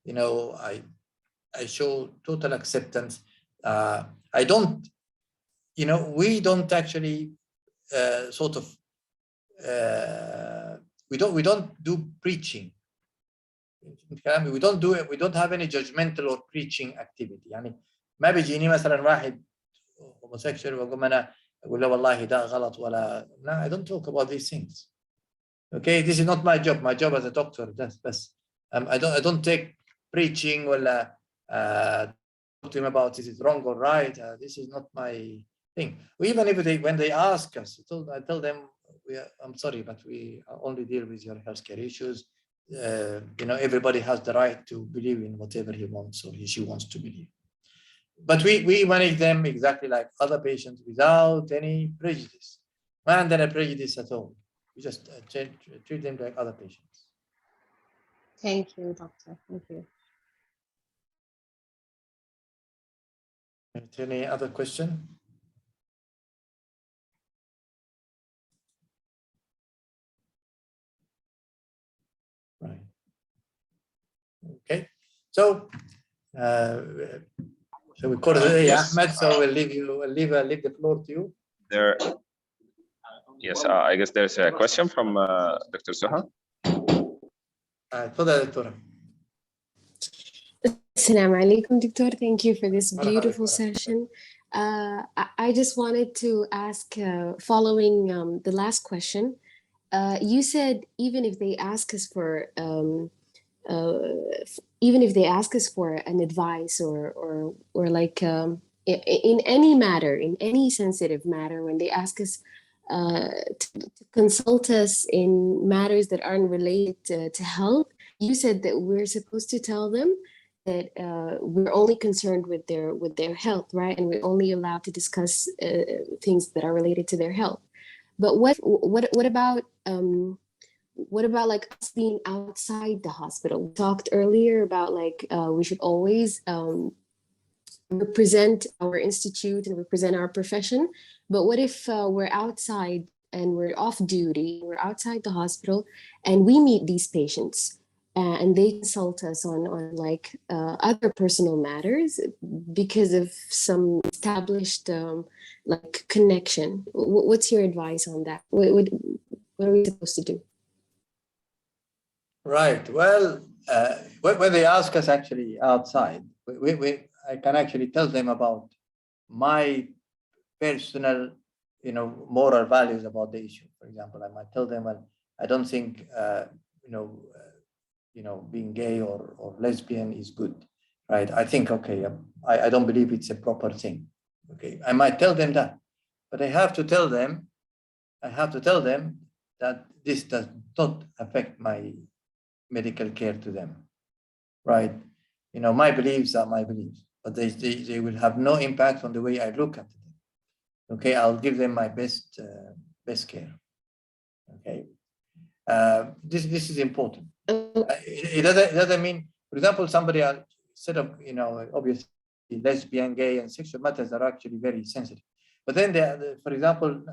you know, I show total acceptance. I don't, you know, we don't actually sort of we don't do preaching. We don't do it. We don't have any judgmental or preaching activity. يعني ما بيجيني مثلا واحد homosexual وأقول أنا أقول له والله ده غلط ولا. No, I don't talk about these things. Okay, this is not my job. My job as a doctor. That's I don't take preaching or talk to him about this is wrong or right. This is not my thing. Even if when they ask us, I tell them I'm sorry, but we only deal with your healthcare issues. You know, everybody has the right to believe in whatever he wants or she wants to believe. But we manage them exactly like other patients without any prejudice. And then a prejudice at all. We just treat them like other patients. Thank you, doctor. Thank you. Any other question? Right. Okay. So we call it Yes. Ahmed. So we'll leave the floor to you. Yes, I guess there's a question from Dr. Suha. تفضل دكتورة. Assalamu alaikum, Doctor. Thank you for this beautiful session. I just wanted to ask, following the last question, you said even if they ask us for an advice or like in any matter, in any sensitive matter, when they ask us to consult us in matters that aren't related to health, you said that we're supposed to tell them that we're only concerned with their health, right? And we're only allowed to discuss things that are related to their health. But what about like us being outside the hospital? We talked earlier about like we should always represent our institute and represent our profession. But what if we're outside and we're off duty, we're outside the hospital, and we meet these patients and they consult us on like other personal matters because of some established like connection? What's your advice on that? What are we supposed to do? Right. Well, when they ask us actually outside, I can actually tell them about my personal, moral values about the issue. For example, I might tell them, well, I don't think, being gay or lesbian is good, right? I think, okay, I don't believe it's a proper thing. Okay, I might tell them that, but I have to tell them that this does not affect my medical care to them, right? My beliefs are my beliefs, but they will have no impact on the way I look at them. Okay, I'll give them my best care. Okay, this is important. It doesn't mean, for example, somebody instead of obviously lesbian, gay, and sexual matters are actually very sensitive. But then there are, for example,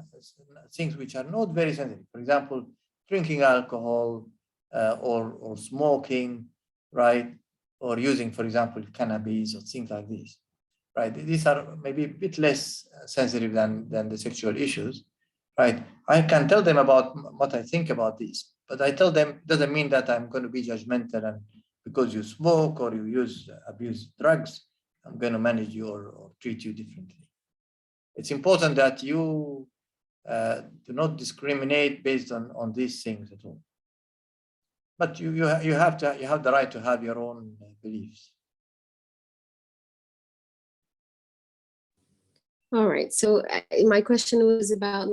things which are not very sensitive. For example, drinking alcohol or smoking, right? Or using, for example, cannabis or things like this, right? These are maybe a bit less sensitive than the sexual issues, right? I can tell them about what I think about this, but I tell them doesn't mean that I'm going to be judgmental and because you smoke or you abuse drugs, I'm going to manage you or treat you differently. It's important that you do not discriminate based on these things at all. But you have the right to have your own beliefs. All right. So my question was about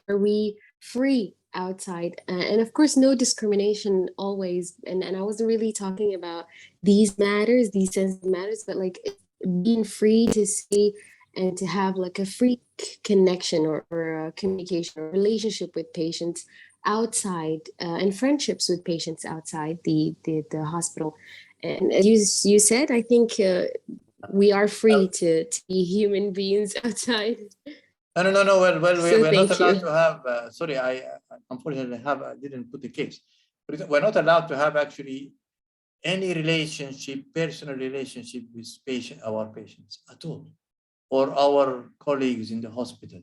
are we free outside? And of course, no discrimination always. And I wasn't really talking about these matters, these sensitive matters, but being free to see and to have a free connection or communication or relationship with patients outside and friendships with patients outside the hospital. And as you said, I think we are free to be human beings outside. No. Well, we're not allowed to have. Sorry, I unfortunately didn't put the case. We're not allowed to have actually any personal relationship with our patients at all, or our colleagues in the hospital.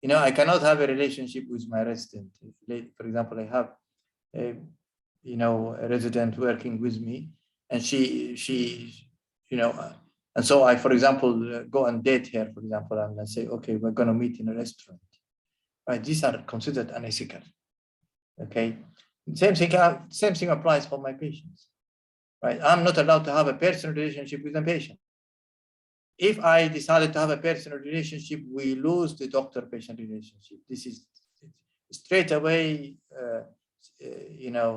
I cannot have a relationship with my resident. For example, I have a resident working with me, and she and so I, for example, go and date her, for example, and I say, okay, we're going to meet in a restaurant, right? These are considered unethical. Okay, same thing applies for my patients, right? I'm not allowed to have a personal relationship with a patient. If I decided to have a personal relationship, we lose the doctor-patient relationship. This is straight away,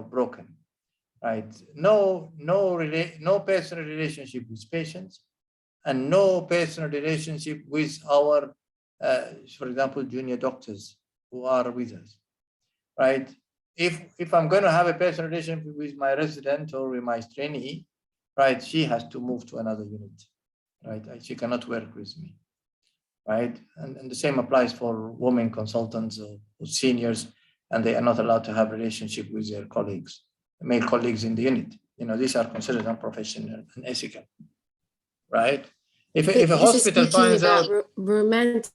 broken, right? No personal relationship with patients, and no personal relationship with our, for example, junior doctors who are with us, right? If I'm going to have a personal relationship with my resident or with my trainee, right, she has to move to another unit, right? She cannot work with me, right? And the same applies for women consultants or seniors, and they are not allowed to have relationship with their colleagues, male colleagues in the unit. These are considered unprofessional and ethical, right? If a hospital finds out romantic,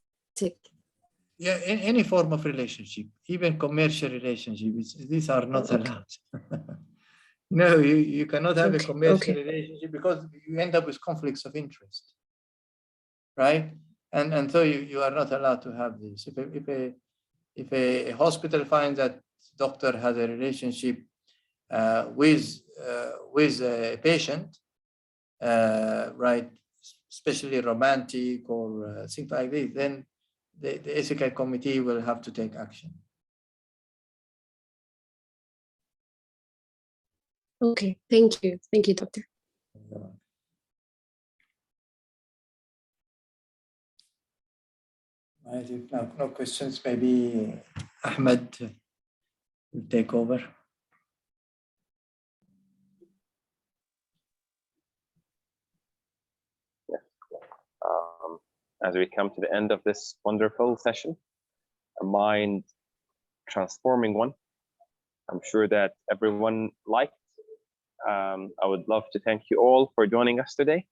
yeah, any form of relationship, even commercial relationships, these are not allowed. No, you cannot have a commercial relationship because you end up with conflicts of interest, right? And so you are not allowed to have this. If a hospital finds that doctor has a relationship with a patient, right, especially romantic or things like this, then the ethical committee will have to take action. Okay, thank you, doctor. Right, if no questions, maybe Ahmed will take over. As we come to the end of this wonderful session, a mind transforming one, I'm sure that everyone liked. I would love to thank you all for joining us today.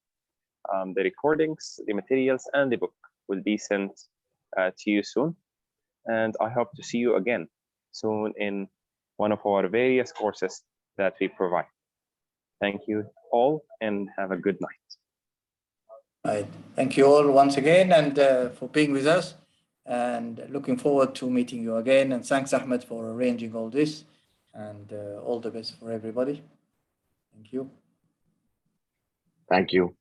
The recordings, the materials, and the book will be sent to you soon. And I hope to see you again soon in one of our various courses that we provide. Thank you all and have a good night. Right. Thank you all once again and for being with us, and looking forward to meeting you again. And thanks, Ahmed, for arranging all this, and all the best for everybody. Thank you. Thank you.